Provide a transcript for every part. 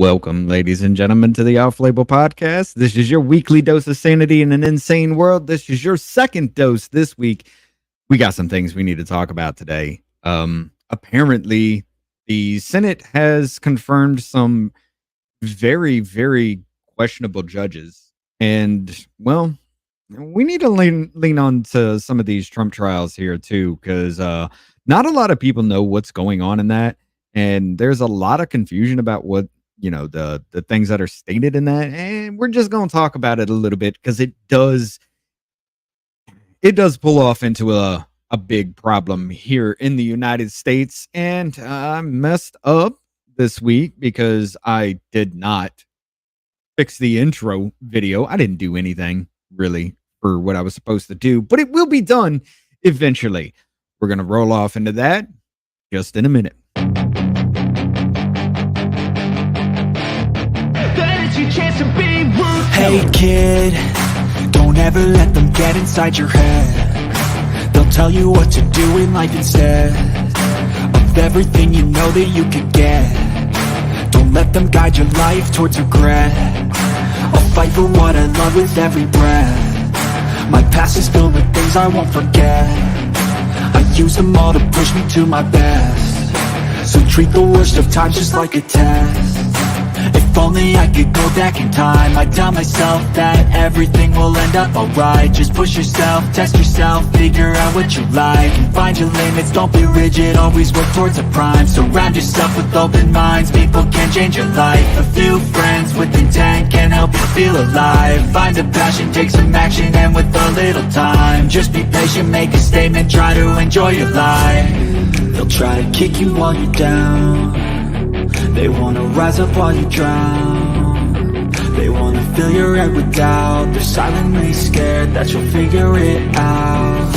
Welcome, ladies and gentlemen, to the Off Label Podcast. This is your weekly dose of sanity in an insane world. This is your second dose this week. We got some things we need to talk about today. Apparently, the Senate has confirmed some very, very questionable judges. And, well, we need to lean on to some of these Trump trials here, too, because not a lot of people know what's going on in that. And there's a lot of confusion about what the things that are stated in that, and we're just going to talk about it a little bit because it does pull off into a big problem here in the United States. And I messed up this week because I did not fix the intro video. I didn't do anything really for what I was supposed to do, but it will be done eventually. We're going to roll off into that just in a minute. Hey kid, don't ever let them get inside your head. They'll tell you what to do in life instead of everything you know that you could get. Don't let them guide your life towards regret. I'll fight for what I love with every breath. My past is filled with things I won't forget. I use them all to push me to my best. So treat the worst of times just like a test. If only I could go back in time, I'd tell myself that everything will end up alright. Just push yourself, test yourself, figure out what you like, and find your limits, don't be rigid, always work towards a prime. Surround yourself with open minds, people can change your life. A few friends with intent can help you feel alive. Find a passion, take some action, and with a little time, just be patient, make a statement, try to enjoy your life. They'll try to kick you while you're down. They wanna rise up while you drown. They wanna fill your head with doubt. They're silently scared that you'll figure it out.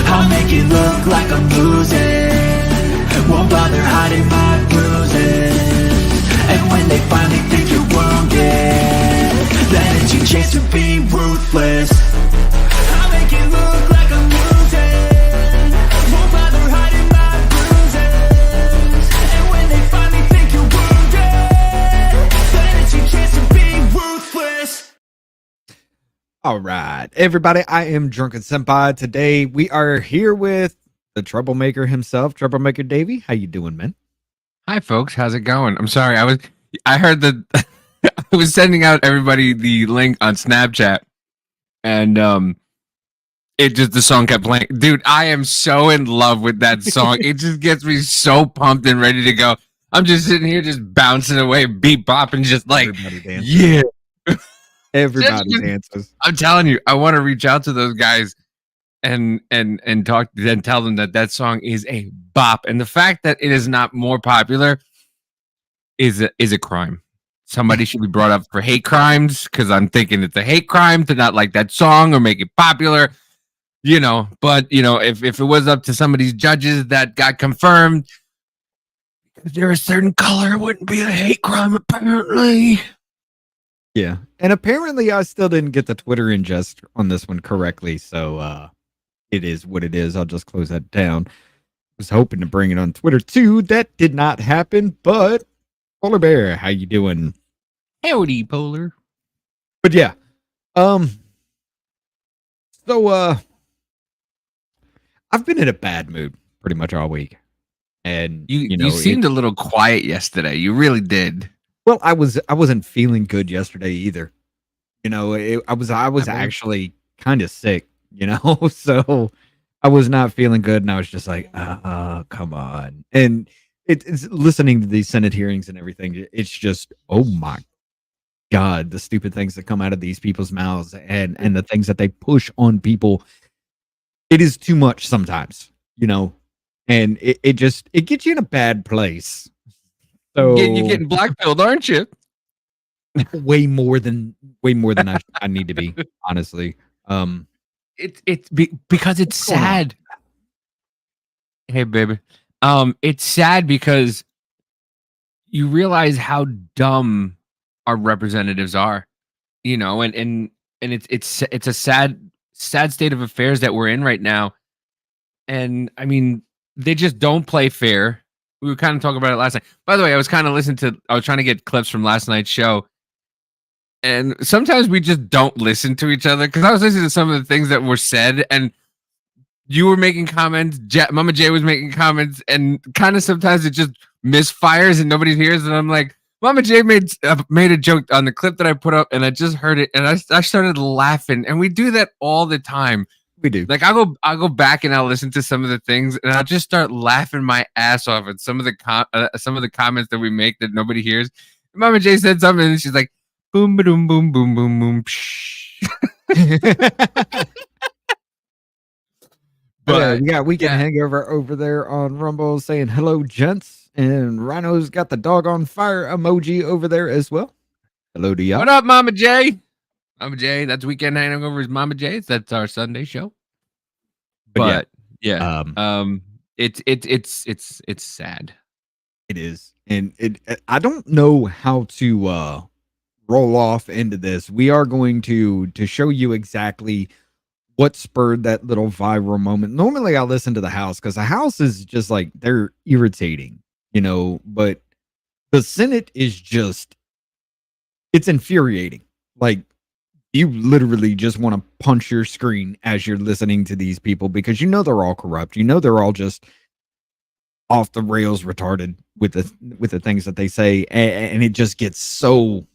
I'll make it look like I'm losing, won't bother hiding my bruises. And when they finally think you're wounded, then it's your chance to be ruthless. I'll make it look like I'm losing, won't bother hiding my bruises. And when they finally think you're wounded, then it's your chance to be ruthless. All right, everybody, I am Drunken Senpai. Today we are here with the troublemaker himself, Troublemaker Davey. How you doing, man? Hi, folks. How's it going? I'm sorry. I heard that I was sending out everybody the link on Snapchat, and the song kept playing. Dude, I am so in love with that song. It just gets me so pumped and ready to go. I'm just sitting here, just bouncing away, beat bopping, just like, yeah. Everybody dances. I'm telling you, I want to reach out to those guys and talk, then tell them that song is a bop, and the fact that it is not more popular is a crime. Somebody should be brought up for hate crimes, because I'm thinking it's a hate crime to not like that song or make it popular, But if it was up to some of these judges that got confirmed, if they're a certain color, it wouldn't be a hate crime apparently. Yeah, and apparently I still didn't get the Twitter ingest on this one correctly, so it is what it is. I'll just close that down. Was hoping to bring it on Twitter too. That did not happen, but Polar Bear, how you doing? Howdy, Polar. But yeah, so I've been in a bad mood pretty much all week, and you seemed a little quiet yesterday. You really did. Well, I wasn't feeling good yesterday either. I was actually kind of sick, so I was not feeling good, and I was just like, come on. And it's listening to these Senate hearings and everything. It's just, oh my God, the stupid things that come out of these people's mouths and the things that they push on people. It is too much sometimes, and it gets you in a bad place. So you're getting blackpilled, aren't you? way more than I need to be, honestly. Because it's sad. Hey, baby. It's sad because you realize how dumb our representatives are, and it's a sad state of affairs that we're in right now. And I mean, they just don't play fair. We were kind of talking about it last night. By the way, I was trying to get clips from last night's show. And sometimes we just don't listen to each other because I was listening to some of the things that were said and you were making comments, Mama J was making comments, and kind of sometimes it just misfires and nobody hears. And I'm like, Mama J made a joke on the clip that I put up, and I just heard it, and I started laughing. And we do that all the time. We do. Like I'll go back and I'll listen to some of the things, and I'll just start laughing my ass off at some of the comments that we make that nobody hears. And Mama J said something, and she's like, "Boom, boom, boom, boom, boom, boom." But we got Weekend Hangover over there on Rumble saying hello, gents, and Rhino's got the dog on fire emoji over there as well. Hello to y'all. What up, Mama J? Mama J, that's Weekend Hangover is Mama J. That's our Sunday show. But it's sad. It is, and I don't know how to roll off into this. We are going to show you exactly what spurred that little viral moment. Normally I listen to the House because the House is just like, they're irritating, but the Senate is just, it's infuriating. Like, you literally just want to punch your screen as you're listening to these people because they're all corrupt. They're all just off the rails retarded with the things that they say, and it just gets so,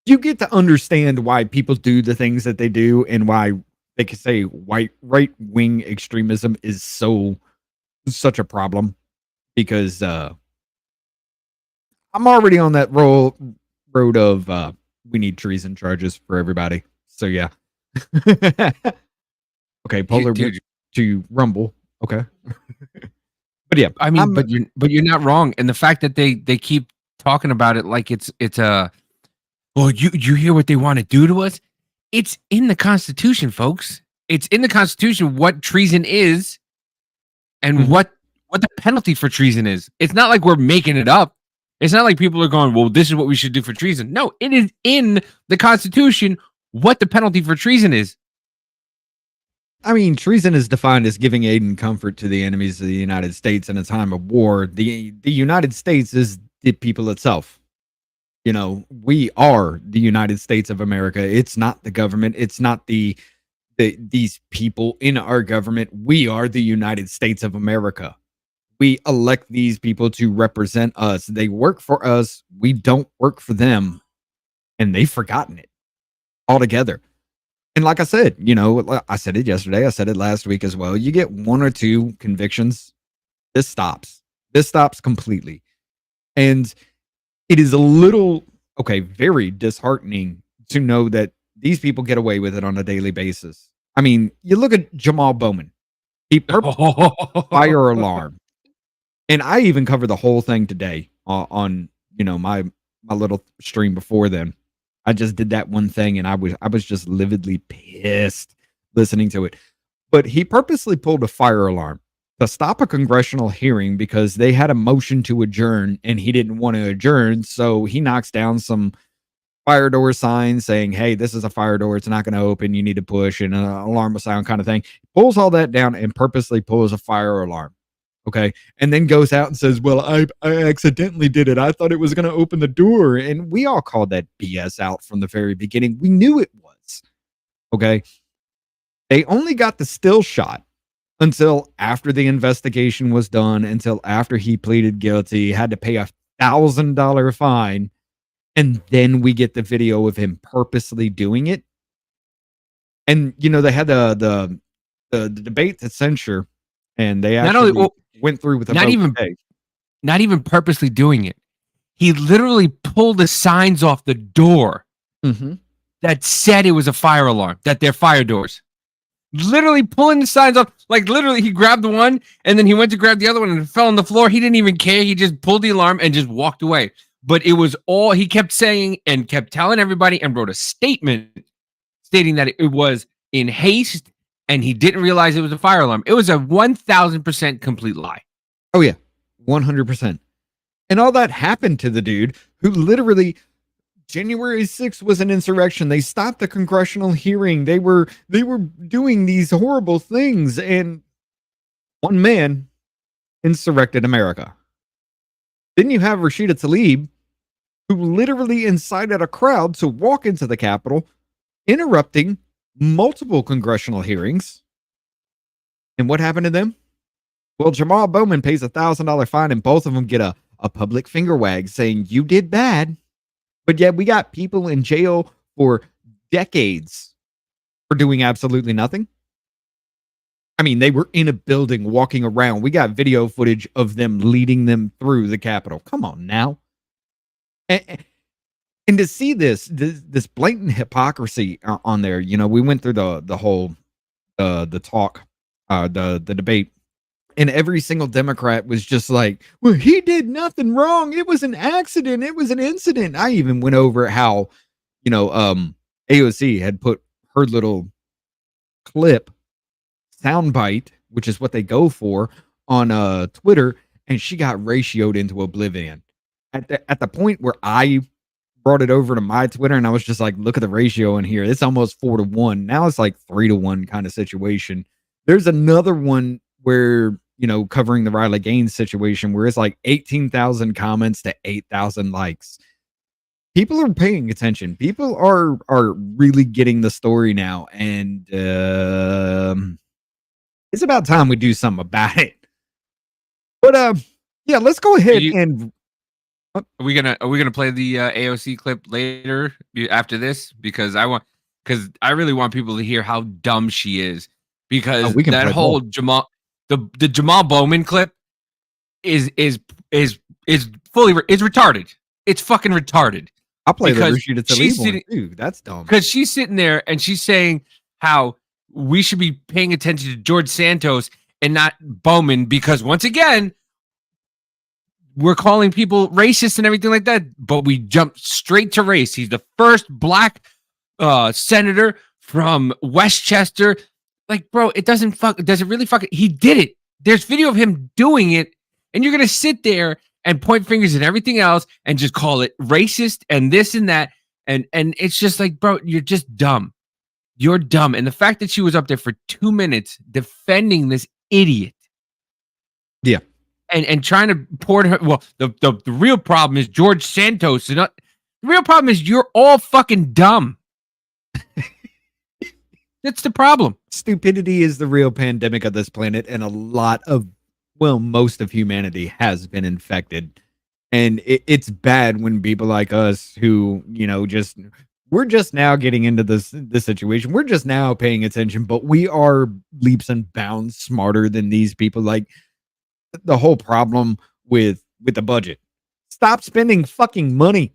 you get to understand why people do the things that they do and why they can say right-wing extremism is such a problem, because I'm already on that road of we need treason charges for everybody. So yeah. Okay, Polar to Rumble. Okay. But yeah, I mean, but you're not wrong. And the fact that they keep talking about it like it's a, well, you hear what they want to do to us? It's in the Constitution, folks. It's in the Constitution what treason is and what the penalty for treason is. It's not like we're making it up. It's not like people are going, well, this is what we should do for treason. No, it is in the Constitution what the penalty for treason is. I mean, treason is defined as giving aid and comfort to the enemies of the United States in a time of war. The United States is the people itself. We are the United States of America. It's not the government. It's not these people in our government. We are the United States of America. We elect these people to represent us. They work for us. We don't work for them. And they've forgotten it altogether. And like I said, I said it yesterday. I said it last week as well. You get one or two convictions, this stops. This stops completely. And it is very disheartening to know that these people get away with it on a daily basis. I mean, you look at Jamal Bowman. He fire alarm. And I even covered the whole thing today on my little stream before then. I just did that one thing, and I was just lividly pissed listening to it. But he purposely pulled a fire alarm to stop a congressional hearing because they had a motion to adjourn, and he didn't want to adjourn. So he knocks down some fire door signs saying, hey, this is a fire door. It's not going to open. You need to push, and an alarm will sound kind of thing. Pulls all that down and purposely pulls a fire alarm. Okay. And then goes out and says, well, I accidentally did it. I thought it was going to open the door. And we all called that BS out from the very beginning. We knew it was. Okay. They only got the still shot until after the investigation was done, until after he pleaded guilty, had to pay $1,000 fine. And then we get the video of him purposely doing it. And, they had the debate to censure, and they actually went through with not even purposely doing it. He literally pulled the signs off the door that said it was a fire alarm, that they're fire doors. Literally pulling the signs off. Like literally he grabbed the one and then he went to grab the other one and it fell on the floor. He didn't even care. He just pulled the alarm and just walked away. But it was all he kept saying and kept telling everybody, and wrote a statement stating that it was in haste and he didn't realize it was a fire alarm. It was a 1,000% complete lie. Oh, yeah. 100%. And all that happened to the dude who literally, January 6th was an insurrection. They stopped the congressional hearing. They were doing these horrible things. And one man insurrected America. Then you have Rashida Tlaib, who literally incited a crowd to walk into the Capitol, interrupting multiple congressional hearings. And what happened to them? Well, Jamal Bowman pays a $1,000 fine, and both of them get a public finger wag saying, you did bad. But yet we got people in jail for decades for doing absolutely nothing. I mean, they were in a building walking around. We got video footage of them leading them through the Capitol. Come on now. And to see this blatant hypocrisy on there, we went through the whole the talk, the debate, and every single Democrat was just like, well, he did nothing wrong. It was an accident. It was an incident. I even went over how, AOC had put her little clip soundbite, which is what they go for, on Twitter, and she got ratioed into oblivion. At the point where I brought it over to my Twitter, and I was just like, look at the ratio in here. It's almost 4-1. Now it's like 3-1 kind of situation. There's another one where, covering the Riley Gaines situation, where it's like 18,000 comments to 8,000 likes. People are paying attention. People are really getting the story now, and it's about time we do something about it. But yeah, let's go ahead and. Are we gonna play the AOC clip later after this? Because I really want people to hear how dumb she is. Because that whole Jamal the Jamal Bowman clip is retarded. It's fucking retarded. I'll play the Rashida Tlaib one too. That's dumb. Because she's sitting there and she's saying how we should be paying attention to George Santos and not Bowman, because once again, we're calling people racist and everything like that, but we jump straight to race. He's the first black senator from Westchester. Like, bro, does it really fucking, he did it. There's video of him doing it, and you're going to sit there and point fingers at everything else and just call it racist and this and that. And it's just like, bro, you're just dumb. You're dumb. And the fact that she was up there for 2 minutes defending this idiot. Yeah. And trying to pour her. Well, the real problem is George Santos. The real problem is you're all fucking dumb. That's the problem. Stupidity is the real pandemic of this planet, and most of humanity has been infected. And it's bad when people like us who, we're just now getting into this situation. We're just now paying attention, but we are leaps and bounds smarter than these people. Like, the whole problem with the budget. Stop spending fucking money.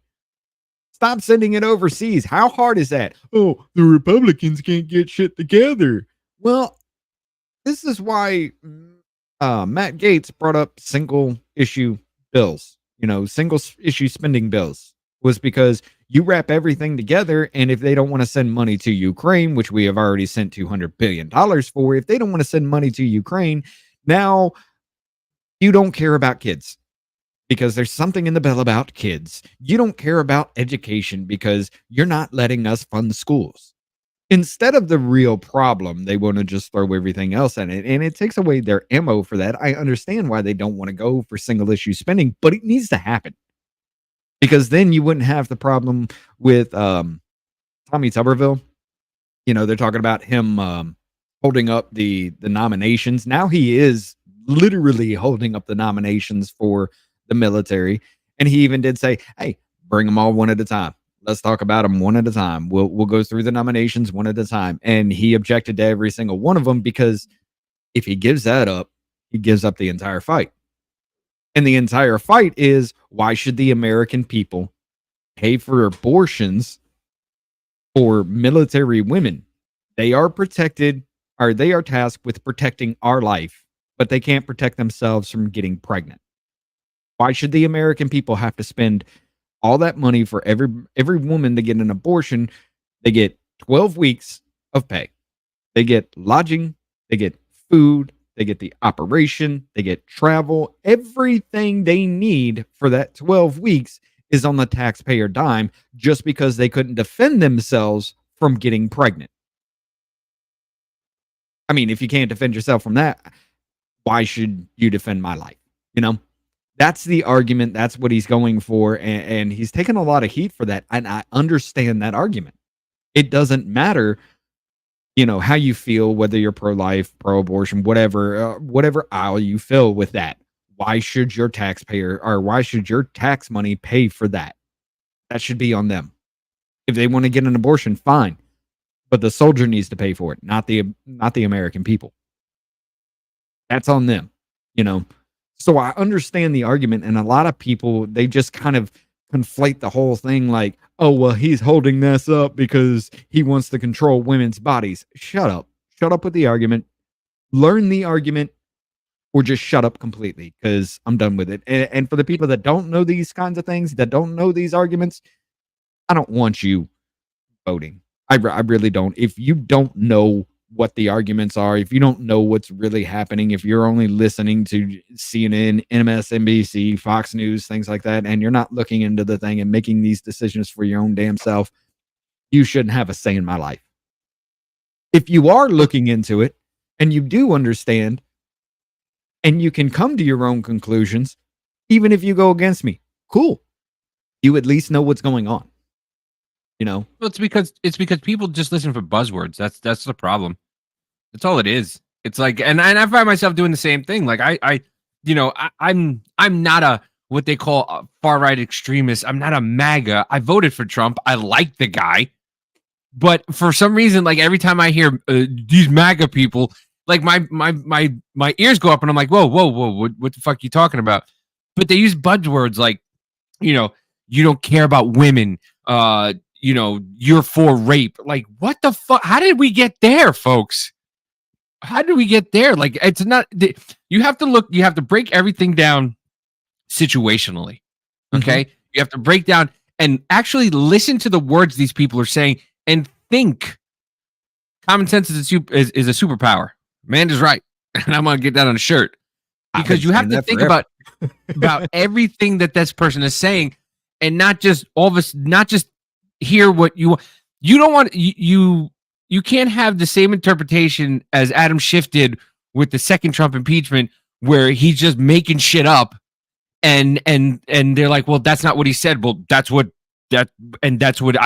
Stop sending it overseas. How hard is that? Oh, the Republicans can't get shit together. Well, this is why Matt Gaetz brought up single issue bills, single issue spending bills, was because you wrap everything together. And if they don't want to send money to Ukraine, which we have already sent $200 billion for, if they don't want to send money to Ukraine, now you don't care about kids because there's something in the bill about kids. You don't care about education because you're not letting us fund schools. Instead of the real problem, they want to just throw everything else at it. And it takes away their ammo for that. I understand why they don't want to go for single issue spending, but it needs to happen. Because then you wouldn't have the problem with Tommy Tuberville. They're talking about him holding up the nominations. Now he is literally holding up the nominations for the military. And he even did say, hey, bring them all one at a time. Let's talk about them one at a time. We'll go through the nominations one at a time. And he objected to every single one of them, because if he gives that up, he gives up the entire fight. And the entire fight is, why should the American people pay for abortions for military women? They are protected, or they are tasked with protecting our life, but they can't protect themselves from getting pregnant. Why should the American people have to spend all that money for every woman to get an abortion? They get 12 weeks of pay. They get lodging, they get food, they get the operation, they get travel. Everything they need for that 12 weeks is on the taxpayer dime, just because they couldn't defend themselves from getting pregnant. I mean, if you can't defend yourself from that, why should you defend my life? You know, that's the argument. That's what he's going for. And he's taken a lot of heat for that. And I understand that argument. It doesn't matter, how you feel, whether you're pro-life, pro-abortion, whatever aisle you fill with that. Why should your why should your tax money pay for that? That should be on them. If they want to get an abortion, fine. But the soldier needs to pay for it, not the American people. That's on them, So I understand the argument, and a lot of people, they just kind of conflate the whole thing like, oh, well, he's holding this up because he wants to control women's bodies. Shut up. Shut up with the argument. Learn the argument, or just shut up completely, because I'm done with it. And for the people that don't know these kinds of things, that don't know these arguments, I don't want you voting. I really don't. If you don't know what the arguments are, if you don't know what's really happening, if you're only listening to CNN, MSNBC, Fox News, things like that, and you're not looking into the thing and making these decisions for your own damn self, you shouldn't have a say in my life. If you are looking into it and you do understand and you can come to your own conclusions, even if you go against me, cool. You at least know what's going on. Well, it's because people just listen for buzzwords. That's the problem. That's all it is. It's like, and I find myself doing the same thing. Like I'm not a what they call a far right extremist. I'm not a MAGA. I voted for Trump. I like the guy, but for some reason, like every time I hear these MAGA people, like my ears go up, and I'm like, whoa, what the fuck are you talking about? But they use buzzwords like, you don't care about women. You're for rape. Like, what the fuck? How did we get there, folks? How did we get there? Like, it's not, you have to break everything down situationally. Okay. Mm-hmm. You have to break down and actually listen to the words these people are saying and think. Common sense is a superpower. Amanda's right. And I'm going to get that on a shirt, because you have to think about everything that this person is saying, and not just hear what you don't want. You can't have the same interpretation as Adam Schiff did with the second Trump impeachment, where he's just making shit up, and they're like, well, that's not what he said. Well, that's what I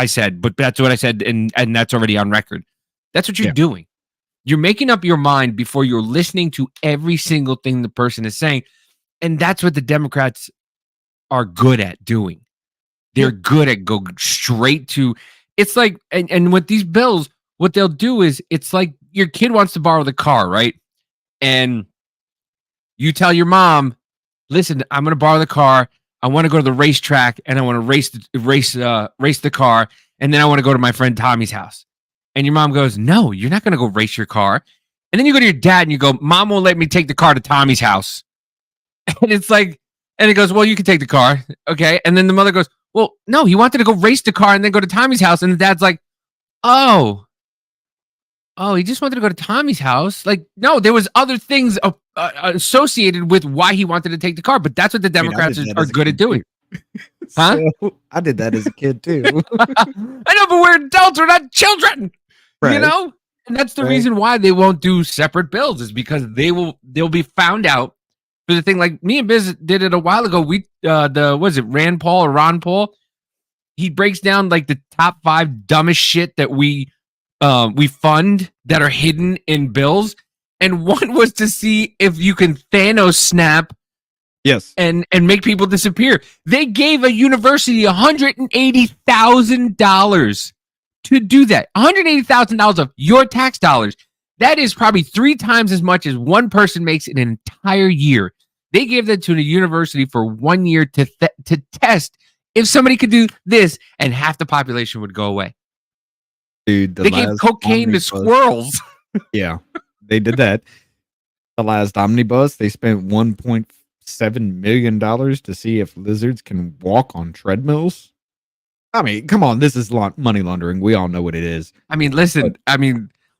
said, but that's what I said, and that's already on record. That's what you're doing. You're making up your mind before you're listening to every single thing the person is saying, and that's what the Democrats are good at doing. They're good at go straight to. It's like, and with these bills, what they'll do is, it's like your kid wants to borrow the car, right? And you tell your mom, listen, I'm going to borrow the car. I want to go to the racetrack, and I want to race the car, and then I want to go to my friend Tommy's house. And your mom goes, no, you're not going to go race your car. And then you go to your dad and you go, Mom won't let me take the car to Tommy's house. And it's like, and it goes, well, you can take the car. Okay. And then the mother goes, well, no, he wanted to go race the car and then go to Tommy's house. And the dad's like, oh, he just wanted to go to Tommy's house. Like, no, there was other things associated with why he wanted to take the car. But that's what the Democrats are good at doing. Huh? So, I did that as a kid too. I know, but we're adults. We're not children. Right. And that's the reason why they won't do separate bills, is because they'll be found out for the thing. Like me and Biz did it a while ago. We Rand Paul or Ron Paul? He breaks down like the top 5 dumbest shit that we fund that are hidden in bills, and one was to see if you can Thanos snap. Yes. And make people disappear. They gave a university $180,000 to do that. $180,000 of your tax dollars. That is probably 3 times as much as one person makes in an entire year. They gave that to the university for 1 year to test if somebody could do this, and half the population would go away. Dude, they gave cocaine to squirrels. Yeah, they did that. The last omnibus, they spent $1.7 million to see if lizards can walk on treadmills. I mean, come on, this is money laundering. We all know what it is. I mean, listen,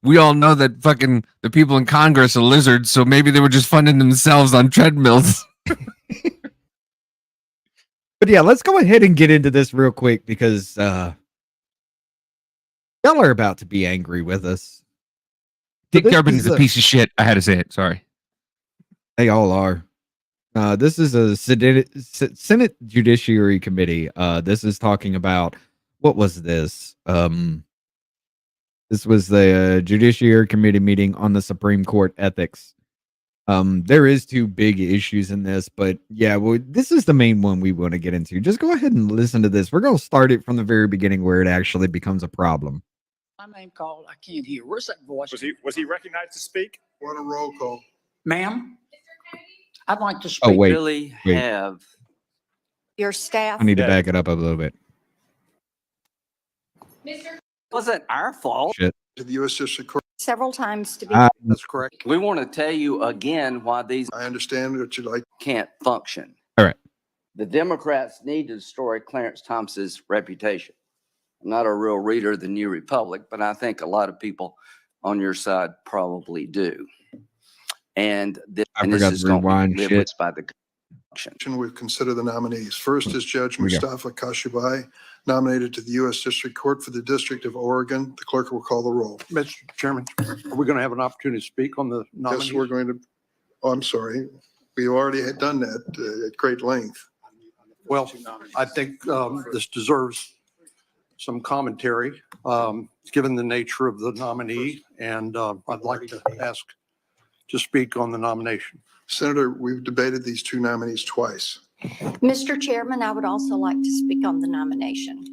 we all know that fucking the people in Congress are lizards, so maybe they were just funding themselves on treadmills. But yeah, let's go ahead and get into this real quick, because y'all are about to be angry with us. Dick Durbin is a piece of shit. I had to say it. Sorry. They all are. This is a Senate Judiciary Committee. This is talking about what was this? This was the Judiciary Committee meeting on the Supreme Court ethics. There is two big issues in this, but yeah, well, this is the main one we want to get into. Just go ahead and listen to this. We're going to start it from the very beginning where it actually becomes a problem. My name called. I can't hear. Where's that voice? Was he recognized to speak? Want a roll call? Ma'am, I'd like to speak. Oh, wait. Really wait. have Your staff. I need to Yeah. back it up a little bit. wasn't our fault. Shit. To the U.S. District Court. Several times to be. That's correct. We want to tell you again why these I understand what you'd like. can't function. All right. The Democrats need to destroy Clarence Thomas's reputation. I'm not a real reader of the New Republic, but I think a lot of people on your side probably do. And this, I and this forgot is to going to rewind be lived shit. with by the function. We consider the nominees. First is Judge We go. Mustafa Kashubai, nominated to the U.S. District Court for the District of Oregon. The clerk will call the roll. Mr. Chairman, are we going to have an opportunity to speak on the nominees? Yes, we're going to, oh, I'm sorry. We already had done that at great length. Well, I think this deserves some commentary, given the nature of the nominee, and I'd like to ask to speak on the nomination. Senator, we've debated these two nominees twice. Mr. Chairman, I would also like to speak on the nomination.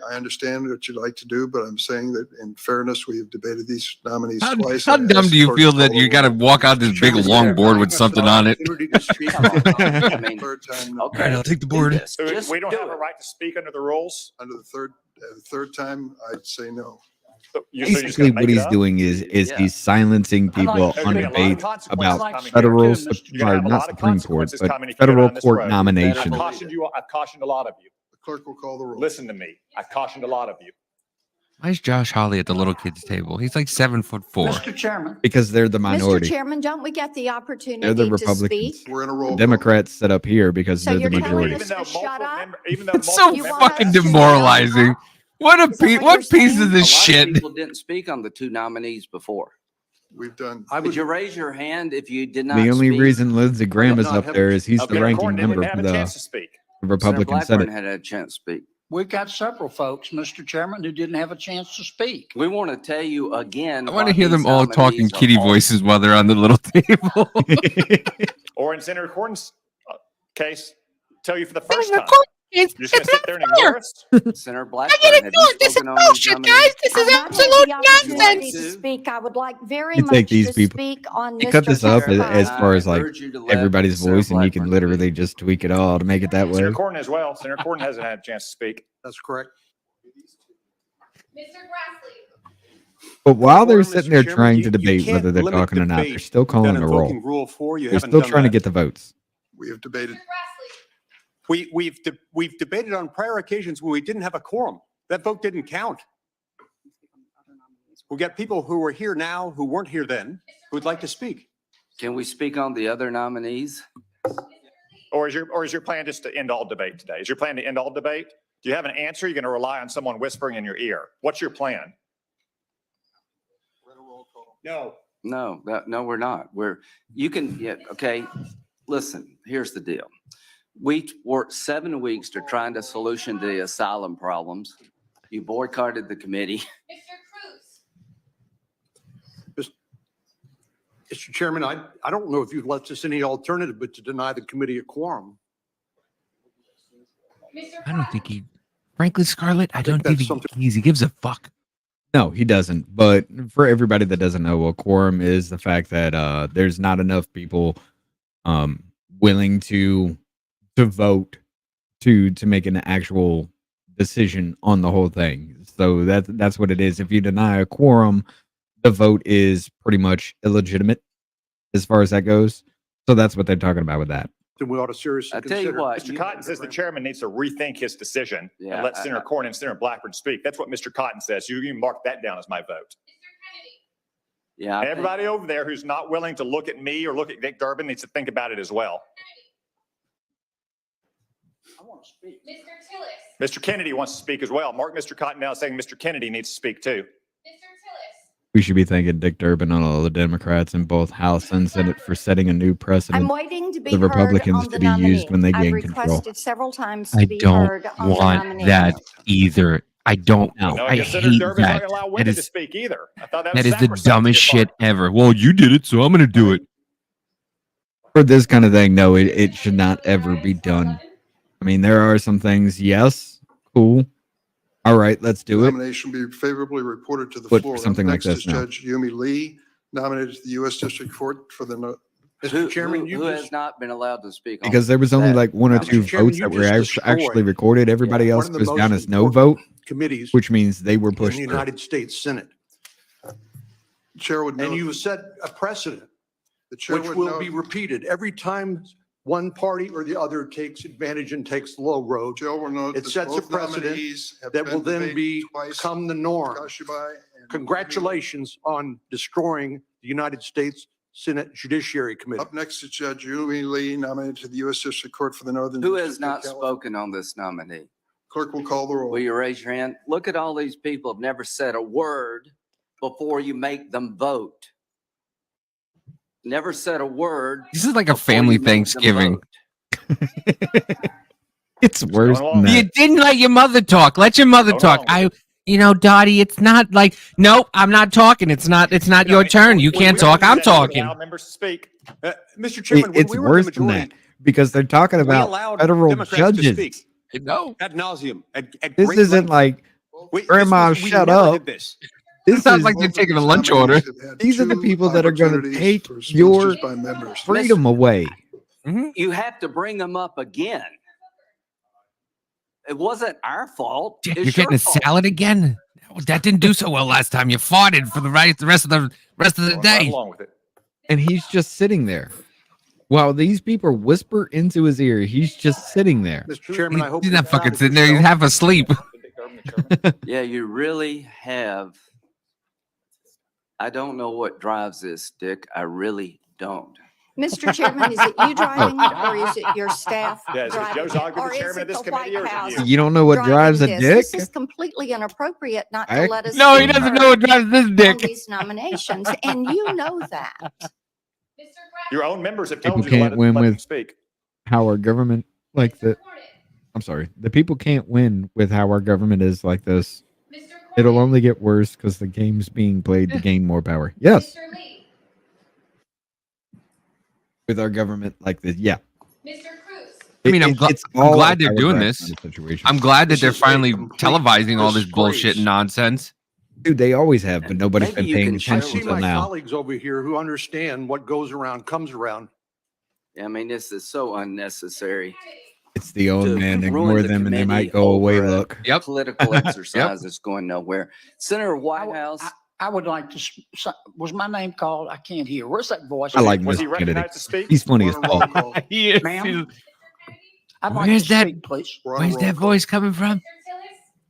I understand what you'd like to do, but I'm saying that in fairness, we have debated these nominees twice. How I dumb asked do you the feel clerk to that call you the got to roll. walk out this big long board with something on it? Opportunity to speak. I mean, Third time, okay. I'll take the do board. this. Just We don't do have a it. right to speak under the rules. under the third time, I'd say no. So you're just Basically, gonna what make it he's up? doing is Yeah. he's silencing I'd like people to- on There's gonna be a lot of debate consequences about coming here. federal, You're gonna You're gonna have a not lot of Supreme Court, consequences but coming if you go federal down this court road. nomination. I've cautioned a lot of you. The clerk will call the roll. Listen to me. I've cautioned a lot of you. Why is Josh Hawley at the little kids table? He's like 7'4". Mr. Chairman, Because they're the Mr. minority. Chairman, don't we get the opportunity They're the to Republicans. speak? We're in a roll call. Democrats set up here because So they're you're the telling majority. us to shut up? It's so You want fucking us to demoralizing. What a Is that piece! what What you're piece saying? of A this lot shit? of people didn't speak on the two nominees before. We've done. Would you raise your hand if you did not The only speak? reason Lindsey Graham is not up have there a- is he's Okay, the ranking Cornyn didn't member have for a chance the to speak. Republican Senator Blackburn Senate. had a chance to speak. we've got several folks, Mr. Chairman, who didn't have a chance to speak. We want to tell you again. I want why to hear them these all talking nominees are kitty all- voices while they're on the little table. Or in Senator Cornyn's case, tell you for the first time. You're just gonna sit there and ignore us? Senator Blackburn, have you spoken on these nominees? This is absolute nonsense. To speak, I would like very You much take these to people- speak on You Mr. cut this up Testified. as far as I like urge you to let everybody's Senator voice, and you can Blackburn literally speak. just tweak it all to make it that way. Senator Cornyn as well. Senator Cornyn hasn't had a chance to speak. That's correct. But while they're Quorum, sitting Mr. there Chairman, trying you- to you debate can't whether they're limit talking or not, they're debate still calling Then a roll. invoking Rule 4, you They're haven't still done trying to that. get the votes. We have debated. We've debated on prior occasions when we didn't have a quorum. That vote didn't count. We got people who are here now who weren't here then, who'd like to speak. Can we speak on the other nominees? Or is your plan just to end all debate today? Is your plan to end all debate? Do you have an answer? You're going to rely on someone whispering in your ear. What's your plan? No. No, we're not. Okay, listen, here's the deal. We worked 7 weeks to trying to solution the asylum problems. You boycotted the committee. Mr. Chairman, I don't know if you've left us any alternative but to deny the committee a quorum. I don't think he, frankly, Scarlett, I don't think that's something- he gives a fuck. No, he doesn't. But for everybody that doesn't know, a quorum is the fact that there's not enough people willing to vote to make an actual decision on the whole thing. So that's what it is. If you deny a quorum, the vote is pretty much illegitimate as far as that goes. So that's what they're talking about with that. Then we ought to seriously I tell you consider. what. Mr. Cotton says the chairman needs to rethink his decision Yeah, and let Senator Cornyn and Senator Blackburn speak. That's what Mr. Cotton says. You can mark that down as my vote. Yeah. I think- Everybody over there who's not willing to look at me or look at Dick Durbin needs to think about it as well. I want to speak. Mr. Kennedy wants to speak as well. Mark Mr. Cotton now saying Mr. Kennedy needs to speak too. We should be thanking Dick Durbin and all the Democrats in both House and Senate for setting a new I'm precedent waiting to be the heard Republicans on the to be used nominee. when they I've gain control. requested several times to I be don't heard on the want nominee. that either. I don't. No. No, I guess Senator hate Durbin's not that. going to allow That women to is speak either. I thought that that was is the sacrosanct on dumbest your shit part. ever. Well, you did it, so I'm gonna do it. For this kind of thing, no, it should not ever be done. I mean, there are some things, yes, cool. All right, let's do it. Nomination be favorably reported to the But floor. for something Up like next this is now. Judge Yumi Lee, nominated to the U.S. District Court for the Mr. Chairman, Who has not been allowed to speak? on Because there was only that like one or nomination? two Chairman, votes you that were just actually destroyed recorded. Everybody one else of the goes most down as no important vote, committees which means they were in pushed the through. United States Senate. chair would note. And you set a precedent, The chair which would will note. be repeated every time one party or the other takes advantage and takes the low road. Chair will note It that sets a both precedent nominees have that will been then debated twice. become the norm. Kashibai and- Congratulations on destroying the United States Senate Judiciary Committee. Up next is Judge Yumi Lee, nominated to the U.S. District Court for the Northern. Who District has of not California. spoken on this nominee? Clerk will call the roll. Will you raise your hand? Look at all these people have never said a word before you make them vote. Never said a word. This is like a before family you make them Thanksgiving. vote. It's worse going than along. You that. didn't let your mother talk. Let your mother Going talk. along Dottie, it's not like, nope, I'm not talking. It's not your turn. You can't talk. I'm talking. Allow members to speak. Mr. Chairman, when It's we were in the worse than that majority, because they're talking we about allowed federal Democrats to judges. speak No. ad nauseum. At This great isn't length. like Grandma, we shut never up. did this. this sounds is like they're Both of taking a these lunch nominees order. have had These are the two people that are going to opportunities take for speeches your by members. freedom away. You have to bring them up again. It wasn't our fault. Dick, It's you're getting your a fault. salad again? That didn't do so well last time. You farted for the rest of the Going right day. along with it. And he's just sitting there. While these people whisper into his ear, he's just sitting there. Mr. Chairman, I hope He's you're not fucking proud of sitting there. He's yourself. half asleep. Dick Durbin, the chairman. Yeah, you really have. I don't know what drives this, Dick. I really don't. Mr. Chairman, is it you driving or is it your staff Yeah, is it driving? Joe Zogby, the Or is chairman it of this the committee, or White is it House you? You don't know what driving drives a this? dick? This is completely inappropriate not to let us. No, he be doesn't heard know what drives this on dick. these nominations, and you know that. Your own members have People told you to can't win let them with- speak. How our government like the I'm sorry. The people can't win with how our government is like this. It'll only get worse because the game's being played to gain more power. Yes. With our government like this. Yeah. I mean, I'm all glad a they're doing power this. grab kind of situation. I'm glad that This they're is a finally complete televising all this bullshit disgrace. and nonsense. Dude, they always have, but nobody's Maybe been you paying can show I attention see until my now. colleagues over here who understand what goes around comes around. I mean, this is so unnecessary. It's the old to man. ruin Ignore the them and they committee might go away. over a Look. Yep. Political exercise that's going nowhere. Senator Whitehouse, I would like to, was my name called? I can't hear. Where's that voice? I like Was he Mr. Kennedy. recognized to speak? He's funny as We're on a fuck. roll call. Ma'am? I'd like Where's to that- speak, please. We're on a Where's roll that call. voice coming from?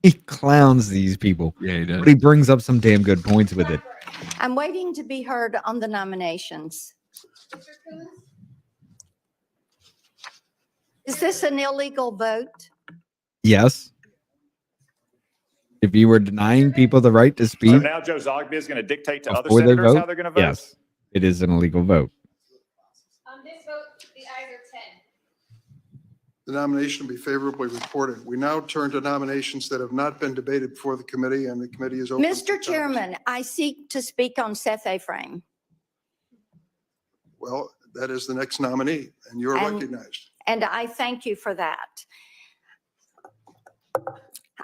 He clowns these people, Yeah, he but he brings up some damn good points with it. I'm waiting to be heard on the nominations. Is this an illegal vote? Yes. If you were denying people the right to So speak now Joe Zogby is going to dictate to other before they senators how vote, they're going to vote? yes, it is an illegal vote. On this vote, the ayes are 10. The nomination will be favorably reported. We now turn to nominations that have not been debated before the committee, and the committee is open. for Mr. comments. Chairman, I seek to speak on Seth Aframe. Well, that is the next nominee, and you are And- recognized. And I thank you for that.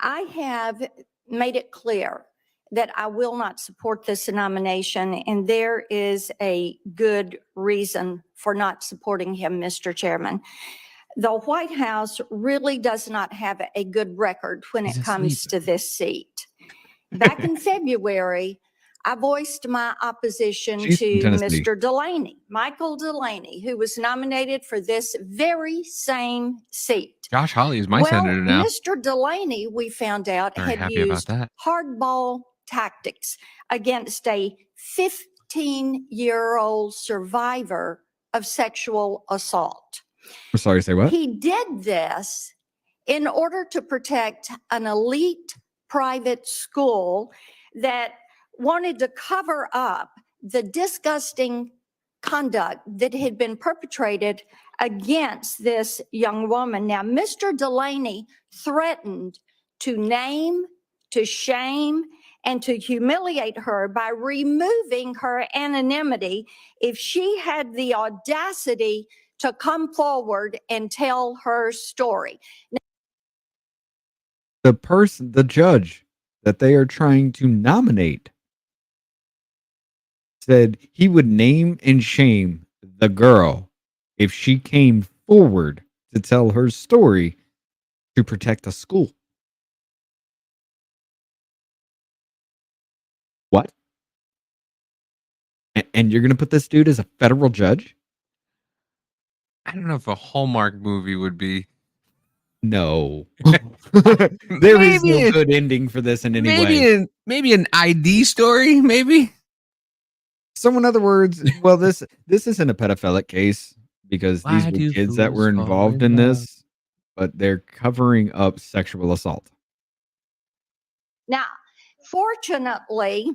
I have made it clear that I will not support this nomination, and there is a good reason for not supporting him, Mr. Chairman. The White House really does not have a good record when He's it comes asleep. to this seat. Back in February, I voiced my opposition She's to from Tennessee. Mr. Delaney, Michael Delaney, who was nominated for this very same seat. Josh Hawley is my senator now. Mr. Delaney, we found out, Very had happy about used that. hardball tactics against a 15-year-old survivor of sexual assault. I'm sorry, say what? He did this in order to protect an elite private school that wanted to cover up the disgusting conduct that had been perpetrated against this young woman. Now, Mr. Delaney threatened to name, to shame, and to humiliate her by removing her anonymity if she had the audacity to come forward and tell her story. The judge that they are trying to nominate said he would name and shame the girl if she came forward to tell her story to protect the school. What? And you're going to put this dude as a federal judge? I don't know if a Hallmark movie would be. No. There is no Maybe- good ending for this in any maybe way. maybe an ID story, maybe. So in other words, well, this isn't a pedophilic case because these Why were do kids that fools were fall involved in in love? this, but they're covering up sexual assault. Now, fortunately,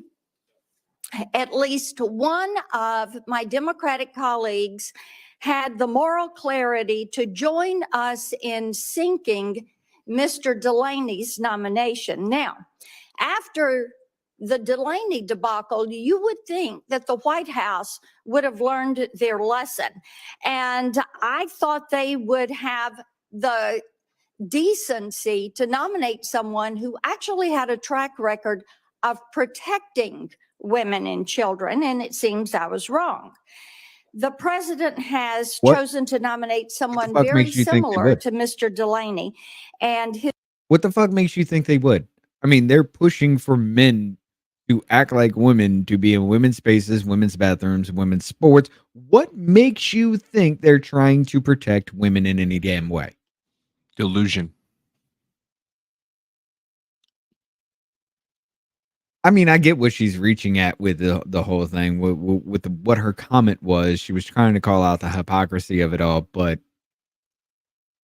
at least one of my Democratic colleagues had the moral clarity to join us in sinking Mr. Delaney's nomination. Now, after the Delaney debacle, you would think that the White House would have learned their lesson. And I thought they would have the decency to nominate someone who actually had a track record of protecting women and children, and it seems I was wrong. The president has What- chosen to nominate someone fuck very makes you think they similar would? to Mr. Delaney, and his What the fuck makes you think they would? I mean, they're pushing for men to act like women, to be in women's spaces, women's bathrooms, women's sports. What makes you think they're trying to protect women in any damn way? Delusion. I mean, I get what she's reaching at with the whole thing, with what her comment was. She was trying to call out the hypocrisy of it all, but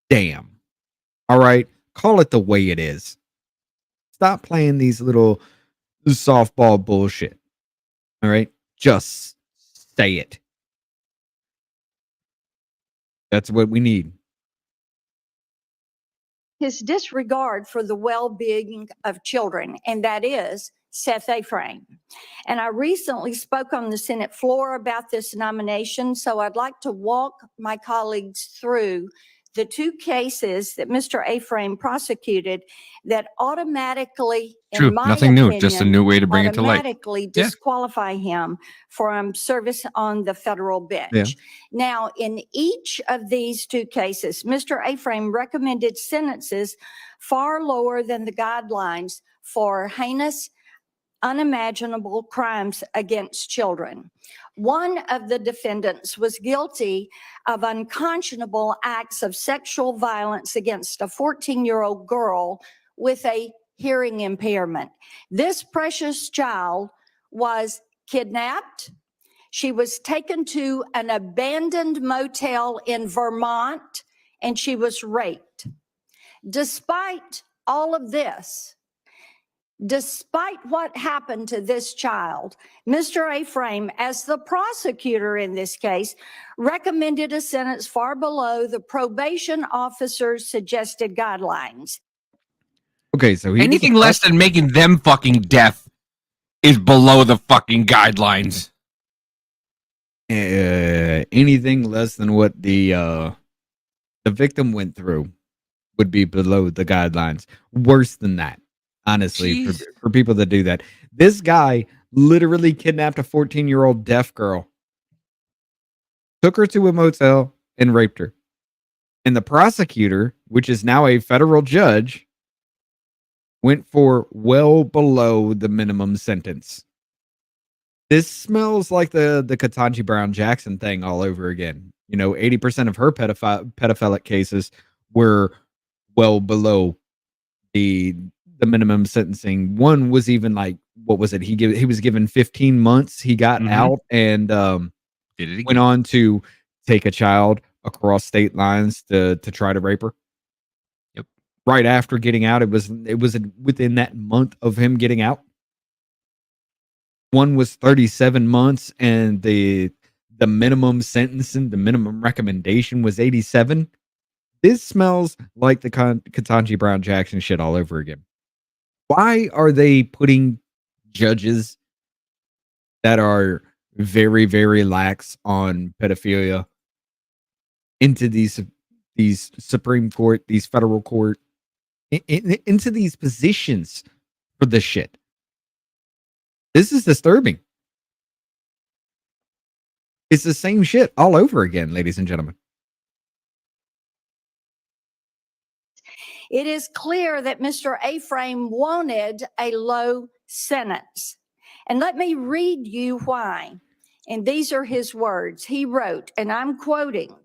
damn. All right, call it the way it is. Stop playing these little softball bullshit. All right, just say it. That's what we need. his disregard for the well-being of children, and that is Seth Aframe. And I recently spoke on the Senate floor about this nomination, so I'd like to walk my colleagues through the two cases that Mr. Aframe prosecuted that automatically, True. in my Nothing new. Just a opinion, new way to bring it to light. automatically Yeah. disqualify him from service on the federal bench. Yeah. Now, in each of these two cases, Mr. Aframe recommended sentences far lower than the guidelines for heinous, unimaginable crimes against children. One of the defendants was guilty of unconscionable acts of sexual violence against a 14-year-old girl with a hearing impairment. This precious child was kidnapped. She was taken to an abandoned motel in Vermont, and she was raped. Despite all of this, despite what happened to this child, Mr. Aframe, as the prosecutor in this case, recommended a sentence far below the probation officer's suggested guidelines. Okay, so he Anything less than making them fucking deaf is below the fucking guidelines. Anything less than what the victim went through would be below the guidelines. Worse than that, honestly, Jeez. for people that do that. This guy literally kidnapped a 14-year-old deaf girl, took her to a motel, and raped her. And the prosecutor, which is now a federal judge, went for well below the minimum sentence. This smells like the Ketanji Brown Jackson thing all over again. You know, 80% of her pedophilic cases were well below the minimum sentencing. One was even like, what was it? He was given 15 months. He got out and Did it again. went on to take a child across state lines to try to rape her. Yep. Right after getting out, it was within that month of him getting out. One was 37 months, and the minimum sentence and the minimum recommendation was 87. This smells like the Ketanji Brown Jackson shit all over again. Why are they putting judges that are very, very lax on pedophilia into these Supreme Court, these federal court, into these positions for this shit? This is disturbing. It's the same shit all over again, ladies and gentlemen. It is clear that Mr. Aframe wanted a low sentence. And let me read you why. And these are his words. He wrote, and I'm quoting,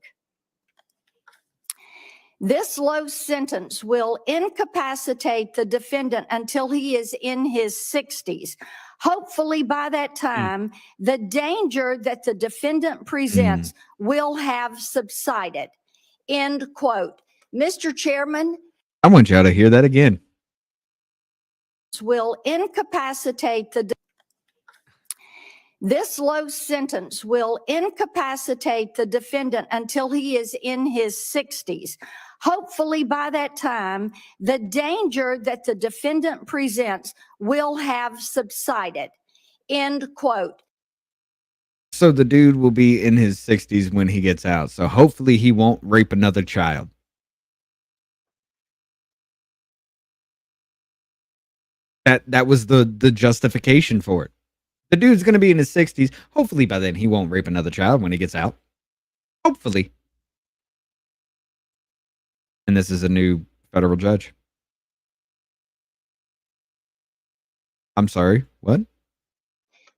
"This low sentence will incapacitate the defendant until he is in his 60s. Hopefully by that time, the danger that the defendant presents will have subsided." End quote. Mr. Chairman, I want y'all to hear that again. will incapacitate the This low sentence will incapacitate the defendant until he is in his 60s. Hopefully by that time, the danger that the defendant presents will have subsided. End quote. So the dude will be in his 60s when he gets out. So hopefully he won't rape another child. That was the justification for it. The dude's going to be in his 60s. Hopefully by then he won't rape another child when he gets out. Hopefully. And this is a new federal judge. I'm sorry, what?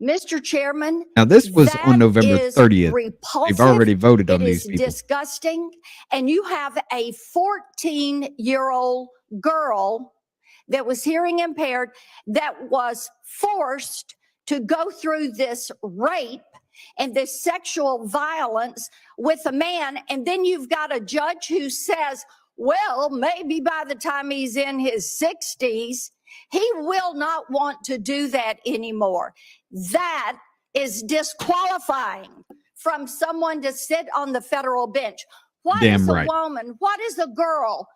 Mr. Chairman, Now this was that on November is 30th. repulsive. They've already voted on It these is people. disgusting. And you have a 14-year-old girl that was hearing impaired that was forced to go through this rape and this sexual violence with a man. And then you've got a judge who says, well, maybe by the time he's in his 60s, he will not want to do that anymore. That is disqualifying from someone to sit on the federal bench. What Damn is a right. woman? What is a girl?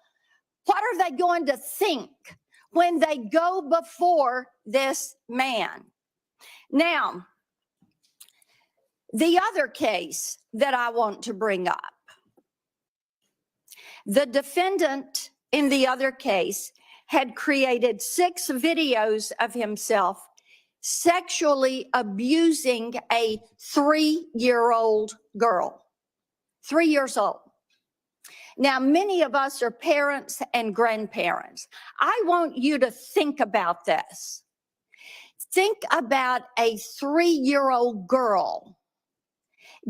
What are they going to think when they go before this man? Now, the other case that I want to bring up, the defendant in the other case had created 6 videos of himself sexually abusing a 3-year-old girl, 3 years old. Now, many of us are parents and grandparents. I want you to think about this. Think about a 3-year-old girl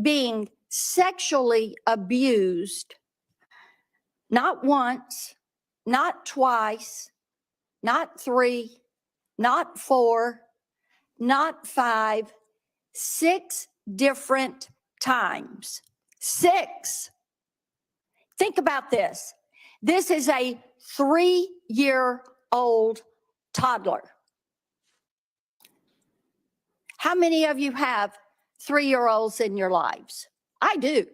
being sexually abused, not once, not twice, not 3, not 4, not 5, 6 different times. 6. Think about this. This is a 3-year-old toddler. How many of you have 3-year-olds in your lives? I do.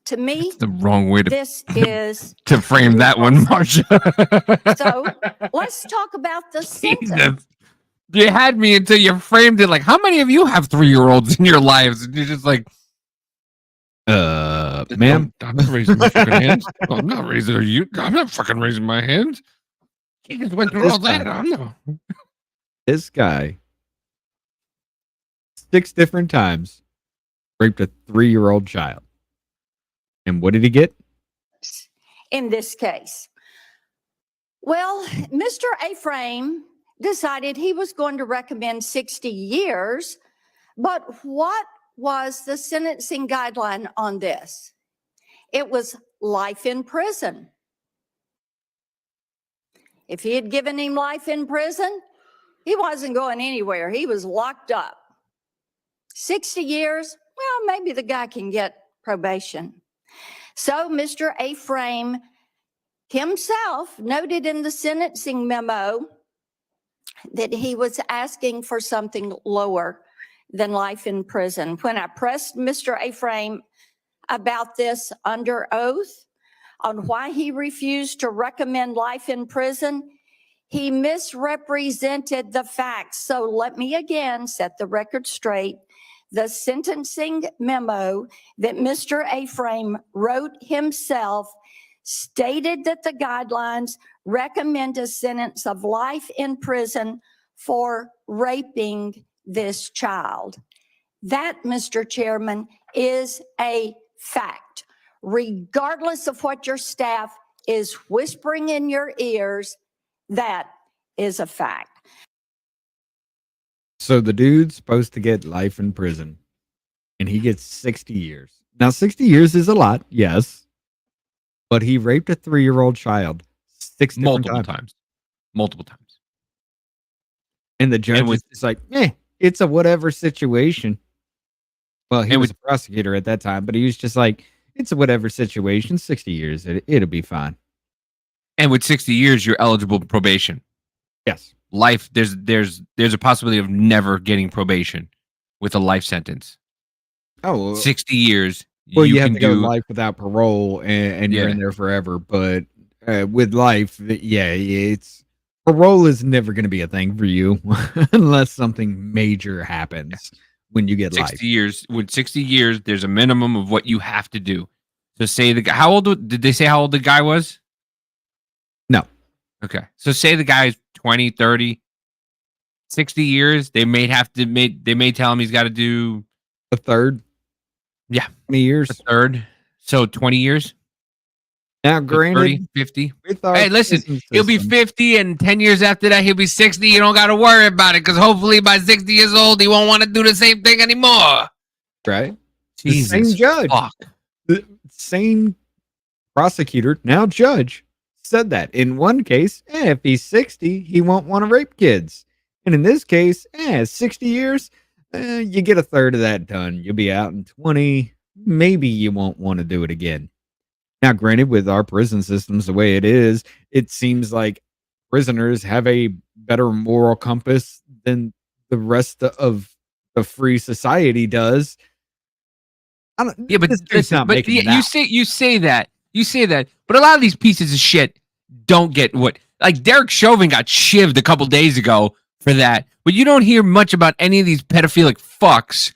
To me, That's the wrong way to this is to frame that one, Marcia. So let's talk about the sentence. Jesus. You had me until you framed it like, how many of you have 3-year-olds in your lives? And you're just like, ma'am, I'm not raising my fucking hands. I'm not raising you. I'm not fucking raising my hands. You just went through all that. I don't know. this guy 6 different times raped a 3-year-old child. And what did he get? In this case, well, Mr. Aframe decided he was going to recommend 60 years, but what was the sentencing guideline on this? It was life in prison. If he had given him life in prison, he wasn't going anywhere. He was locked up. 60 years, well, maybe the guy can get probation. So Mr. Aframe himself noted in the sentencing memo that he was asking for something lower than life in prison. When I pressed Mr. Ephraim about this under oath on why he refused to recommend life in prison, he misrepresented the facts. So let me again set the record straight. The sentencing memo that Mr. Ephraim wrote himself stated that the guidelines recommend a sentence of life in prison for raping this child. That, Mr. Chairman, is a fact. Regardless of what your staff is whispering in your ears, that is a fact. So the dude's supposed to get life in prison, and he gets 60 years. Now, 60 years is a lot, yes, but he raped a 3-year-old child 6 different times. Multiple times. And the judge was just like, it's a whatever situation. Well, he was a prosecutor at that time, but he was just like, it's a whatever situation, 60 years, it'll be fine. And with 60 years, you're eligible for probation. Yes. Life, there's a possibility of never getting probation with a life sentence. Oh, 60 years. Well, you have to go life without parole, and you're in there forever. But with life, it's parole is never going to be a thing for you unless something major happens when you get 60 life. years. With 60 years, there's a minimum of what you have to do. So say the guy, how old did they say how old the guy was? No. Okay. So say the guy's 20, 30, 60 years, they may tell him he's got to do a third. Yeah. 20 years. A third. So 20 years. Now, granted, 30, 50. Hey, listen, he'll be 50 and 10 years after that, he'll be 60. You don't got to worry about it because hopefully by 60 years old, he won't want to do the same thing anymore. Right. Jesus, the same judge. Fuck. The same prosecutor, now judge, said that in one case, if he's 60, he won't want to rape kids. And in this case, 60 years, you get a third of that done. You'll be out in 20. Maybe you won't want to do it again. Now, granted, with our prison systems the way it is, it seems like prisoners have a better moral compass than the rest of the free society does. But you say that, but a lot of these pieces of shit don't get what, like Derek Chauvin got shivved a couple days ago for that, but you don't hear much about any of these pedophilic fucks.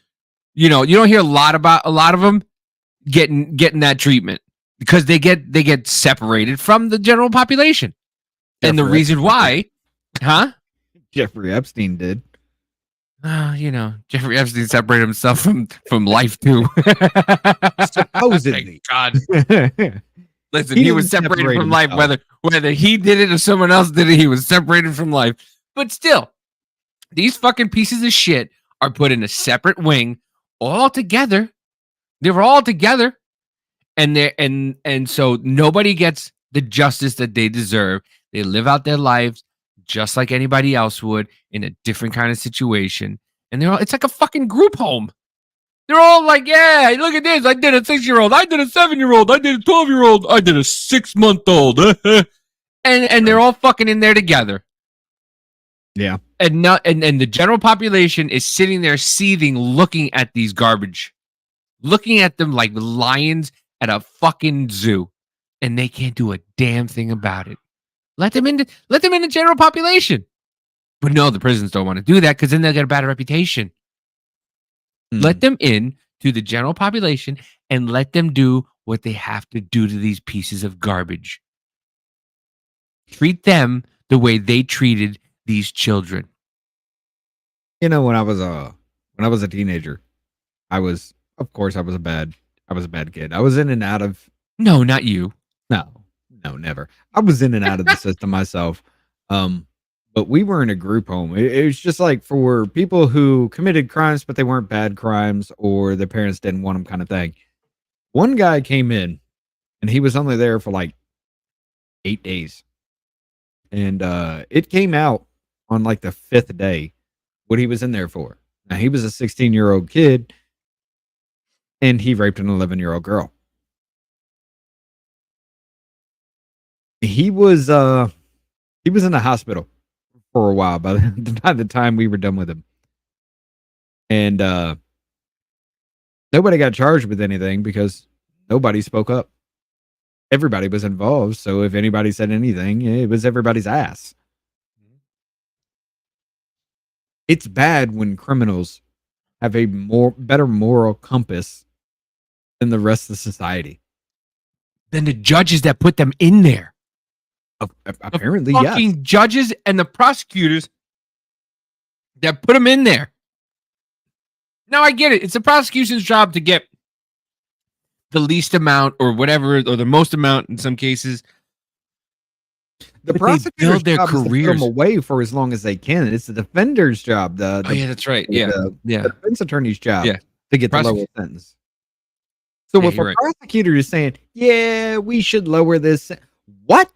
You don't hear a lot of them getting that treatment because they get separated from the general population. And the reason why, Jeffrey Epstein did. Jeffrey Epstein separated himself from life too. Supposedly. God. Listen, he was separated from life, whether he did it or someone else did it, he was separated from life. But still, these fucking pieces of shit are put in a separate wing all together. They're all together. And so nobody gets the justice that they deserve. They live out their lives just like anybody else would in a different kind of situation. And it's like a fucking group home. They're all like, yeah, look at this. I did a 6-year-old. I did a 7-year-old. I did a 12-year-old. I did a 6-month-old. and they're all fucking in there together. Yeah. And the general population is sitting there seething, looking at these garbage, looking at them like lions at a fucking zoo. And they can't do a damn thing about it. Let them in the general population. But no, the prisons don't want to do that because then they'll get a bad reputation. Let them in to the general population and let them do what they have to do to these pieces of garbage. Treat them the way they treated these children. When I was a teenager, I was a bad kid. I was in and out of. No, not you. No, never. I was in and out of the system myself. But we were in a group home. It was just like for people who committed crimes, but they weren't bad crimes or their parents didn't want them kind of thing. One guy came in and he was only there for like 8 days. And it came out on like the 5th day what he was in there for. Now, he was a 16-year-old kid and he raped an 11-year-old girl. He was in the hospital for a while by the time we were done with him. And nobody got charged with anything because nobody spoke up. Everybody was involved, so if anybody said anything, it was everybody's ass. It's bad when criminals have a better moral compass than the rest of society. Than the judges that put them in there. Apparently, the yes. fucking judges and the prosecutors that put them in there. Now I get it. It's the prosecution's job to get the least amount or whatever, or the most amount in some cases. The But they prosecutor's build their job is to put careers. them away for as long as they can. It's the defender's job. Oh yeah, that's right. Yeah, the defense attorney's job Yeah. to get the lower sentence. So Yeah, if a you're right. prosecutor is saying, yeah, we should lower this, what?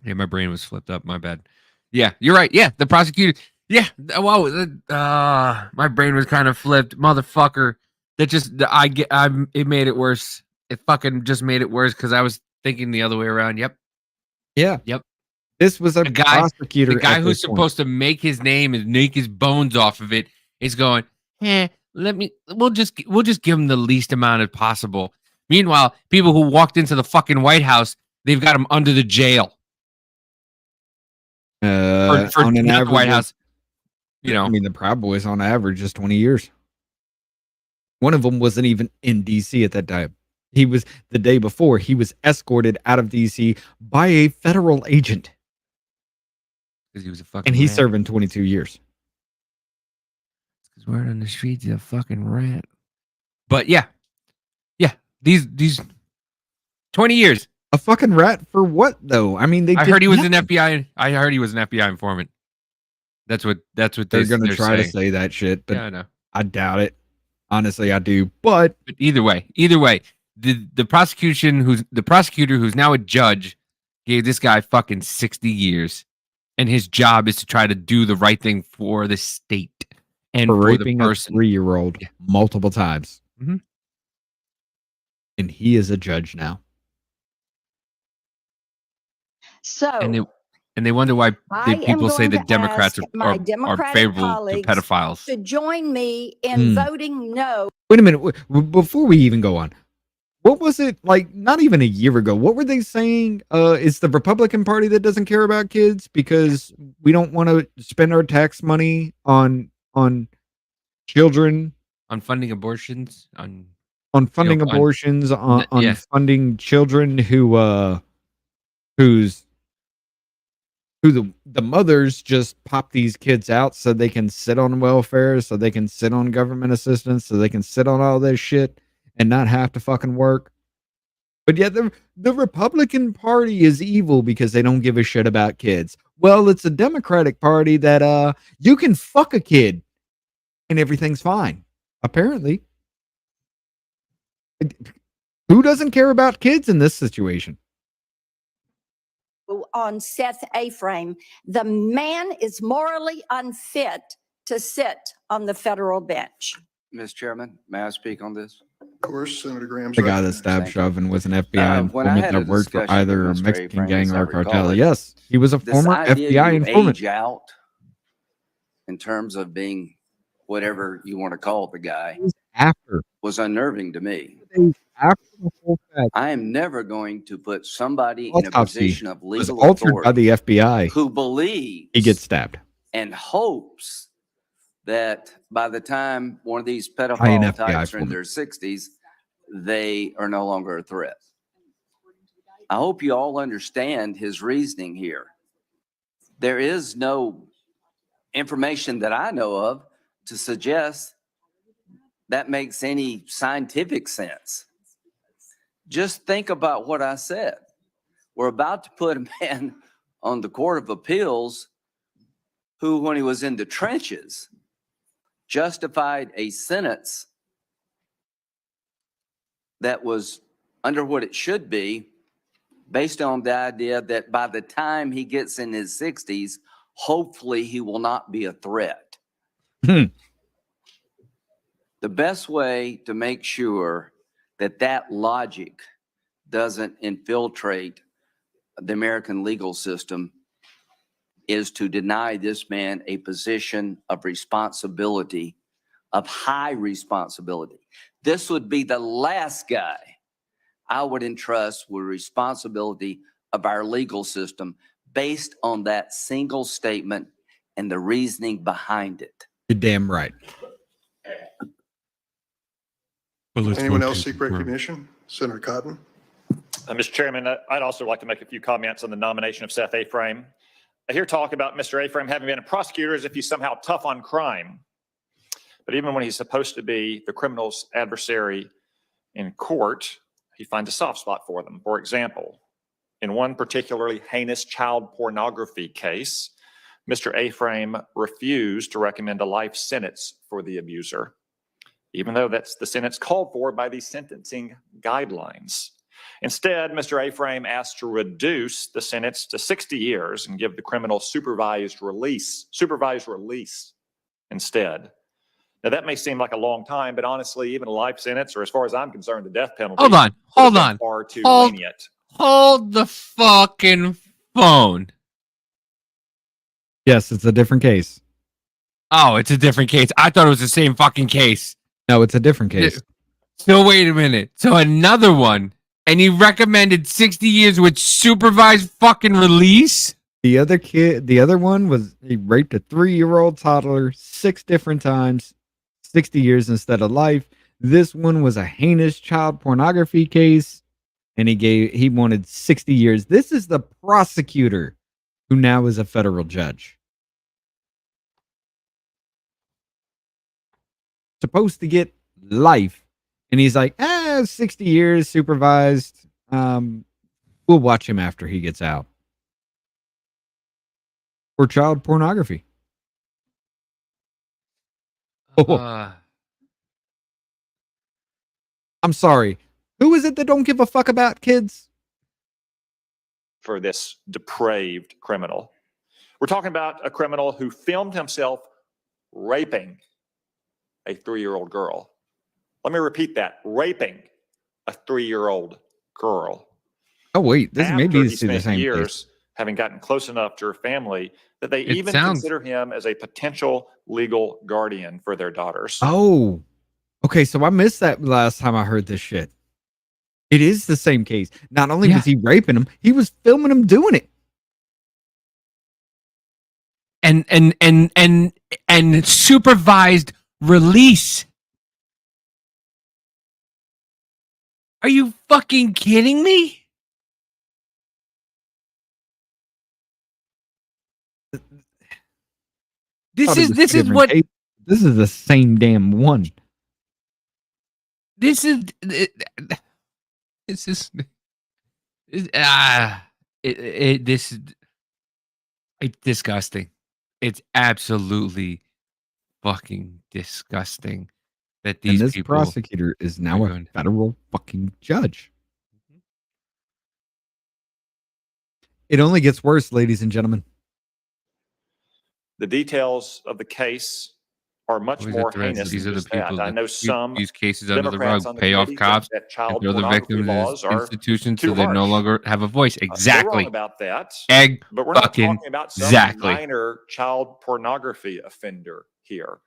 Yeah, my brain was flipped up. My bad. Yeah, you're right. Yeah, the prosecutor. Yeah, wow. My brain was kind of flipped, motherfucker. That just it made it worse. It fucking just made it worse because I was thinking the other way around. Yep. Yeah. Yep. This was a The guy- prosecutor. The guy at who's this point. supposed to make his name and make his bones off of it is going, we'll just give him the least amount as possible. Meanwhile, people who walked into the fucking White House, they've got him under the jail for on an not the average White of- House. You know, I mean, the Proud Boys on average is 20 years. One of them wasn't even in DC at that time. He was the day before. He was escorted out of DC by a federal agent, because he was a fucking. and he's rat. serving 22 years. Because word on the streets, he's a fucking rat. But yeah, these 20 years. A fucking rat for what though? I mean, I did heard he was an nothing. FBI. I heard he was an FBI informant. That's what They're going to try saying. to say that shit, but Yeah, I know. I doubt it. Honestly, I do. But But either way, the prosecutor who's now a judge gave this guy fucking 60 years, and his job is to try to do the right thing for the state and for for raping the a person. 3-year-old multiple times, Mhm. and he is a judge now. So And they wonder why I am people say going the to Democrats ask are, my are Democratic favorable to colleagues pedophiles. to join me in Hmm. voting no. Wait a minute. Before we even go on, what was it like? Not even a year ago. What were they saying? It's the Republican Party that doesn't care about kids because we don't want to spend our tax money on children, On funding abortions, on funding on- abortions, on yeah. funding children who the mothers just pop these kids out so they can sit on welfare, so they can sit on government assistance, so they can sit on all this shit and not have to fucking work. But yet the Republican Party is evil because they don't give a shit about kids. Well, it's a Democratic Party that you can fuck a kid and everything's fine. Apparently. Who doesn't care about kids in this situation? On Seth A-frame, the man is morally unfit to sit on the federal bench. Mr. Chairman, may I speak on this? Of course, Senator Graham's The guy right. that stabbed Thank you. Chauvin was an FBI When I informant had a that worked for discussion either a with Mr. Mexican A-frame, gang as I or a recall cartel. it, Yes, he was a This former idea FBI you informant. age out in terms of being whatever you want to call the guy After was unnerving to me. the whole fact, I am never going to put somebody in a autopsy position of was legal altered by authority the FBI. who believes He gets stabbed. and hopes that by the time one of these By an pedophile FBI types are in informant. their 60s, they are no longer a threat. I hope you all understand his reasoning here. There is no information that I know of to suggest that makes any scientific sense. Just think about what I said. We're about to put a man on the Court of Appeals who, when he was in the trenches, justified a sentence that was under what it should be, based on the idea that by the time he gets in his 60s, hopefully he will not be a threat. Hmm. The best way to make sure that that logic doesn't infiltrate the American legal system is to deny this man a position of responsibility, of high responsibility. This would be the last guy I would entrust with responsibility of our legal system based on that single statement and the reasoning behind it. You're damn right. Anyone else seek recognition? Senator Cotton? Mr. Chairman, I'd also like to make a few comments on the nomination of Seth Aframe. I hear talk about Mr. Aframe having been a prosecutor as if he's somehow tough on crime. But even when he's supposed to be the criminal's adversary in court, he finds a soft spot for them. For example, in one particularly heinous child pornography case, Mr. Aframe refused to recommend a life sentence for the abuser, even though that's the sentence called for by the sentencing guidelines. Instead, Mr. Aframe asked to reduce the sentence to 60 years and give the criminal supervised release instead. Now, that may seem like a long time, but honestly, even a life sentence, or as far as I'm concerned, the death penalty. Hold on. Hold on. Far too Hold- lenient. Hold the fucking phone. Yes, it's a different case. Oh, it's a different case. I thought it was the same fucking case. No, it's a different case. So wait a minute. So another one, and he recommended 60 years with supervised fucking release? The other one was he raped a 3-year-old toddler 6 different times, 60 years instead of life. This one was a heinous child pornography case, and he wanted 60 years. This is the prosecutor who now is a federal judge. Supposed to get life, and he's like, 60 years supervised. We'll watch him after he gets out. For child pornography. I'm sorry. Who is it that don't give a fuck about kids? For this depraved criminal. We're talking about a criminal who filmed himself raping a 3-year-old girl. Let me repeat that. Raping a 3-year-old girl. Oh, wait. This After maybe he is the spent same years place. having gotten close enough to her family that they It even sounds- consider him as a potential legal guardian for their daughters. Oh, okay. So I missed that last time I heard this shit. It is the same case. Not only was he raping him, he was filming him doing it. And supervised release. Are you fucking kidding me? This is what case. This is the same damn one. this is it's disgusting. It's absolutely fucking disgusting that these And this people prosecutor is now are a going- federal fucking judge. It only gets worse, ladies and gentlemen. The details of the case are much These more are threats. heinous These than are the just that. people I that know sweep some these cases under the Democrats rug, on the pay off committee cops, think that and child throw the pornography victims laws in are institutions too so they no harsh. longer have a voice. They're wrong Exactly. about that. Egg But we're not fucking talking about some exactly. minor child pornography offender here.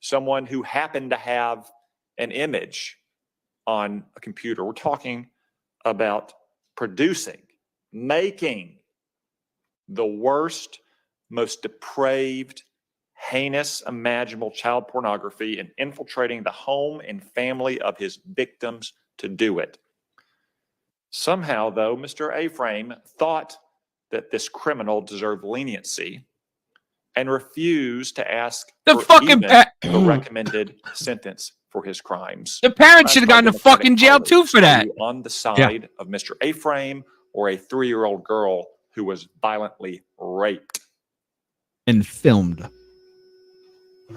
Someone who happened to have an image on a computer. We're talking about producing, making the worst, most depraved, heinous, imaginable child pornography and infiltrating the home and family of his victims to do it. Somehow, though, Mr. Aframe thought that this criminal deserved leniency and refused to ask The for fucking even the recommended sentence for his crimes. The parents Ask should have my gotten to Democratic fucking jail too colleagues, for are that. you on the side of Mr. Aframe or a 3-year-old girl who was violently raped? And filmed.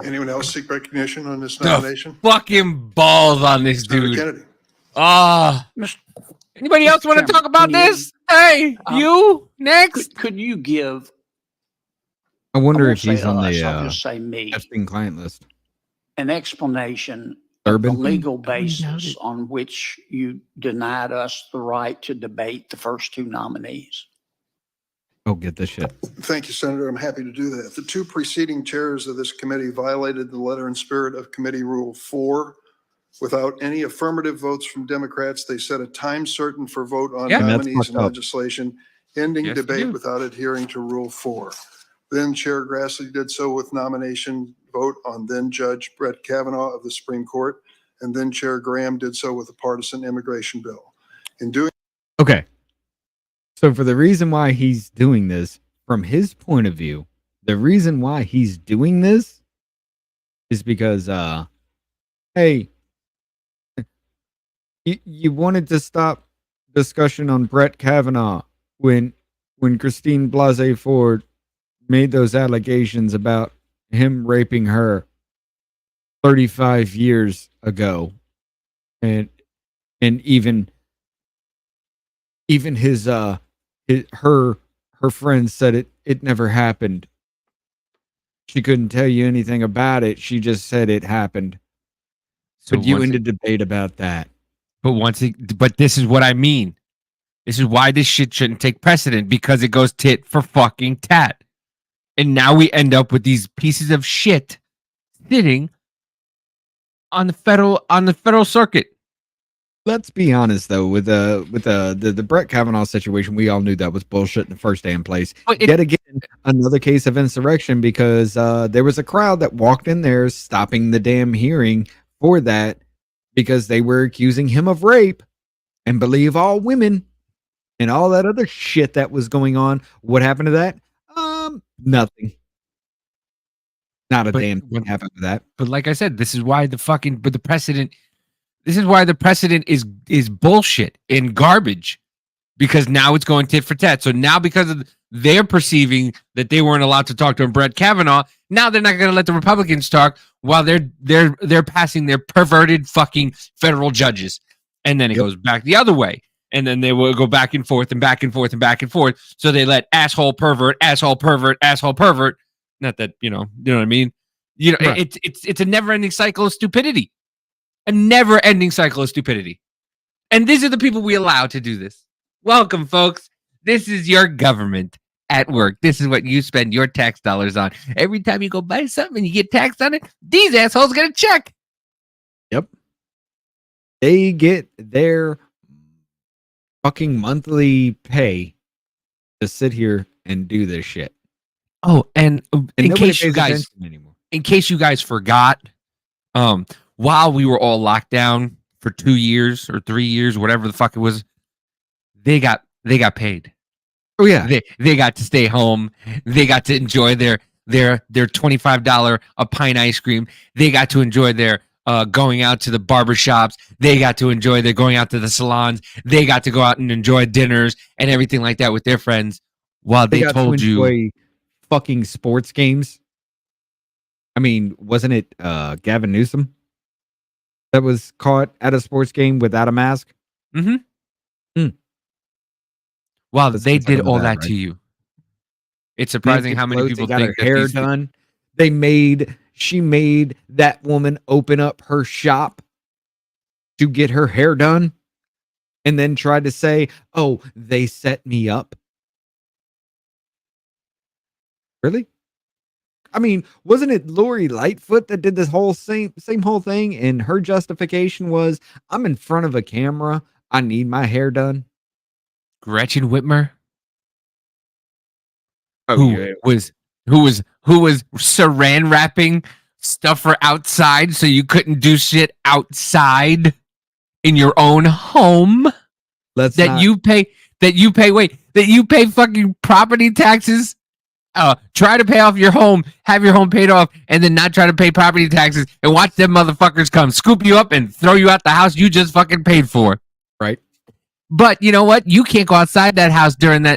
Anyone else seek recognition on this The nomination? fucking balls on this Senator dude. Kennedy. Ah. Mr. Anybody else want to Chairman, talk about can you- this? Hey, you next. Could you give, I I wonder won't if say he's on us, the I'll just say me, testing client list. an explanation of the Durbin? legal Durbin basis noted. on which you denied us the right to debate the first two nominees? Oh, get this shit. Thank you, Senator. I'm happy to do that. The two preceding chairs of this committee violated the letter and spirit of Committee Rule 4. Without any affirmative votes from Democrats, they set a time certain for vote on Yeah, and that's nominees fucked and up. legislation, ending Yes, they debate do. without adhering to Rule 4. Then Chair Grassley did so with nomination vote on then Judge Brett Kavanaugh of the Supreme Court, and then Chair Graham did so with a partisan immigration bill. In doing Okay. So for the reason why he's doing this, from his point of view, the reason why he's doing this is because, hey, you wanted to stop discussion on Brett Kavanaugh when Christine Blasey Ford made those allegations about him raping her 35 years ago, and even her friends said it never happened. She couldn't tell you anything about it. She just said it happened. So But you once ended debate about that. but this is what I mean. This is why this shit shouldn't take precedent, because it goes tit for fucking tat. And now we end up with these pieces of shit sitting on the federal circuit. Let's be honest though, with the Brett Kavanaugh situation, we all knew that was bullshit in the first damn place. But Yet again, another case of insurrection, because there was a crowd that walked in there stopping the damn hearing for that because they were accusing him of rape and believe all women and all that other shit that was going on. What happened to that? Nothing. Not a damn thing happened to that. But like I said, this is why the precedent. This is why the precedent is bullshit and garbage, because now it's going tit for tat. So now, because of they're perceiving that they weren't allowed to talk to Brett Kavanaugh, now they're not going to let the Republicans talk while they're passing their perverted fucking federal judges, and then it goes back the other way, and then they will go back and forth and back and forth and back and forth. So they let asshole pervert, asshole pervert, asshole pervert. Not that you know what I mean. You know, Right. it's a never-ending cycle of stupidity. A never-ending cycle of stupidity. And these are the people we allow to do this. Welcome, folks. This is your government at work. This is what you spend your tax dollars on. Every time you go buy something and you get taxed on it, these assholes get a check. Yep. They get their fucking monthly pay to sit here and do this shit. Oh, and in nobody case you pays guys attention anymore. in case you guys forgot, while we were all locked down for 2 years or 3 years, whatever the fuck it was, they got paid. Oh yeah. They got to stay home. They got to enjoy their $25 a pint ice cream. They got to enjoy their going out to the barber shops. They got to enjoy their going out to the salons. They got to go out and enjoy dinners and everything like that with their friends, while they got told to you enjoy fucking sports games. I mean, wasn't it Gavin Newsom that was caught at a sports game without a mask? while Let's they consider did all that right? to you. It's surprising how many Nancy people Pelosi got think her that hair these done. She made that woman open up her shop to get her hair done, and then tried to say, "Oh, they set me up." Really? I mean, wasn't it Lori Lightfoot that did this whole same whole thing? And her justification was, "I'm in front of a camera. I need my hair done." Gretchen Whitmer, Oh, who was saran wrapping stuff for outside so you couldn't do shit outside in your own home, Let's that not, you pay fucking property taxes, try to pay off your home, have your home paid off, and then not try to pay property taxes, and watch them motherfuckers come scoop you up and throw you out the house you just fucking paid for. right? But you know what? You can't go outside that house during the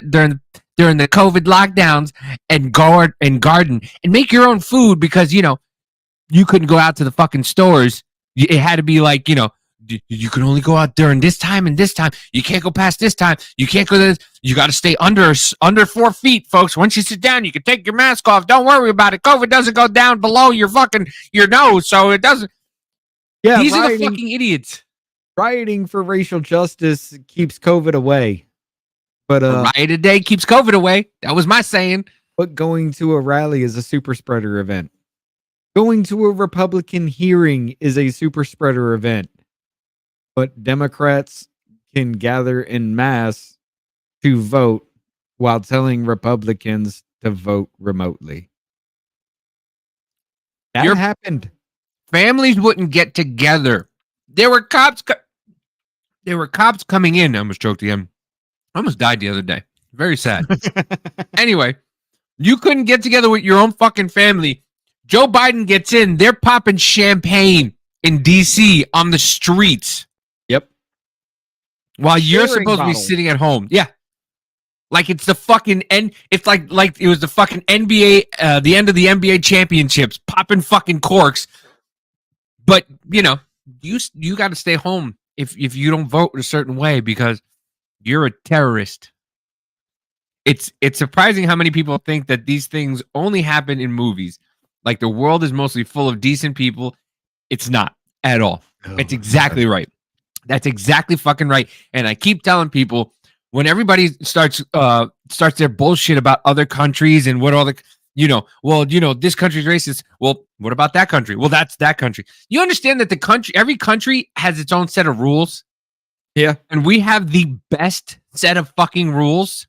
COVID lockdowns and garden and make your own food, because you couldn't go out to the fucking stores. It had to be like, you can only go out during this time and this time. You can't go past this time. You can't go to this. You got to stay under 4 feet, folks. Once you sit down, you can take your mask off. Don't worry about it. COVID doesn't go down below your nose, so it doesn't. Yeah, These are the fucking idiots. Rioting for racial justice keeps COVID away. But A riot a day keeps COVID away. That was my saying. but going to a rally is a super spreader event. Going to a Republican hearing is a super spreader event. But Democrats can gather en masse to vote while telling Republicans to vote remotely. That You're- happened. Families wouldn't get together. There were cops. There were cops coming in. I almost choked again. I almost died the other day. Very sad. Anyway, you couldn't get together with your own fucking family. Joe Biden gets in. They're popping champagne in D.C. on the streets. Yep. While you're Sharing supposed to be bottle. sitting at home. Yeah. Like it's the fucking it's like it was the fucking NBA, the end of the NBA championships, popping fucking corks. But you know, you got to stay home if you don't vote a certain way because you're a terrorist. It's surprising how many people think that these things only happen in movies. Like the world is mostly full of decent people. It's not at all. It's exactly right. That's exactly fucking right. And I keep telling people when everybody starts their bullshit about other countries and what all the this country's racist. Well, what about that country? Well, that's that country. You understand that every country has its own set of rules. Yeah. And we have the best set of fucking rules.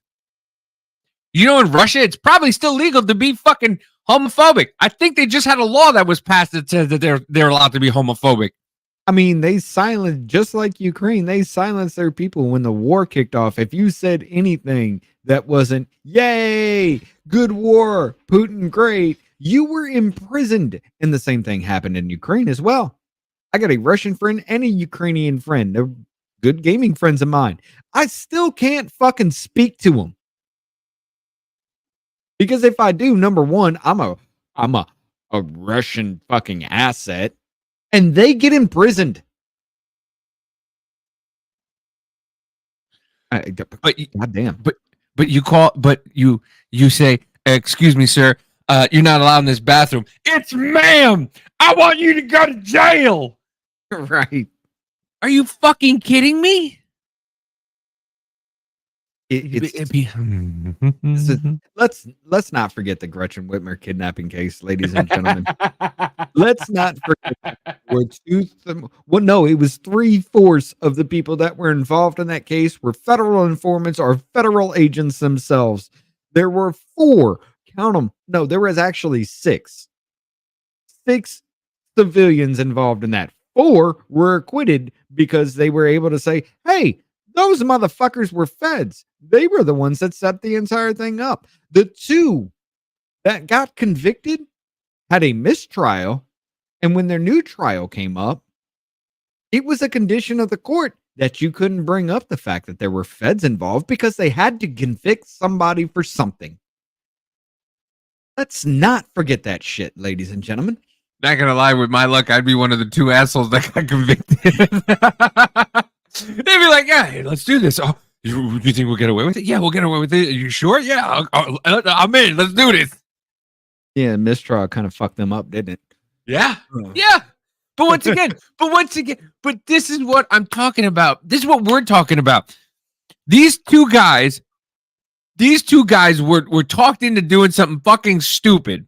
You know, in Russia, it's probably still legal to be fucking homophobic. I think they just had a law that was passed that says that they're allowed to be homophobic. I mean, they silenced, just like Ukraine, they silenced their people when the war kicked off. If you said anything that wasn't, yay, good war, Putin, great, you were imprisoned. And the same thing happened in Ukraine as well. I got a Russian friend and a Ukrainian friend. They're good gaming friends of mine. I still can't fucking speak to them. Because if I do, number one, I'm a Russian fucking asset. And they get imprisoned. But goddamn. But you say, excuse me, sir, you're not allowed in this bathroom. It's ma'am. I want you to go to jail. Right. Are you fucking kidding me? Let's not forget the Gretchen Whitmer kidnapping case, ladies and gentlemen. Let's not forget it was 3/4 of the people that were involved in that case were federal informants or federal agents themselves. There were 4, count them. No, there was actually 6 civilians involved in that. 4 were acquitted because they were able to say, hey, those motherfuckers were feds. They were the ones that set the entire thing up. The 2 that got convicted had a mistrial. And when their new trial came up, it was a condition of the court that you couldn't bring up the fact that there were feds involved because they had to convict somebody for something. Let's not forget that shit, ladies and gentlemen. Not gonna lie, with my luck, I'd be one of the 2 assholes that got convicted. They'd be like, yeah, hey, let's do this. Oh, you think we'll get away with it? Yeah, we'll get away with it. Are you sure? Yeah, I'm in. Let's do this. Yeah, mistrial kind of fucked them up, didn't it? Yeah. Yeah. But once again, this is what I'm talking about. This is what we're talking about. These two guys were talked into doing something fucking stupid.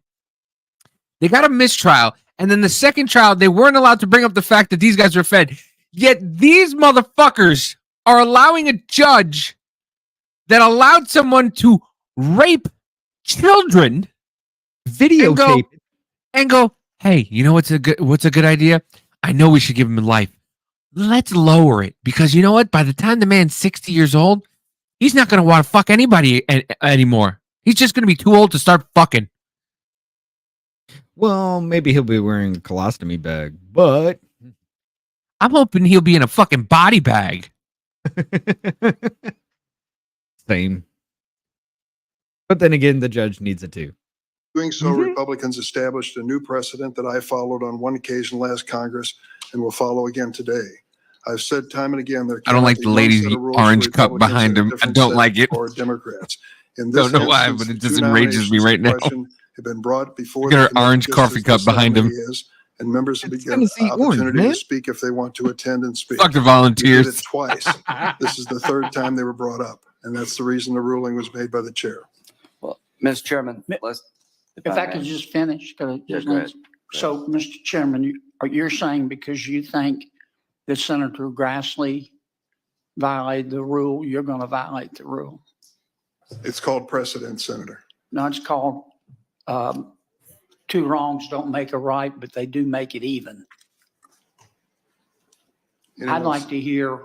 They got a mistrial. And then the second trial, they weren't allowed to bring up the fact that these guys were fed. Yet these motherfuckers are allowing a judge that allowed someone to rape children, videotape, and go, hey, you know what's a good idea? I know we should give him life. Let's lower it because you know what? By the time the man's 60 years old, he's not going to want to fuck anybody anymore. He's just going to be too old to start fucking. Well, maybe he'll be wearing a colostomy bag, but I'm hoping he'll be in a fucking body bag. Same. But then again, the judge needs it too. Doing so, Republicans established a new precedent that I followed on one occasion last Congress and will follow again today. I've said time and again there. I don't like the lady's orange cup behind him. I don't like it. Or Democrats. In this don't know why, instance, but it the just two enrages me right now. nominations Have been brought before. Look at her the committee orange just coffee as cup this behind him. nominee is, and members have It's begun Tennessee orange, opportunity man. to speak if they want to attend and speak. Fuck the You volunteers. did it twice. This is the third time they were brought up. And that's the reason the ruling was made by the chair. Well, Mr. Chairman, let's. If I could just finish. Yes, go ahead. So, Mr. Chairman, you're saying because you think that Senator Grassley violated the rule, you're going to violate the rule? It's called precedent, Senator. No, it's called, two wrongs don't make a right, but they do make it even. I'd like to hear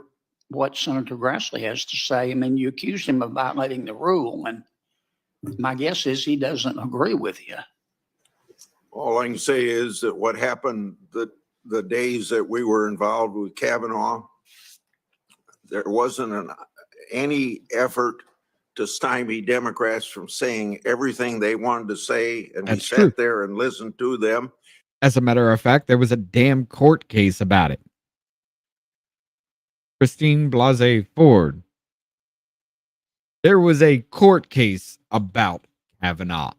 what Senator Grassley has to say. I mean, you accused him of violating the rule, and my guess is he doesn't agree with you. All I can say is that what happened the days that we were involved with Kavanaugh, there wasn't any effort to stymie Democrats from saying everything they wanted to say, and we sat there and listened to them. As a matter of fact, there was a damn court case about it. Christine Blasey Ford. There was a court case about Kavanaugh.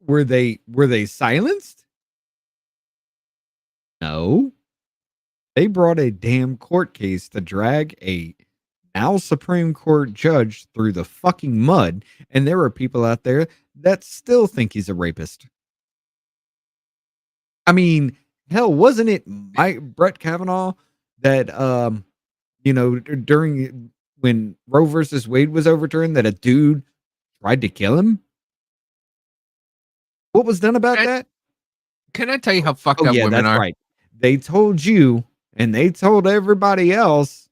Were they silenced? No. They brought a damn court case to drag a now Supreme Court judge through the fucking mud, and there are people out there that still think he's a rapist. I mean, hell, wasn't it Brett Kavanaugh that during when Roe versus Wade was overturned, that a dude tried to kill him? What was done about that? Can I tell you how fucked up women are? Right. They told you, and they told everybody else,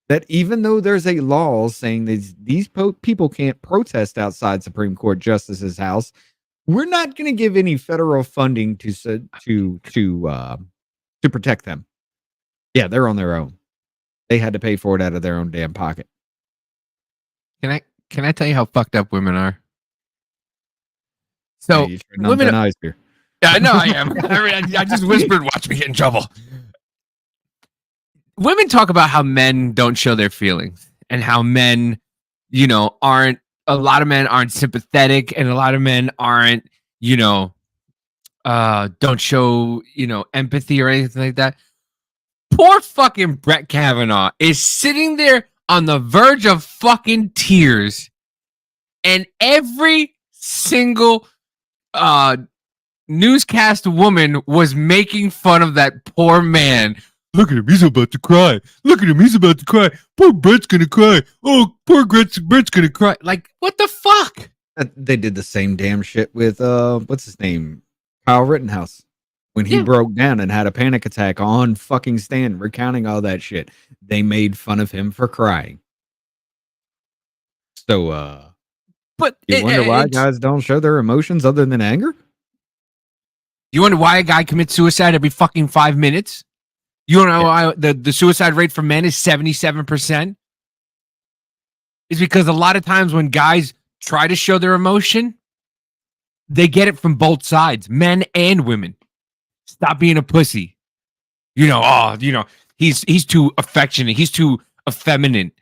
that even though there's a law saying that these people can't protest outside Supreme Court Justice's house, we're not going to give any federal funding to protect them. Yeah, they're on their own. They had to pay for it out of their own damn pocket. Can I tell you how fucked up women are? So women, here. Yeah, I know I am. I just whispered, "Watch me get in trouble." Women talk about how men don't show their feelings and how men, aren't. A lot of men aren't sympathetic, and a lot of men aren't, don't show, empathy or anything like that. Poor fucking Brett Kavanaugh is sitting there on the verge of fucking tears, and every single newscast woman was making fun of that poor man. Look at him, he's about to cry. Look at him, he's about to cry. Poor Brett's gonna cry. Oh, poor Brett's gonna cry. Like, what the fuck? They did the same damn shit with what's his name? Kyle Rittenhouse. When he broke down and had a panic attack on fucking stand, recounting all that shit. They made fun of him for crying. So but you wonder why guys don't show their emotions other than anger? You wonder why a guy commits suicide every fucking 5 minutes? You don't know why the suicide rate for men is 77%? It's because a lot of times when guys try to show their emotion, they get it from both sides, men and women. Stop being a pussy. He's too affectionate. He's too effeminate.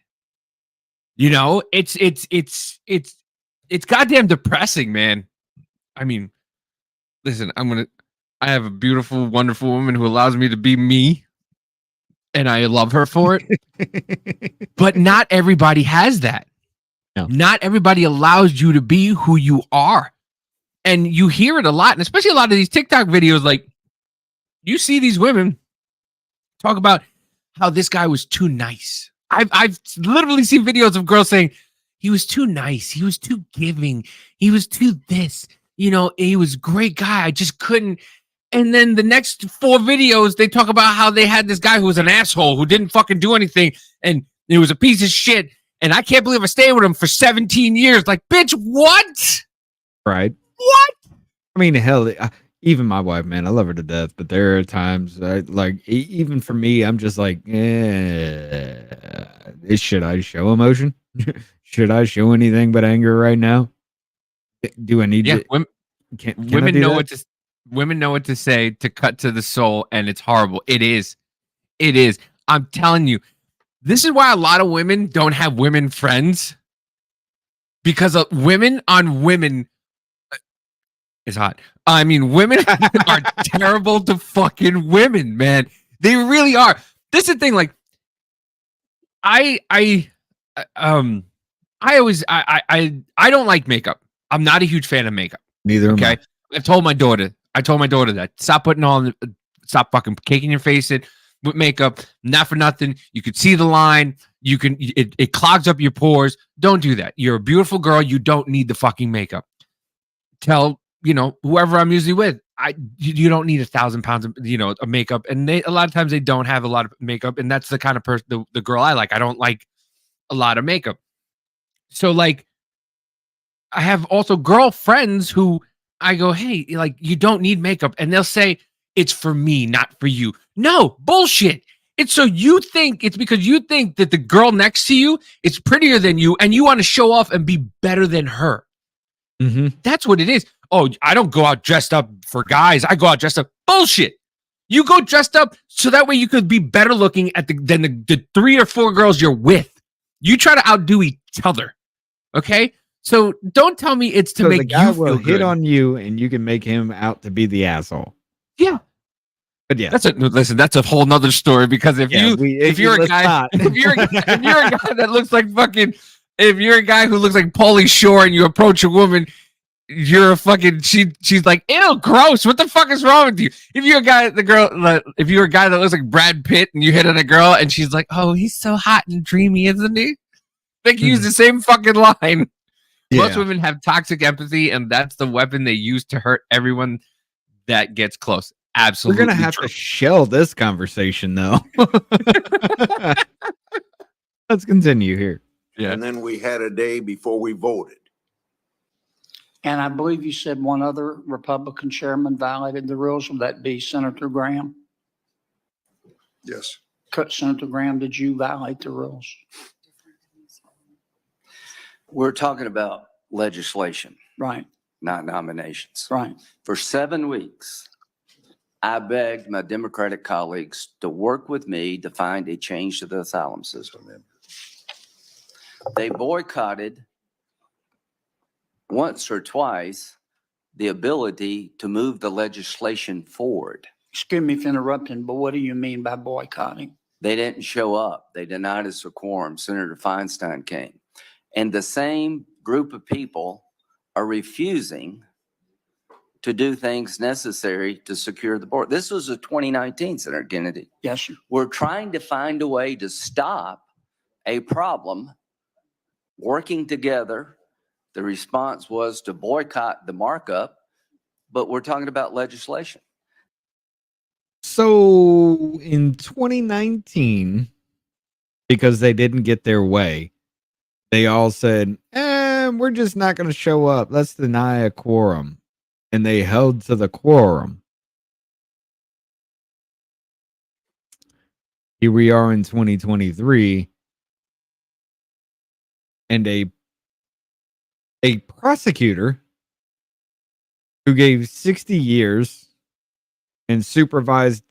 It's goddamn depressing, man. I mean, listen, I have a beautiful, wonderful woman who allows me to be me, and I love her for it. But not everybody has that. No. Not everybody allows you to be who you are. And you hear it a lot, and especially a lot of these TikTok videos, like, you see these women talk about how this guy was too nice. I've literally seen videos of girls saying, he was too nice. He was too giving. He was too this. He was a great guy. I just couldn't. And then the next 4 videos, they talk about how they had this guy who was an asshole, who didn't fucking do anything. And it was a piece of shit. And I can't believe I stayed with him for 17 years. Like, bitch, what? Right. What? I mean, hell, even my wife, man, I love her to death. But there are times, even for me, I'm just like, should I show emotion? Should I show anything but anger right now? Do I need to? Can women know what to. Women know what to say to cut to the soul, and it's horrible. It is. I'm telling you, this is why a lot of women don't have women friends, because women on women is hot. I mean, women are terrible to fucking women, man. They really are. This is the thing. Like, I I don't like makeup. I'm not a huge fan of makeup. Neither am Okay. I. I told my daughter that stop putting stop fucking caking your face in with makeup. Not for nothing. You could see the line. It clogs up your pores. Don't do that. You're a beautiful girl. You don't need the fucking makeup. Tell, whoever I'm usually with, you don't need 1,000 pounds of, of makeup. And a lot of times they don't have a lot of makeup. And that's the kind of person, the girl I like. I don't like a lot of makeup. So like, I have also girlfriends who I go, hey, like, you don't need makeup. And they'll say, it's for me, not for you. No, bullshit. It's because you think that the girl next to you is prettier than you and you want to show off and be better than her. Mm-hmm. That's what it is. Oh, I don't go out dressed up for guys. I go out dressed up. Bullshit. You go dressed up so that way you could be better looking than the 3 or 4 girls you're with. You try to outdo each other. Okay? So don't tell me it's to make the guy you feel will good. hit on you and you can make him out to be the asshole. Yeah. But yeah. That's a whole nother story, because if you're a guy that looks like fucking, if you're a guy who looks like Pauly Shore and you approach a woman, you're a fucking, she's like, ew, gross. What the fuck is wrong with you? If you're a guy that looks like Brad Pitt and you hit on a girl and she's like, oh, he's so hot and dreamy, isn't he? They can use the same fucking line. Yeah. Most women have toxic empathy, and that's the weapon they use to hurt everyone that gets close. Absolutely. We're going to have to shell this conversation, though. Let's continue here. Yeah. And then we had a day before we voted. And I believe you said one other Republican chairman violated the rules. Would that be Senator Graham? Yes. Senator Graham, did you violate the rules? We're talking about legislation, Right, not nominations. right. For 7 weeks, I begged my Democratic colleagues to work with me to find a change to the asylum system. They boycotted once or twice the ability to move the legislation forward. Excuse me for interrupting, but what do you mean by boycotting? They didn't show up. They denied us a quorum. Senator Feinstein came. And the same group of people are refusing to do things necessary to secure the board. This was a 2019, Senator Kennedy. Yes, sir. We're trying to find a way to stop a problem, working together. The response was to boycott the markup, but we're talking about legislation. So in 2019, because they didn't get their way, they all said, we're just not going to show up. Let's deny a quorum. And they held to the quorum. Here we are in 2023. And a prosecutor who gave 60 years and supervised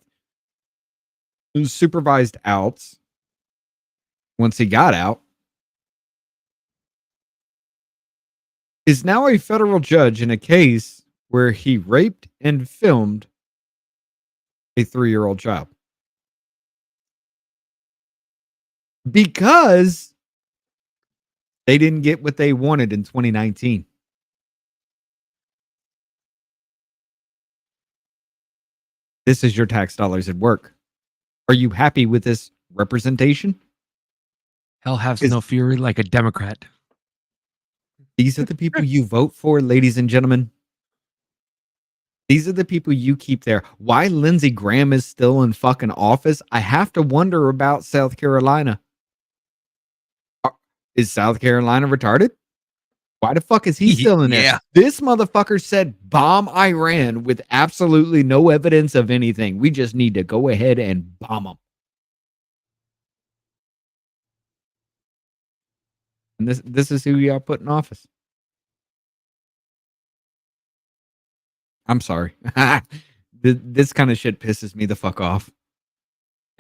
outs once he got out, is now a federal judge in a case where he raped and filmed a 3-year-old child. Because they didn't get what they wanted in 2019. This is your tax dollars at work. Are you happy with this representation? Hell has no fury like a Democrat. These are the people you vote for, ladies and gentlemen. These are the people you keep there. Why Lindsey Graham is still in fucking office, I have to wonder about South Carolina. Is South Carolina retarded? Why the fuck is he still in there? Yeah. This motherfucker said bomb Iran with absolutely no evidence of anything. We just need to go ahead and bomb them. And this is who y'all put in office. I'm sorry. This kind of shit pisses me the fuck off.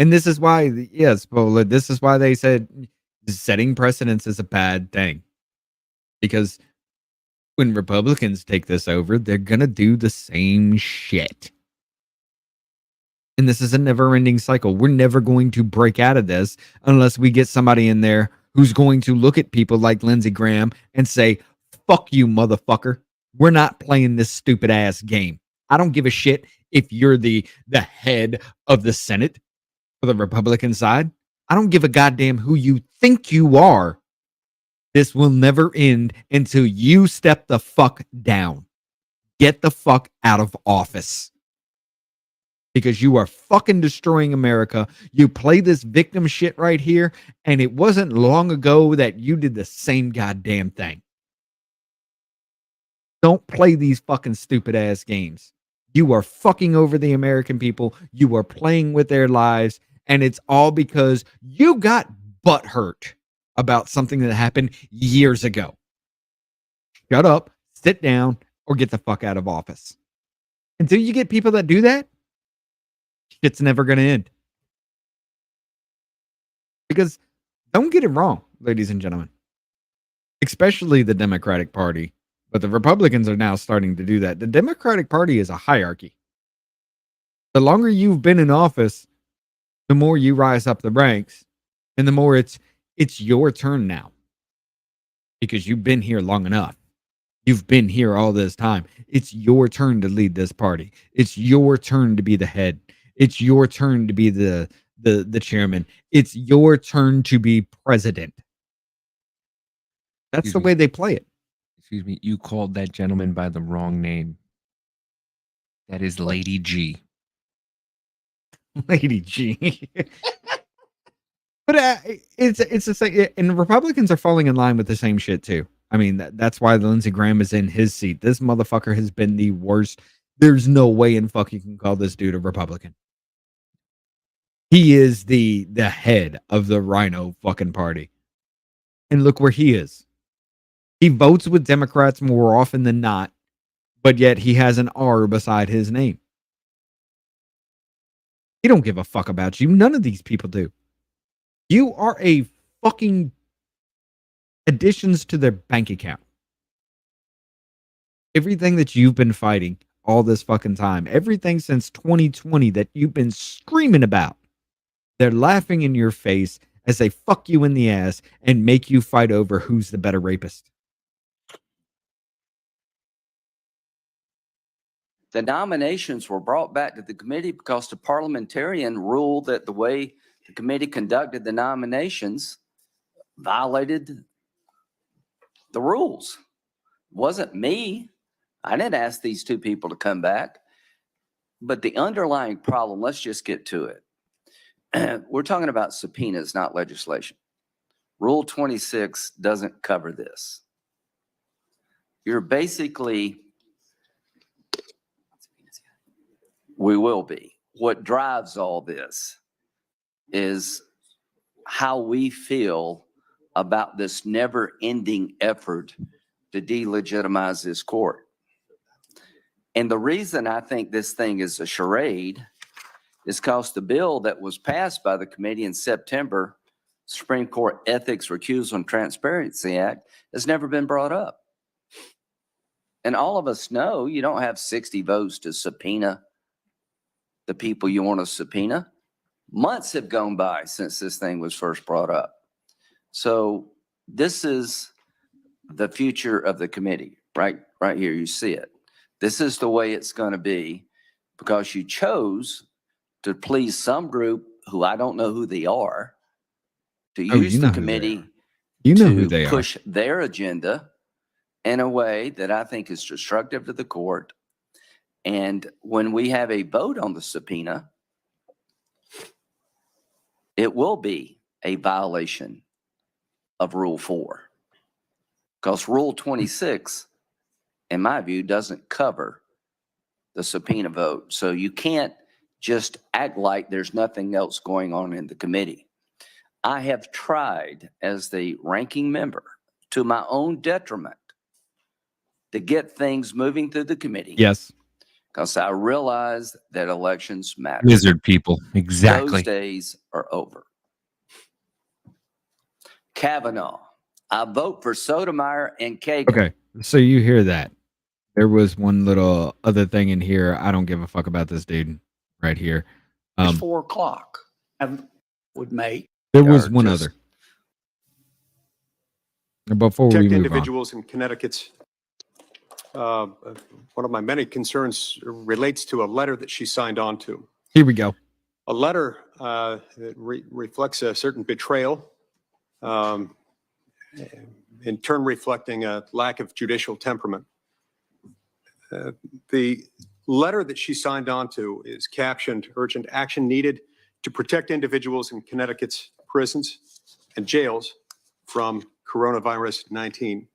And this is why, yes, Bola, this is why they said setting precedents is a bad thing. Because when Republicans take this over, they're going to do the same shit. And this is a never-ending cycle. We're never going to break out of this unless we get somebody in there who's going to look at people like Lindsey Graham and say, fuck you, motherfucker. We're not playing this stupid ass game. I don't give a shit if you're the head of the Senate for the Republican side. I don't give a goddamn who you think you are. This will never end until you step the fuck down. Get the fuck out of office. Because you are fucking destroying America. You play this victim shit right here, and it wasn't long ago that you did the same goddamn thing. Don't play these fucking stupid ass games. You are fucking over the American people. You are playing with their lives, and it's all because you got butthurt about something that happened years ago. Shut up, sit down, or get the fuck out of office. Until you get people that do that, shit's never going to end. Because don't get it wrong, ladies and gentlemen, especially the Democratic Party, but the Republicans are now starting to do that. The Democratic Party is a hierarchy. The longer you've been in office, the more you rise up the ranks, and the more it's your turn now. Because you've been here long enough. You've been here all this time. It's your turn to lead this party. It's your turn to be the head. It's your turn to be the chairman. It's your turn to be president. That's the way they play it. Excuse me, you called that gentleman by the wrong name. That is Lady G. Lady G. But it's the same, and the Republicans are falling in line with the same shit too. I mean, that's why Lindsey Graham is in his seat. This motherfucker has been the worst. There's no way in fuck you can call this dude a Republican. He is the head of the Rhino fucking party. And look where he is. He votes with Democrats more often than not, but yet he has an R beside his name. He don't give a fuck about you. None of these people do. You are a fucking additions to their bank account. Everything that you've been fighting all this fucking time, everything since 2020 that you've been screaming about, they're laughing in your face as they fuck you in the ass and make you fight over who's the better rapist. The nominations were brought back to the committee because the parliamentarian ruled that the way the committee conducted the nominations violated the rules. It wasn't me. I didn't ask these two people to come back. But the underlying problem, let's just get to it. We're talking about subpoenas, not legislation. Rule 26 doesn't cover this. You're basically, we will be. What drives all this is how we feel about this never-ending effort to delegitimize this court. And the reason I think this thing is a charade is because the bill that was passed by the committee in September, Supreme Court Ethics, Recusal, and Transparency Act, has never been brought up. And all of us know you don't have 60 votes to subpoena the people you want to subpoena. Months have gone by since this thing was first brought up. So this is the future of the committee, right here, you see it. This is the way it's going to be because you chose to please some group who I don't know who they are, to use the committee to push their agenda in a way that I think is destructive to the court. And when we have a vote on the subpoena, it will be a violation of Rule 4. Because Rule 26, in my view, doesn't cover the subpoena vote. So you can't just act like there's nothing else going on in the committee. I have tried as the ranking member, to my own detriment, to get things moving through the committee. Yes. Because I realize that elections matter. Lizard people. Exactly. Those days are over. Kavanaugh. I vote for Sotomayor and Kagan. Okay, so you hear that. There was one little other thing in here. I don't give a fuck about this dude right here. It's 4 o'clock. Would make. There was one other. Before we protect move on. individuals in Connecticut's. One of my many concerns relates to a letter that she signed on to. Here we go. A letter that reflects a certain betrayal, in turn reflecting a lack of judicial temperament. The letter that she signed on to is captioned "Urgent action needed to protect individuals in Connecticut's prisons and jails from coronavirus 19."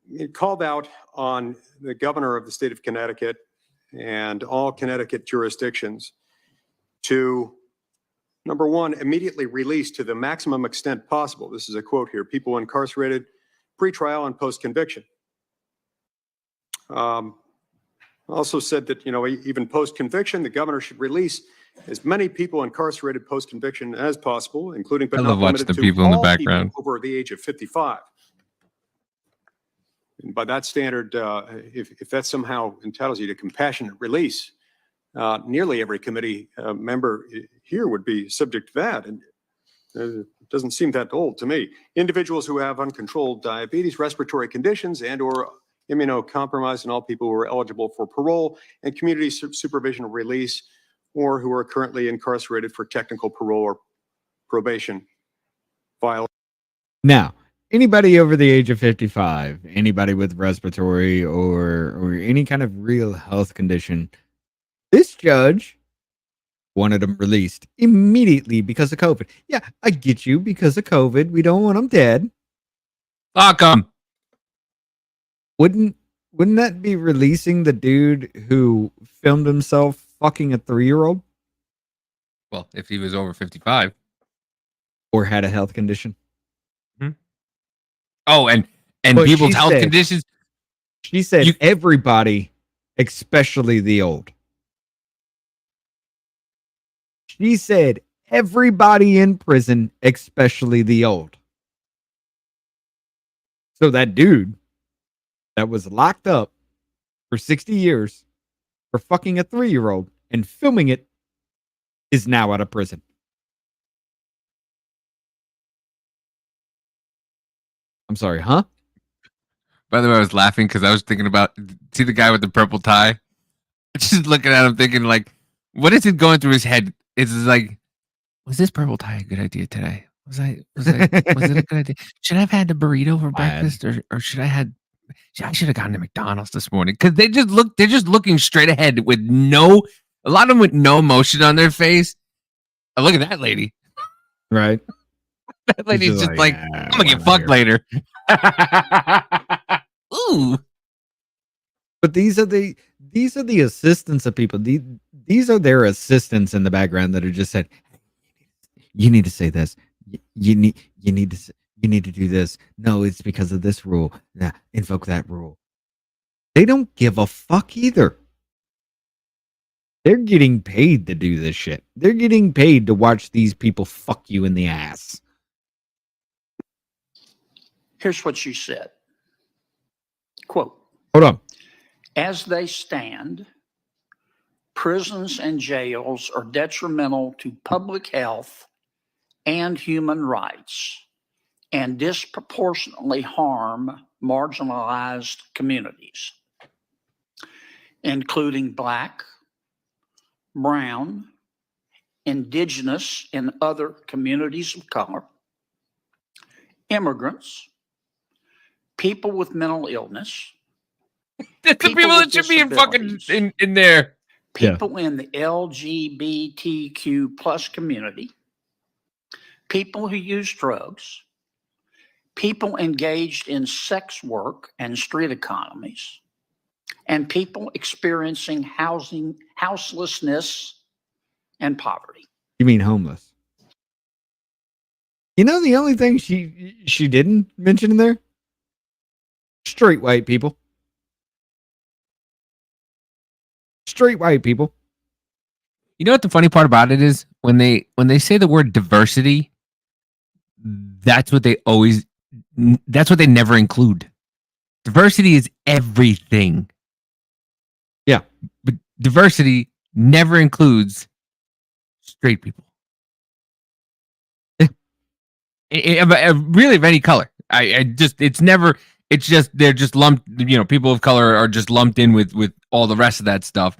It called out on the governor of the state of Connecticut and all Connecticut jurisdictions to, number one, immediately release to the maximum extent possible. This is a quote here: people incarcerated pre-trial and post-conviction. Also said that, even post-conviction, the governor should release as many people incarcerated post-conviction as possible, including but I not love watching limited the to people in the all background. people over the age of 55. And by that standard, if that somehow entitles you to compassionate release, nearly every committee member here would be subject to that. And it doesn't seem that old to me. Individuals who have uncontrolled diabetes, respiratory conditions, and/or immunocompromised, and all people who are eligible for parole and community supervision or release, or who are currently incarcerated for technical parole or probation violation. Now, anybody over the age of 55, anybody with respiratory or any kind of real health condition, this judge wanted them released immediately because of COVID. Yeah, I get you, because of COVID. We don't want them dead. Lock 'em. Wouldn't that be releasing the dude who filmed himself fucking a 3-year-old Well, if he was over 55. or had a health condition? Oh, and But people's she health said- conditions. She said You- everybody, especially the old. She said everybody in prison, especially the old. So that dude that was locked up for 60 years for fucking a 3-year-old and filming it is now out of prison. I'm sorry, huh? By the way, I was laughing because I was thinking about, see the guy with the purple tie? Just looking at him thinking, like, what is it going through his head? It's like, was this purple tie a good idea today? Was it a good idea? Should I have had the burrito for breakfast, or should I should have gone to McDonald's this morning? Because they're just looking straight ahead with a lot of them with no emotion on their face. Oh, look at that lady. Right. That lady's just like, "Ah, I'm gonna get fucked later. Ooh. But these are the assistants of people. These are their assistants in the background that are just said, you need to say this. You need to do this. No, it's because of this rule. Nah, invoke that rule. They don't give a fuck either. They're getting paid to do this shit. They're getting paid to watch these people fuck you in the ass. Here's what she said. Quote, Hold on. as they stand, prisons and jails are detrimental to public health and human rights and disproportionately harm marginalized communities, including Black, Brown, Indigenous, and other communities of color, immigrants, people with mental illness, That's the People people with that should be in fucking disabilities. in there. people in the LGBTQ plus community, people who use drugs, people engaged in sex work and street economies, and people experiencing houselessness and poverty. You mean homeless? You know the only thing she didn't mention in there? Straight white people. Straight white people. You know what the funny part about it is? When they say the word diversity, that's what they never include. Diversity is everything. Yeah. But diversity never includes straight people. Yeah. Really of any color. I just, it's never, it's just, they're just lumped, people of color are just lumped in with all the rest of that stuff.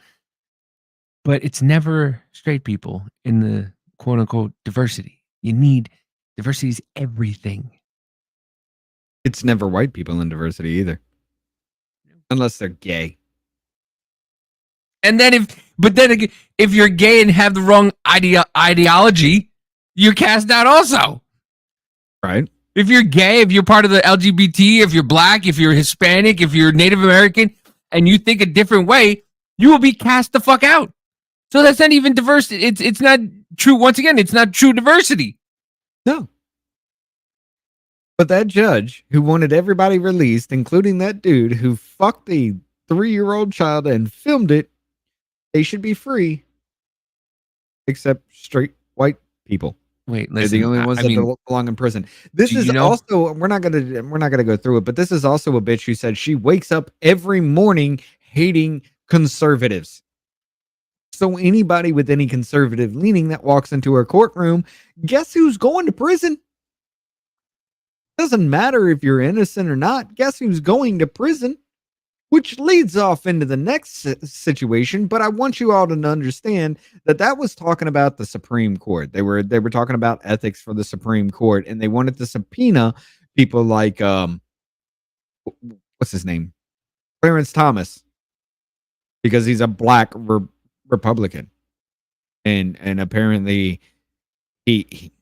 But it's never straight people in the quote unquote diversity. You need diversity is everything. It's never white people in diversity either. Unless they're gay. And then if you're gay and have the wrong ideology, you're cast out also. Right. If you're gay, if you're part of the LGBT, if you're black, if you're Hispanic, if you're Native American, and you think a different way, you will be cast the fuck out. So that's not even diversity. It's not true. Once again, it's not true diversity. No. But that judge who wanted everybody released, including that dude who fucked a 3-year-old child and filmed it, they should be free. Except straight white people. Wait, They're listen. the only ones that belong in prison. This is also, we're not gonna go through it, but this is also a bitch who said she wakes up every morning hating conservatives. So anybody with any conservative leaning that walks into her courtroom, guess who's going to prison? Doesn't matter if you're innocent or not. Guess who's going to prison? Which leads off into the next situation. But I want you all to understand that was talking about the Supreme Court. They were talking about ethics for the Supreme Court, and they wanted to subpoena people like what's his name, Clarence Thomas, because he's a black Republican, and apparently he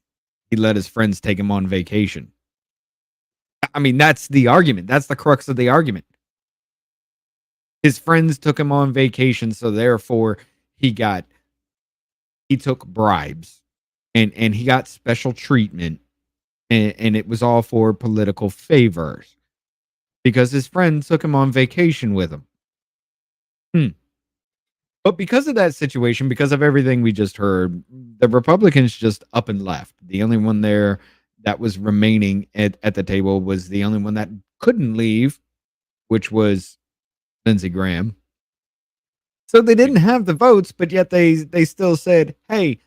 let his friends take him on vacation. I mean, that's the argument. That's the crux of the argument. His friends took him on vacation, so therefore he took bribes and he got special treatment, and it was all for political favors because his friends took him on vacation with him. But because of that situation, because of everything we just heard, the Republicans just up and left. The only one there that was remaining at the table was the only one that couldn't leave, which was Lindsey Graham. So they didn't have the votes, but yet they still said, hey,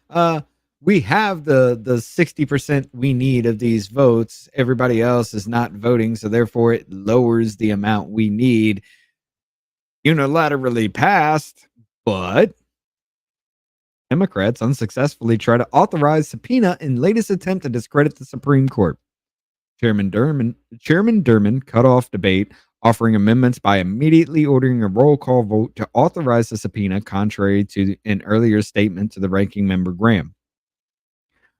we have the 60% we need of these votes. Everybody else is not voting, so therefore it lowers the amount we need. Unilaterally passed, but Democrats unsuccessfully try to authorize subpoena in latest attempt to discredit the Supreme Court. Chairman Durbin cut off debate, offering amendments by immediately ordering a roll call vote to authorize the subpoena, contrary to an earlier statement to the ranking member Graham.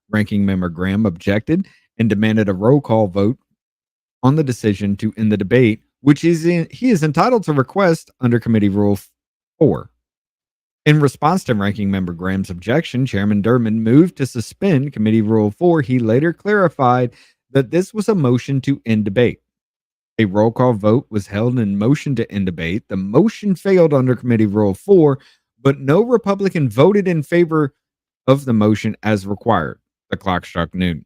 Ranking member Graham objected and demanded a roll call vote on the decision to end the debate, which he is entitled to request under Committee Rule 4. In response to Ranking Member Graham's objection, Chairman Durbin moved to suspend Committee Rule 4. He later clarified that this was a motion to end debate. A roll call vote was held in motion to end debate. The motion failed under Committee Rule 4, but no Republican voted in favor of the motion as required. The clock struck noon.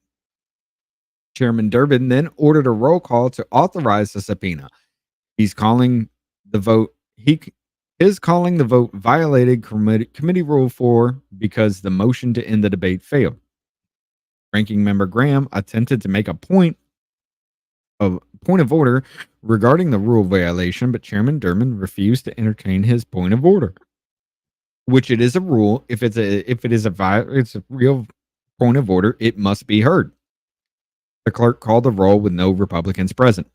Chairman Durbin then ordered a roll call to authorize the subpoena. His calling the vote violated Committee Rule 4 because the motion to end the debate failed. Ranking Member Graham attempted to make a point of order regarding the rule violation, but Chairman Durbin refused to entertain his point of order, which it is a rule. If it's a real point of order, it must be heard. The clerk called the roll with no Republicans present.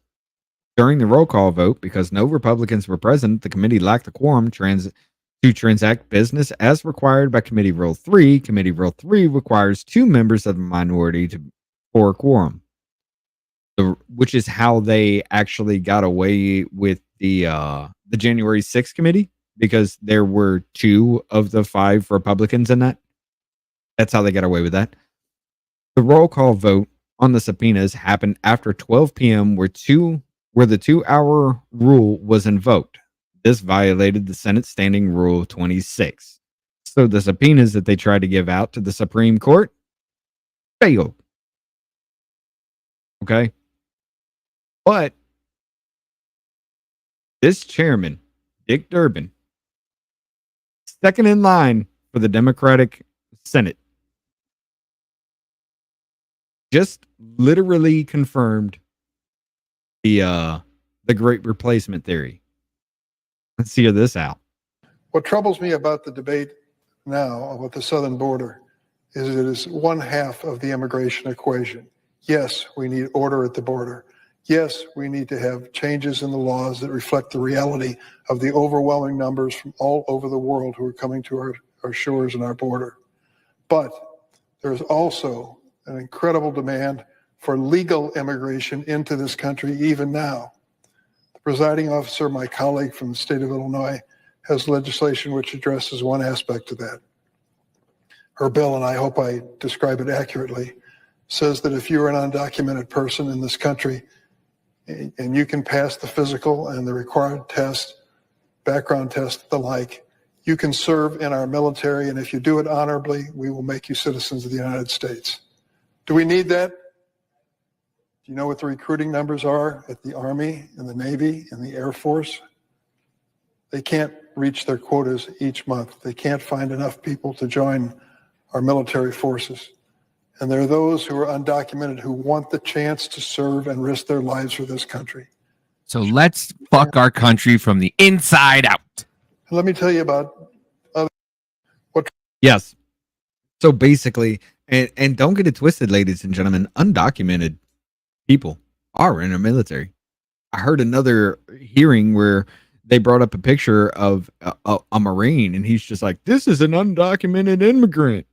During the roll call vote, because no Republicans were present, the committee lacked a quorum to transact business as required by Committee Rule 3. Committee Rule 3 requires 2 members of the minority for a quorum, which is how they actually got away with the January 6th committee, because there were 2 of the 5 Republicans in that. That's how they got away with that. The roll call vote on the subpoenas happened after 12 p.m. where the 2-hour rule was invoked. This violated the Senate Standing Rule 26. So the subpoenas that they tried to give out to the Supreme Court failed. Okay? But this chairman, Dick Durbin, second in line for the Democratic Senate, just literally confirmed the great replacement theory. Let's hear this out. What troubles me about the debate now about the southern border is it is one half of the immigration equation. Yes, we need order at the border. Yes, we need to have changes in the laws that reflect the reality of the overwhelming numbers from all over the world who are coming to our shores and our border. But there's also an incredible demand for legal immigration into this country even now. The presiding officer, my colleague from the state of Illinois, has legislation which addresses one aspect of that. Her bill, and I hope I describe it accurately, says that if you're an undocumented person in this country and you can pass the physical and the required test, background test, the like, you can serve in our military, and if you do it honorably, we will make you citizens of the United States. Do we need that? Do you know what the recruiting numbers are at the Army and the Navy and the Air Force? They can't reach their quotas each month. They can't find enough people to join our military forces. And there are those who are undocumented who want the chance to serve and risk their lives for this country. So let's fuck our country from the inside out. Let me tell you about what. Yes. So basically, and don't get it twisted, ladies and gentlemen, undocumented people are in our military. I heard another hearing where they brought up a picture of a Marine, and he's just like, this is an undocumented immigrant.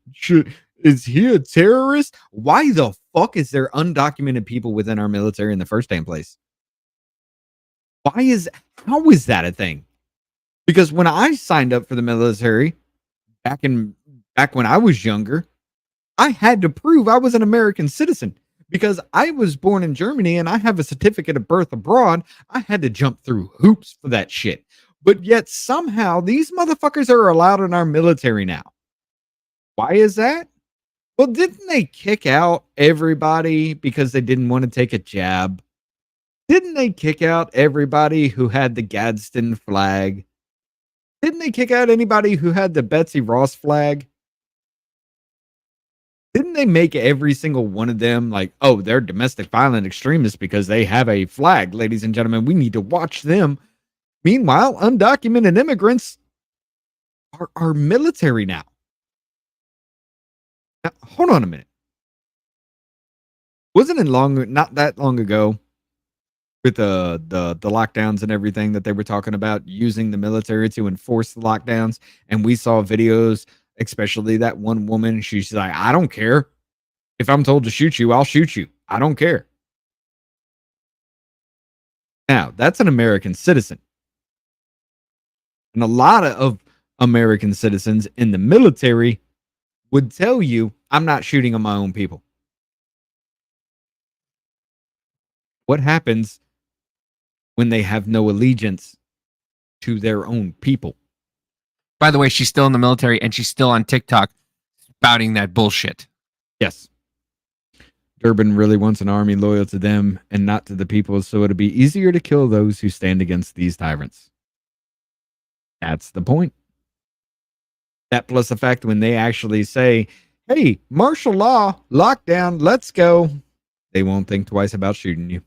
Is he a terrorist? Why the fuck is there undocumented people within our military in the first damn place? How is that a thing? Because when I signed up for the military back when I was younger, I had to prove I was an American citizen because I was born in Germany and I have a certificate of birth abroad. I had to jump through hoops for that shit. But yet somehow these motherfuckers are allowed in our military now. Why is that? Well, didn't they kick out everybody because they didn't want to take a jab? Didn't they kick out everybody who had the Gadsden flag? Didn't they kick out anybody who had the Betsy Ross flag? Didn't they make every single one of them like, oh, they're domestic violent extremists because they have a flag, ladies and gentlemen, we need to watch them. Meanwhile, undocumented immigrants are military now. Now, hold on a minute. Wasn't it not that long ago with the lockdowns and everything that they were talking about using the military to enforce the lockdowns? And we saw videos, especially that one woman, she's like, I don't care. If I'm told to shoot you, I'll shoot you. I don't care. Now, that's an American citizen. And a lot of American citizens in the military would tell you, I'm not shooting on my own people. What happens when they have no allegiance to their own people? By the way, she's still in the military and she's still on TikTok spouting that bullshit. Yes. Durbin really wants an army loyal to them and not to the people, so it'll be easier to kill those who stand against these tyrants. That's the point. That plus the fact when they actually say, hey, martial law, lockdown, let's go, they won't think twice about shooting you.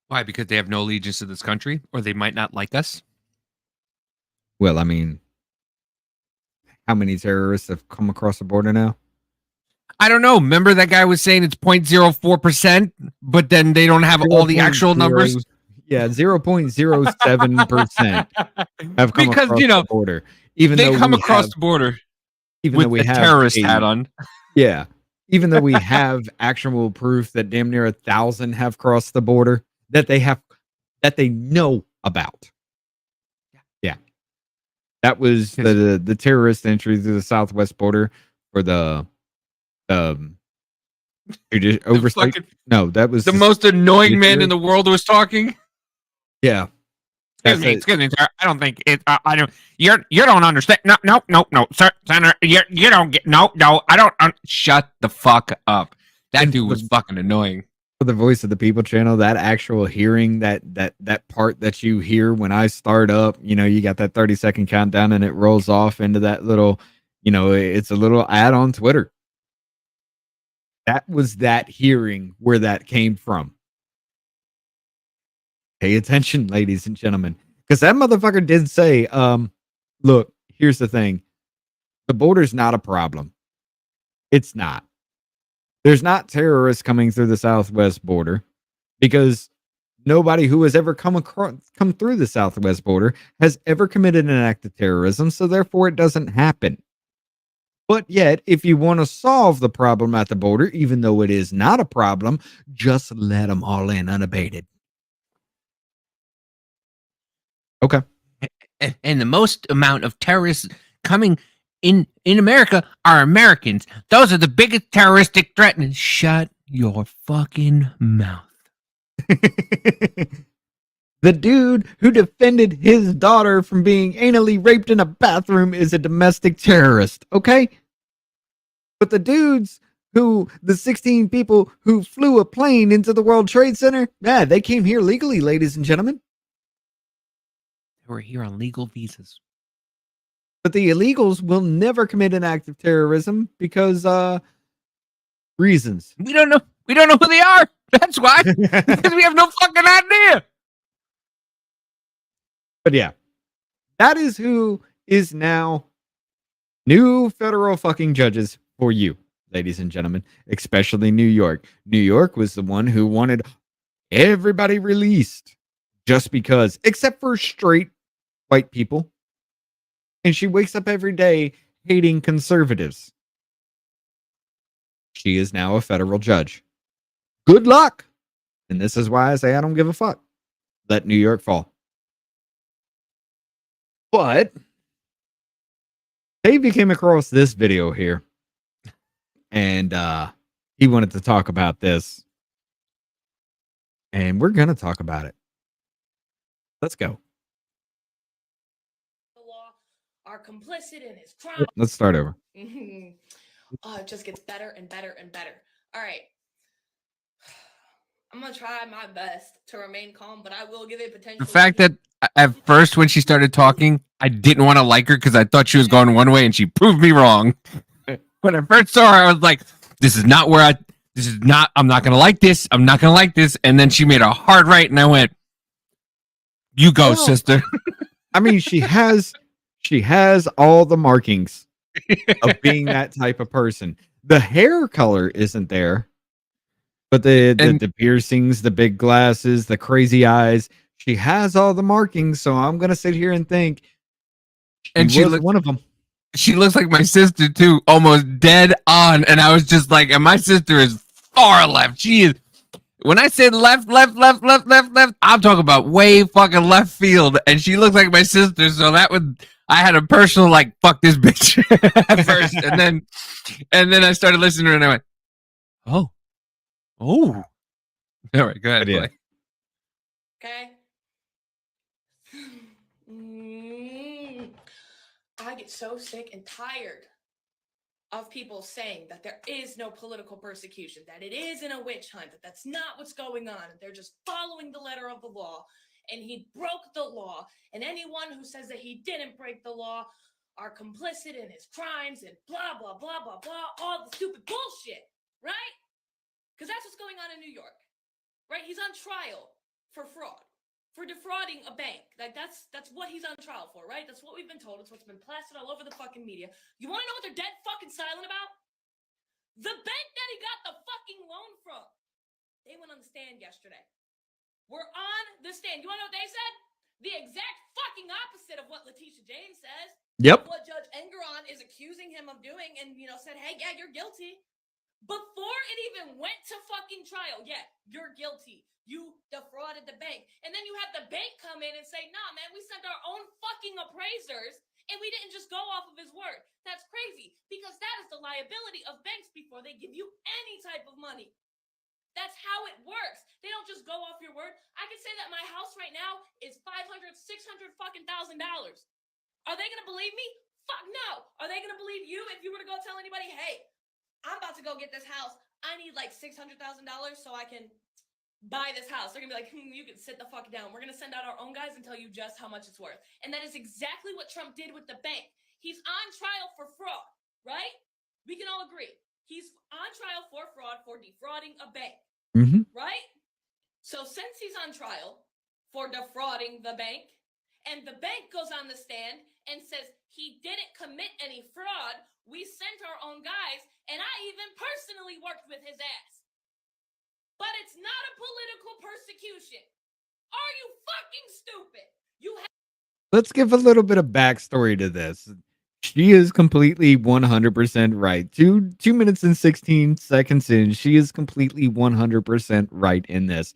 Why? Because they have no allegiance to this country, or they might not like us? Well, I mean, how many terrorists have come across the border now? I don't know. Remember that guy was saying it's 0.04%, but then they don't have all the actual numbers? Yeah, 0.07% have come because, across the border. Even they though come we across have, the border even with though we a have terrorist hat on. Yeah. Even though we have actual proof that damn near 1,000 have crossed the border that they know about. Yeah. That was the terrorist entry through the southwest border for the oversight. No, that was the most annoying man in the world was talking. Yeah. Excuse me, sir. I don't think it. I don't. You don't understand. No, sir, Senator. You don't get. No, I don't. Shut the fuck up. That dude was fucking annoying. For the Voice of the People channel, that actual hearing, that part that you hear when I start up, you know, you got that 30-second countdown and it rolls off into that little it's a little ad on Twitter. That was that hearing where that came from. Pay attention, ladies and gentlemen, because that motherfucker did say, look, here's the thing. The border's not a problem. It's not. There's not terrorists coming through the southwest border because nobody who has ever come through the southwest border has ever committed an act of terrorism, so therefore it doesn't happen. But yet, if you want to solve the problem at the border, even though it is not a problem, just let them all in unabated. Okay. And the most amount of terrorists coming in America are Americans. Those are the biggest terroristic threat. And shut your fucking mouth. The dude who defended his daughter from being anally raped in a bathroom is a domestic terrorist, okay? But the 16 people who flew a plane into the World Trade Center, they came here legally, ladies and gentlemen. They were here on legal visas. But the illegals will never commit an act of terrorism because reasons. We don't know who they are. That's why. Because we have no fucking idea. But yeah, that is who is now new federal fucking judges for you, ladies and gentlemen, especially New York. New York was the one who wanted everybody released just because, except for straight white people. And she wakes up every day hating conservatives. She is now a federal judge. Good luck. And this is why I say I don't give a fuck. Let New York fall. But Davey came across this video here. And he wanted to talk about this. And we're going to talk about it. Let's go. The law are complicit in his crime. Let's start over. Oh, it just gets better and better and better. All right. I'm going to try my best to remain calm, but I will give it potential. The fact that at first when she started talking, I didn't want to like her because I thought she was going one way and she proved me wrong. When I first saw her, I was like, I'm not going to like this. I'm not going to like this. And then she made a hard right and I went, you go, sister. I mean, she has all the markings of being that type of person. The hair color isn't there, but the piercings, the big glasses, the crazy eyes, she has all the markings. So I'm going to sit here and think she was one of them. She looks like my sister too, almost dead on. And I was just like, and my sister is far left. She is. When I said left, I'm talking about way fucking left field. And she looks like my sister. So I had a personal like, fuck this bitch at first. And then I started listening to her and I went, oh. All right, go ahead. Yeah. Okay. I get so sick and tired of people saying that there is no political persecution, that it isn't a witch hunt, that that's not what's going on. They're just following the letter of the law, and he broke the law. And anyone who says that he didn't break the law are complicit in his crimes and blah, blah, blah, blah, blah, all the stupid bullshit, right? Because that's what's going on in New York, right? He's on trial for fraud, for defrauding a bank. Like that's what he's on trial for, right? That's what we've been told. It's what's been plastered all over the fucking media. You want to know what they're dead fucking silent about? The bank that he got the fucking loan from. They went on the stand yesterday. We're on the stand. You want to know what they said? The exact fucking opposite of what Letitia James says. Yep. What Judge Engeron is accusing him of doing, and said, hey, yeah, you're guilty. Before it even went to fucking trial, yeah, you're guilty. You defrauded the bank. And then you have the bank come in and say, nah, man, we sent our own fucking appraisers and we didn't just go off of his word. That's crazy because that is the liability of banks before they give you any type of money. That's how it works. They don't just go off your word. I can say that my house right now is $500,000, $600,000 fucking $1,000. Are they going to believe me? Fuck no. Are they going to believe you if you were to go tell anybody, hey, I'm about to go get this house. I need like $600,000 so I can buy this house. They're gonna be like, you can sit the fuck down. We're gonna send out our own guys and tell you just how much it's worth. And that is exactly what Trump did with the bank. He's on trial for fraud, right? We can all agree. He's on trial for fraud for defrauding a bank, right? So since he's on trial for defrauding the bank, and the bank goes on the stand and says he didn't commit any fraud, we sent our own guys, and I even personally worked with his ass. But it's not a political persecution. Are you fucking stupid? Let's give a little bit of backstory to this. She is completely 100% right. 2 minutes and 16 seconds in, she is completely 100% right in this.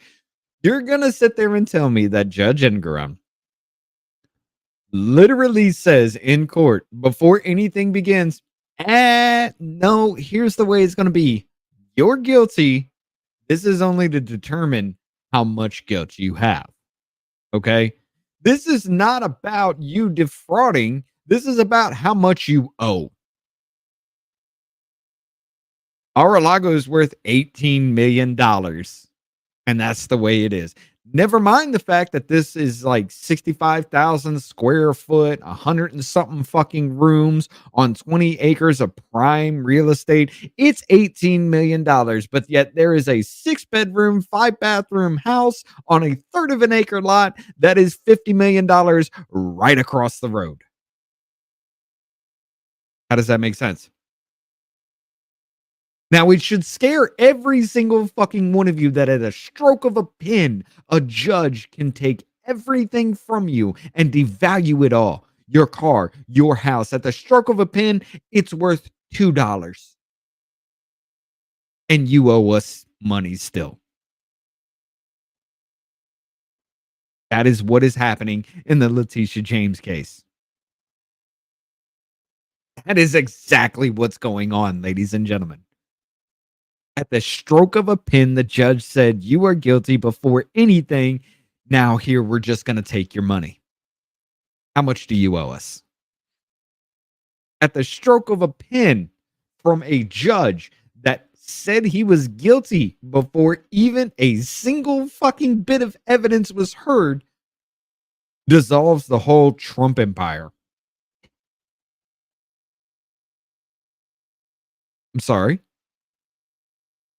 You're going to sit there and tell me that Judge Ingram literally says in court before anything begins, no, here's the way it's going to be. You're guilty. This is only to determine how much guilt you have. Okay? This is not about you defrauding. This is about how much you owe. Ar-a-Lago is worth $18 million. And that's the way it is. Never mind the fact that this is like 65,000 square foot, 100 and something fucking rooms on 20 acres of prime real estate. It's $18 million, but yet there is a 6-bedroom, 5-bathroom house on a third of an acre lot that is $50 million right across the road. How does that make sense? Now, it should scare every single fucking one of you that at a stroke of a pen, a judge can take everything from you and devalue it all. Your car, your house. At the stroke of a pen, it's worth $2. And you owe us money still. That is what is happening in the Letitia James case. That is exactly what's going on, ladies and gentlemen. At the stroke of a pen, the judge said, you are guilty before anything. Now here, we're just going to take your money. How much do you owe us? At the stroke of a pen from a judge that said he was guilty before even a single fucking bit of evidence was heard, dissolves the whole Trump empire. I'm sorry.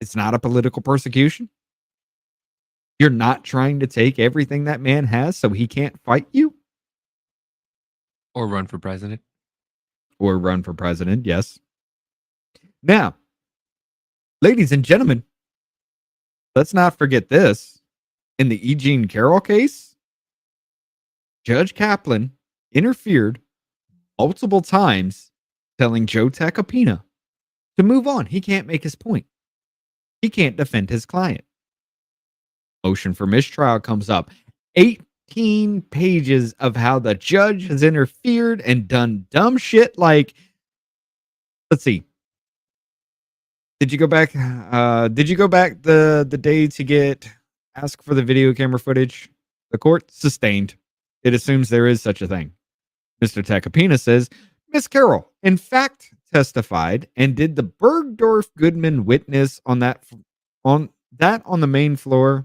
It's not a political persecution. You're not trying to take everything that man has so he can't fight you? Or run for president. Or run for president, yes. Now, ladies and gentlemen, let's not forget this. In the E. Jean Carroll case, Judge Kaplan interfered multiple times telling Joe Tacopina to move on. He can't make his point. He can't defend his client. Motion for mistrial comes up. 18 pages of how the judge has interfered and done dumb shit like, let's see. Did you go back the day to ask for the video camera footage? The court sustained. It assumes there is such a thing. Mr. Tacopina says, Miss Carroll, in fact, testified and did the Bergdorf Goodman witness on the main floor.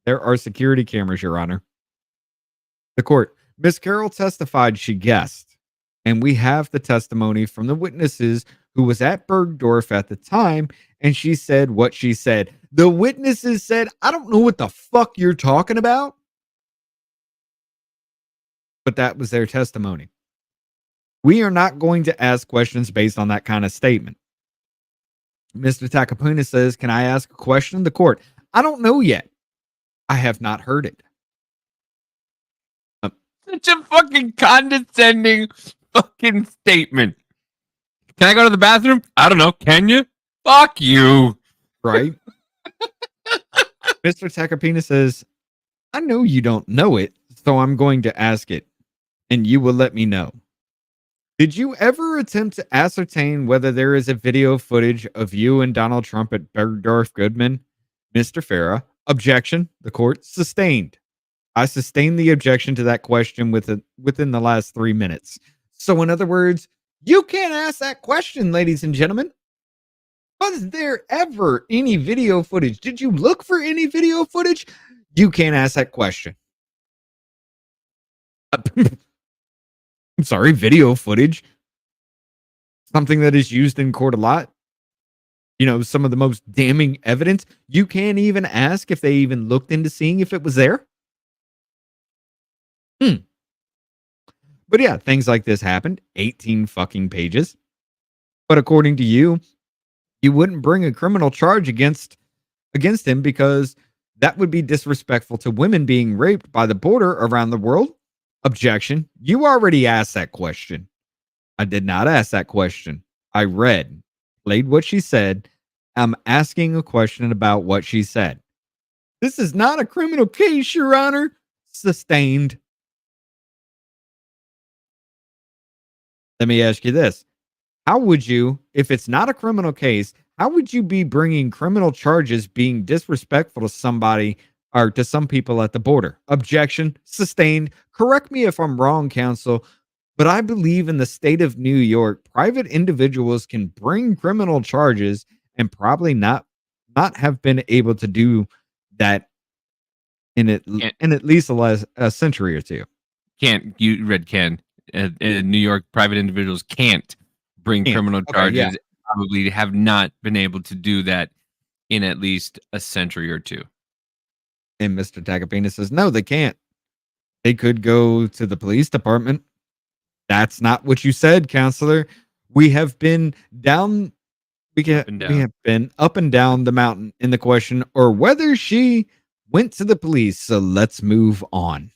There are security cameras, Your Honor. The court, Miss Carroll testified she guessed, and we have the testimony from the witnesses who was at Bergdorf at the time, and she said what she said. The witnesses said, I don't know what the fuck you're talking about. But that was their testimony. We are not going to ask questions based on that kind of statement. Mr. Tacopina says, can I ask a question? The court, I don't know yet. I have not heard it. Such a fucking condescending fucking statement. Can I go to the bathroom? I don't know. Can you? Fuck you. Right? Mr. Tacopina says, I know you don't know it, so I'm going to ask it, and you will let me know. Did you ever attempt to ascertain whether there is a video footage of you and Donald Trump at Bergdorf Goodman? Mr. Farah, objection. The court sustained. I sustained the objection to that question within the last 3 minutes. So in other words, you can't ask that question, ladies and gentlemen. Was there ever any video footage? Did you look for any video footage? You can't ask that question. I'm sorry, video footage. something that is used in court a lot. You know, some of the most damning evidence. You can't even ask if they even looked into seeing if it was there. But yeah, things like this happened. 18 fucking pages. But according to you, you wouldn't bring a criminal charge against him because that would be disrespectful to women being raped by the border around the world. Objection. You already asked that question. I did not ask that question. I played what she said. I'm asking a question about what she said. This is not a criminal case, Your Honor. Sustained. Let me ask you this. How would you, if it's not a criminal case, how would you be bringing criminal charges being disrespectful to somebody or to some people at the border? Objection. Sustained. Correct me if I'm wrong, counsel, but I believe in the state of New York, private individuals can bring criminal charges and probably not have been able to do that in at least a century or two. You read Ken. In New York, private individuals can't bring criminal charges. Yeah. Probably have not been able to do that in at least a century or two. And Mr. Tacopina says, no, they can't. They could go to the police department. That's not what you said, counselor. We have been down. We have been up and down the mountain in the question, or whether she went to the police. So let's move on.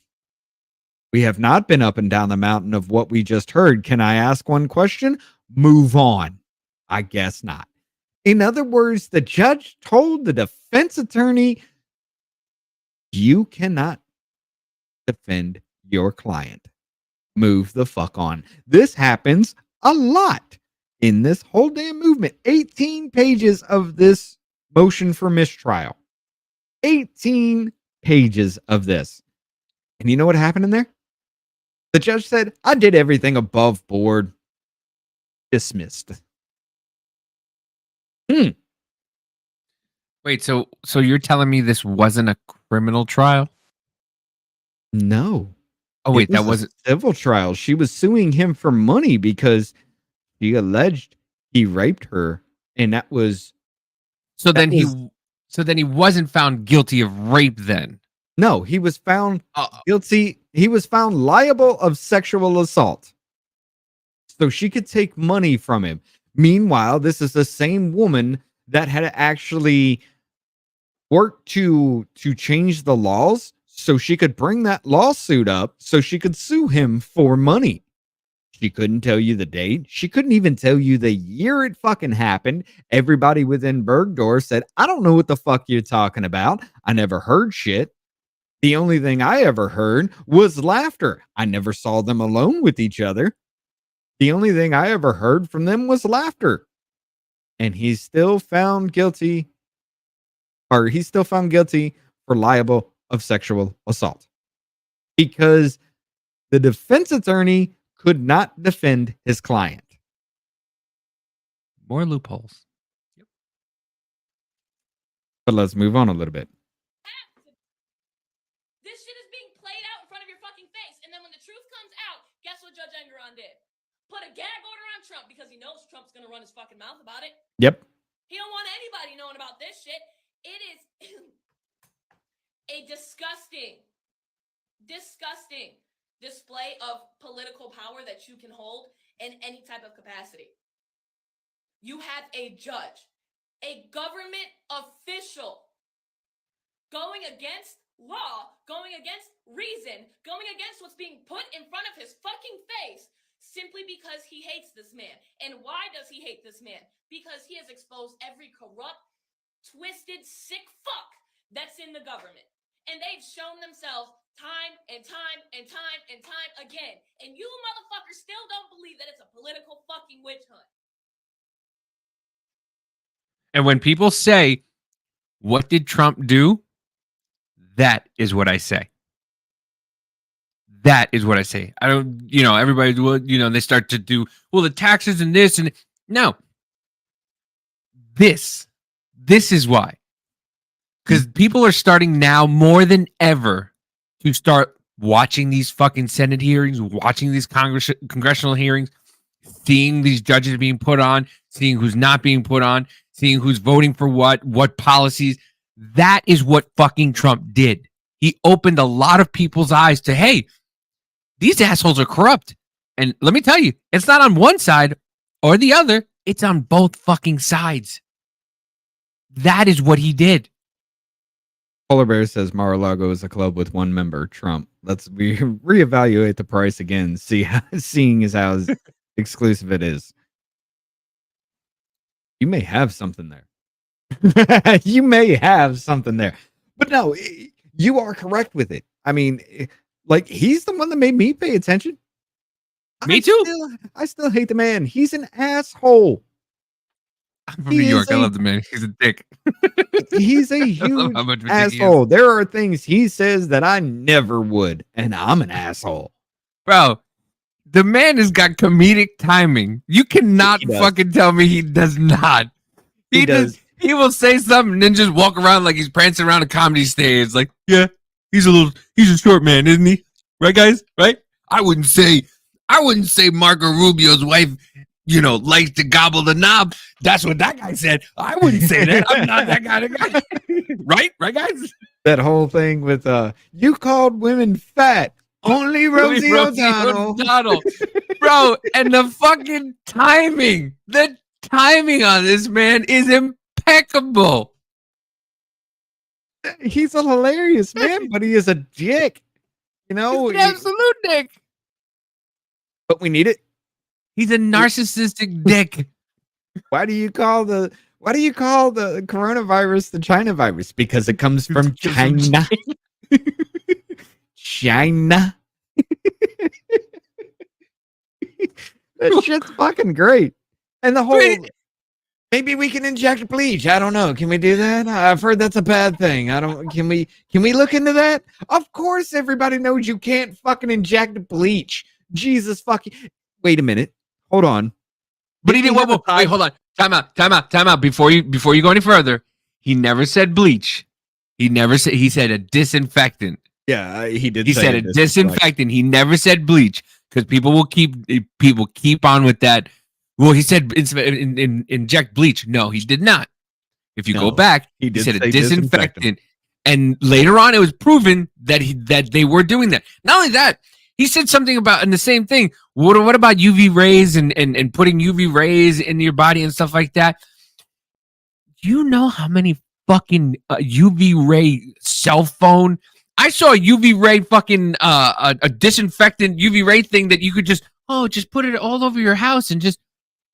We have not been up and down the mountain of what we just heard. Can I ask one question? Move on. I guess not. In other words, the judge told the defense attorney, you cannot defend your client. Move the fuck on. This happens a lot in this whole damn movement. 18 pages of this motion for mistrial. 18 pages of this. And you know what happened in there? The judge said, I did everything above board. Dismissed. Wait, so you're telling me this wasn't a criminal trial? No. Oh, wait, that wasn't a civil trial. She was suing him for money because she alleged he raped her. And that was. So then he wasn't found guilty of rape then? No, he was found guilty. He was found liable of sexual assault. So she could take money from him. Meanwhile, this is the same woman that had actually worked to change the laws so she could bring that lawsuit up so she could sue him for money. She couldn't tell you the date. She couldn't even tell you the year it fucking happened. Everybody within Bergdorf said, I don't know what the fuck you're talking about. I never heard shit. The only thing I ever heard was laughter. I never saw them alone with each other. The only thing I ever heard from them was laughter. And he's still found guilty for liable of sexual assault because the defense attorney could not defend his client. More loopholes. Yep. But let's move on a little bit. This shit is being played out in front of your fucking face. And then when the truth comes out, guess what Judge Engeron did? Put a gag order on Trump because he knows Trump's going to run his fucking mouth about it. Yep. He don't want anybody knowing about this shit. It is a disgusting display of political power that you can hold in any type of capacity. You have a judge, a government official going against law, going against reason, going against what's being put in front of his fucking face simply because he hates this man. And why does he hate this man? Because he has exposed every corrupt, twisted, sick fuck that's in the government. And they've shown themselves time and time and time and time again. And you motherfuckers still don't believe that it's a political fucking witch hunt. And when people say, what did Trump do? That is what I say. That is what I say. I don't, everybody, they start to do, the taxes and this and no. This is why. Because people are starting now more than ever to start watching these fucking Senate hearings, watching these congressional hearings, seeing these judges being put on, seeing who's not being put on, seeing who's voting for what policies. That is what fucking Trump did. He opened a lot of people's eyes to, hey, these assholes are corrupt. And let me tell you, it's not on one side or the other. It's on both fucking sides. That is what he did. Polar Bear says Mar-a-Lago is a club with one member, Trump. Let's reevaluate the price again, seeing as how exclusive it is. You may have something there. You may have something there. But no, you are correct with it. I mean, like, he's the one that made me pay attention. Me too. I still hate the man. He's an asshole. I'm from New York. I love the man. He's a dick. He's a huge asshole. There are things he says that I never would, and I'm an asshole. Bro, the man has got comedic timing. You cannot fucking tell me he does not. He does. He will say something and then just walk around like he's prancing around a comedy stage. Like, yeah, he's a short man, isn't he? Right, guys? Right? I wouldn't say Marco Rubio's wife, likes to gobble the knob. That's what that guy said. I wouldn't say that. I'm not that kind of guy. Right, guys? That whole thing with you called women fat. Only Rosie O'Donnell. Bro, and the fucking timing. The timing on this man is impeccable. He's a hilarious man, but he is a dick. He's an absolute dick. But we need it. He's a narcissistic dick. Why do you call the coronavirus the China virus? Because it comes from China. China. That shit's fucking great. And the whole maybe we can inject bleach. I don't know. Can we do that? I've heard that's a bad thing. Can we look into that? Of course everybody knows you can't fucking inject bleach. Jesus fucking wait a minute. Hold on. But he did wait, hold on. Time out. Before you go any further, he never said bleach. He said a disinfectant. Yeah, he did. He said a disinfectant. He never said bleach because people keep on with that. Well, he said inject bleach. No, he did not. If you go back, he said a disinfectant. And later on, it was proven that they were doing that. Not only that, he said something about, and the same thing, what about UV rays and putting UV rays in your body and stuff like that? Do you know how many fucking UV ray cell phone? I saw a UV ray fucking, a disinfectant UV ray thing that you could just put it all over your house and just,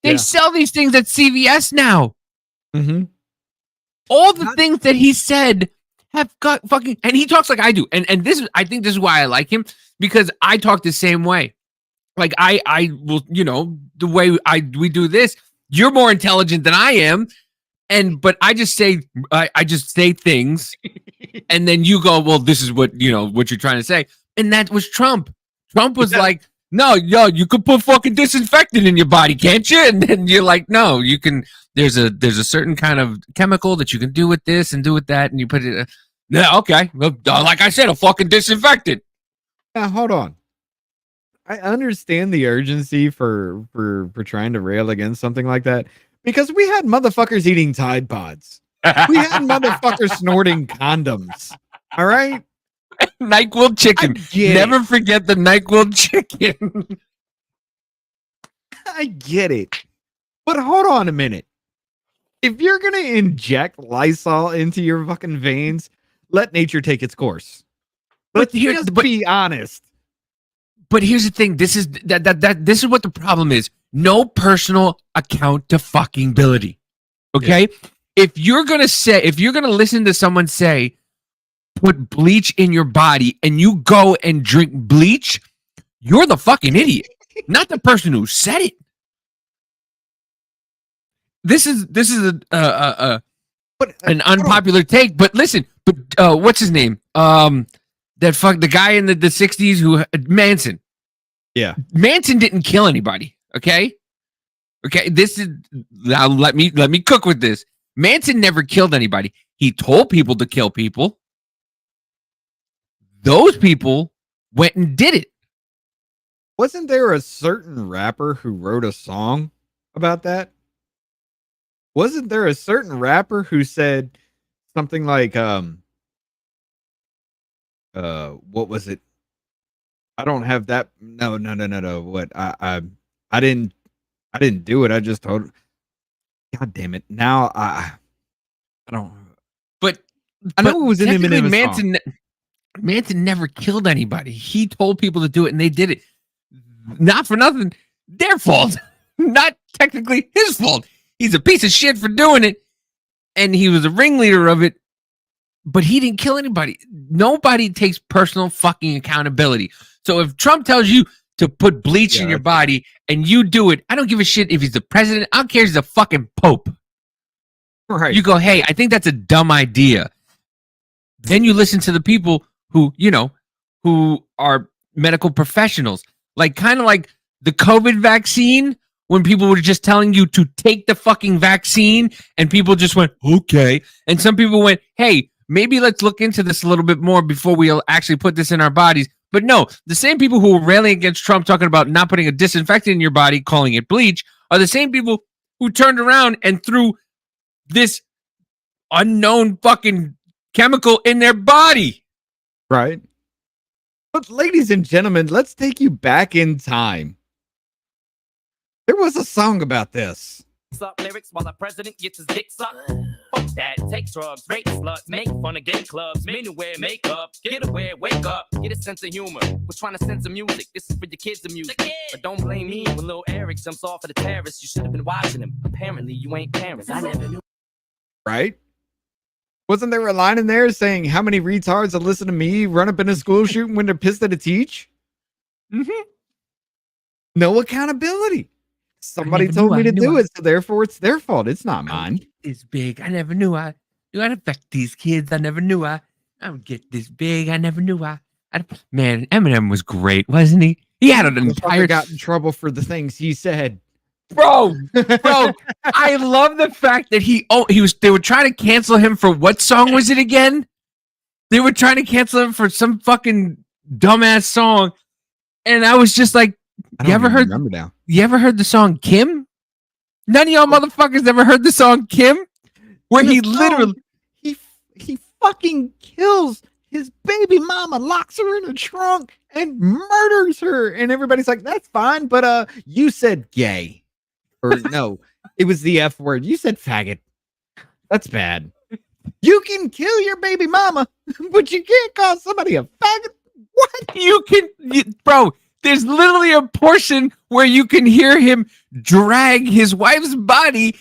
they sell these things at CVS now. Mm-hmm. All the things that he said have got fucking, and he talks like I do. And this is, I think this is why I like him, because I talk the same way. Like I will, the way we do this, you're more intelligent than I am. But I just say things and then you go, well, this is what you're trying to say. And that was Trump. Trump was like, no, you could put fucking disinfectant in your body, can't you? And then you're like, no, you can, there's a certain kind of chemical that you can do with this and do with that. And you put it, yeah, okay. Well, like I said, a fucking disinfectant. Now, hold on. I understand the urgency for trying to rail against something like that, because we had motherfuckers eating Tide Pods. We had motherfuckers snorting condoms. All right? NyQuil chicken. Never forget the NyQuil chicken. I get it. But hold on a minute. If you're going to inject Lysol into your fucking veins, let nature take its course. Let's be honest. But here's the thing. This is this is what the problem is. No personal account to fucking ability. Okay? Yeah. If you're going to listen to someone say, put bleach in your body and you go and drink bleach, you're the fucking idiot, not the person who said it. This is an unpopular take, but listen, what's his name? The guy in the 60s who Manson. Yeah. Manson didn't kill anybody. Okay. This is now let me cook with this. Manson never killed anybody. He told people to kill people. Those people went and did it. Wasn't there a certain rapper who wrote a song about that? Wasn't there a certain rapper who said something like, what was it? I don't have that. No. What? I didn't do it. I just told. God damn it. Now I don't. But I know it was an technically Eminem song. Manson never killed anybody. He told people to do it, and they did it. Not for nothing. Their fault. Not technically his fault. He's a piece of shit for doing it, and he was a ringleader of it. But he didn't kill anybody. Nobody takes personal fucking accountability. So if Trump tells you to put bleach in your body and you do it, I don't give a shit if he's the president. I don't care if he's a fucking pope. Right. You go, hey, I think that's a dumb idea. Then you listen to the people who, who are medical professionals. Like, kind of like the COVID vaccine, when people were just telling you to take the fucking vaccine and people just went, okay. And some people went, hey, maybe let's look into this a little bit more before we actually put this in our bodies. But no, the same people who were railing against Trump, talking about not putting a disinfectant in your body, calling it bleach, are the same people who turned around and threw this unknown fucking chemical in their body. Right. But ladies and gentlemen, let's take you back in time. There was a song about this. Up lyrics while the president gets his dick sucked. Fuck that, take drugs, rape sluts, make fun of gay clubs, men who wear makeup, get away, wake up, get a sense of humor. We're trying to send some music, this is for your kids' music. But don't blame me when little Eric jumps off of the terrace. You should have been watching him. Apparently you ain't parents. I never knew. Right? Wasn't there a line in there saying how many retards that listen to me run up in a school shooting when they're pissed at a teach? Mm-hmm. No accountability. Somebody told me to do it, so therefore it's their fault. It's not mine. It's big. I never knew I'd affect these kids. I never knew I would get this big. I never knew man, Eminem was great, wasn't he? He had an entire got in trouble for the things he said. Bro, I love the fact that they were trying to cancel him for what song was it again? They were trying to cancel him for some fucking dumbass song. And I was just like, you ever heard the song Kim? None of y'all motherfuckers ever heard the song Kim? Where he literally he fucking kills his baby mama, locks her in a trunk and murders her. And everybody's like, that's fine, but you said gay. Or no, it was the F word. You said faggot. That's bad. You can kill your baby mama, but you can't call somebody a faggot. What? Bro, there's literally a portion where you can hear him drag his wife's body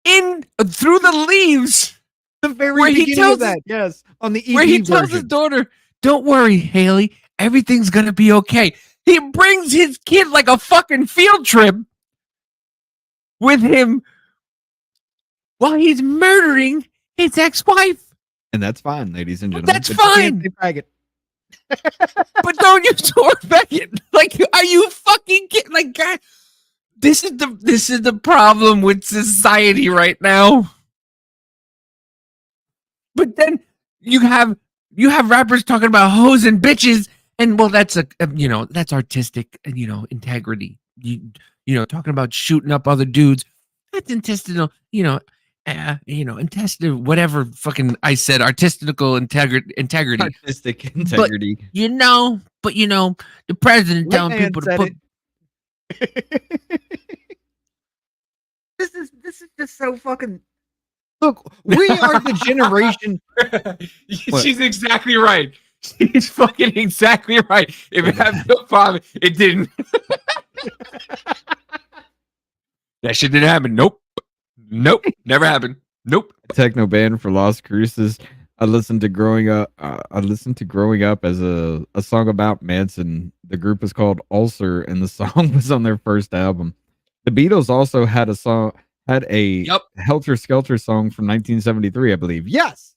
in through the leaves. The very beginning of that, yes, on the EP where he tells version. his daughter, "Don't worry, Haley, everything's gonna be okay." He brings his kid like a fucking field trip with him while he's murdering his ex-wife. And that's fine, ladies and gentlemen. That's fine. But don't use the word faggot. Like, are you fucking kidding? Like, God, this is the problem with society right now. But then you have rappers talking about hoes and bitches, and well, that's that's artistic, integrity. Talking about shooting up other dudes, that's intestinal, intestinal, whatever fucking I said, artistical integrity. Artistic integrity. But the president telling people to put. This is just so fucking. Look, we are the generation. She's exactly right. She's fucking exactly right. If it had no problem, it didn't. That shit didn't happen. Nope. Never happened. Nope. Techno band for Lost Cruises. I listened to Growing Up. As a song about Manson. The group is called Ulcer, and the song was on their first album. The Beatles also had a Helter Skelter song from 1973, I believe. Yes.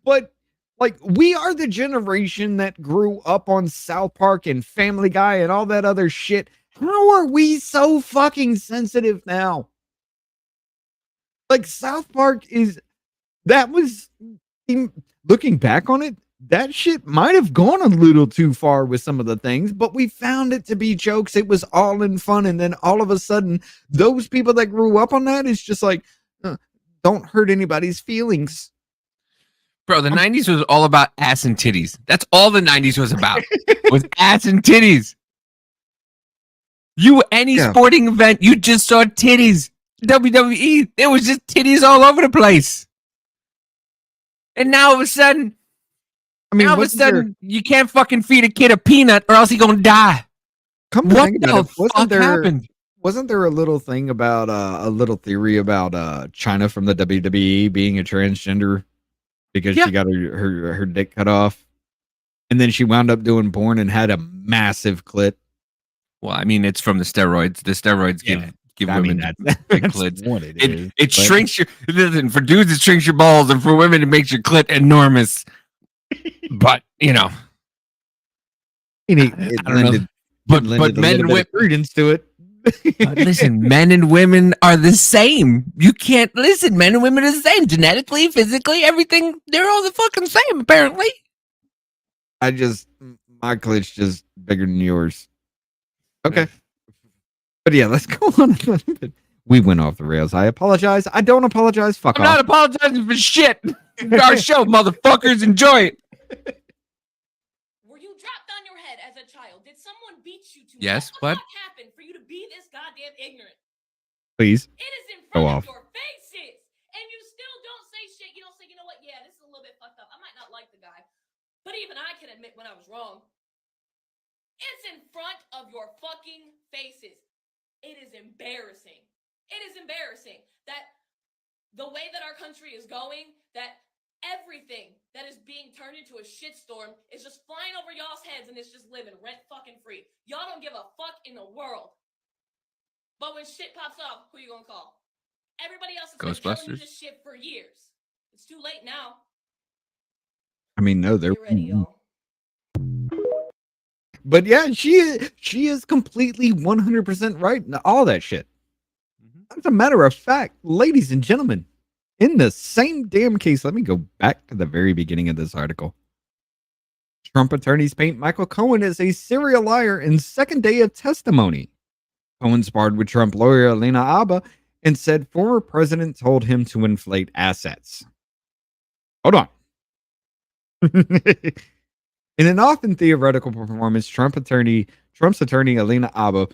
But like, we are the generation that grew up on South Park and Family Guy and all that other shit. How are we so fucking sensitive now? Like, South Park looking back on it, that shit might have gone a little too far with some of the things, but we found it to be jokes. It was all in fun. And then all of a sudden, those people that grew up on that is just like, don't hurt anybody's feelings. Bro, the 90s was all about ass and titties. That's all the 90s was about. Was ass and titties. Any sporting event, you just saw titties. WWE, it was just titties all over the place. And now all of a sudden, you can't fucking feed a kid a peanut or else he's gonna die. What the fuck happened? Wasn't there a little thing about a little theory about China from the WWE being a transgender because she got her dick cut off, and then she wound up doing porn and had a massive clit? Well, I mean, it's from the steroids. The steroids give women big clits. What it is. It shrinks your. Listen, for dudes, it shrinks your balls, and for women, it makes your clit enormous. But you know, but men and women credence to it. Listen, men and women are the same. You can't listen. Men and women are the same genetically, physically, everything. They're all the fucking same, apparently. My clit's just bigger than yours. Okay, but yeah, let's go on a little bit. We went off the rails. I apologize. I don't apologize. Fuck off. I'm not apologizing for shit. Our show, motherfuckers. Enjoy it. Were you dropped on your head as a child? Did someone beat you to Yes, what what? happened for you to be this goddamn ignorant? Please. It is in Go front off. of your faces. And you still don't say shit. You don't say, you know what? Yeah, this is a little bit fucked up. I might not like the guy. But even I can admit when I was wrong. It's in front of your fucking faces. It is embarrassing. It is embarrassing that the way that our country is going, that everything that is being turned into a shitstorm is just flying over y'all's heads and it's just living rent fucking free. Y'all don't give a fuck in the world. But when shit pops off, who you gonna call? Everybody else has been telling you this shit for years. It's too late now. I mean, no, they're Get ready, y'all. But yeah, she is completely 100% right in all that shit. As a matter of fact, ladies and gentlemen, in the same damn case, let me go back to the very beginning of this article. Trump attorneys paint Michael Cohen as a serial liar in second day of testimony. Cohen sparred with Trump lawyer Alina Abba and said former president told him to inflate assets. Hold on. In an often theoretical performance, Trump's attorney Alina Abba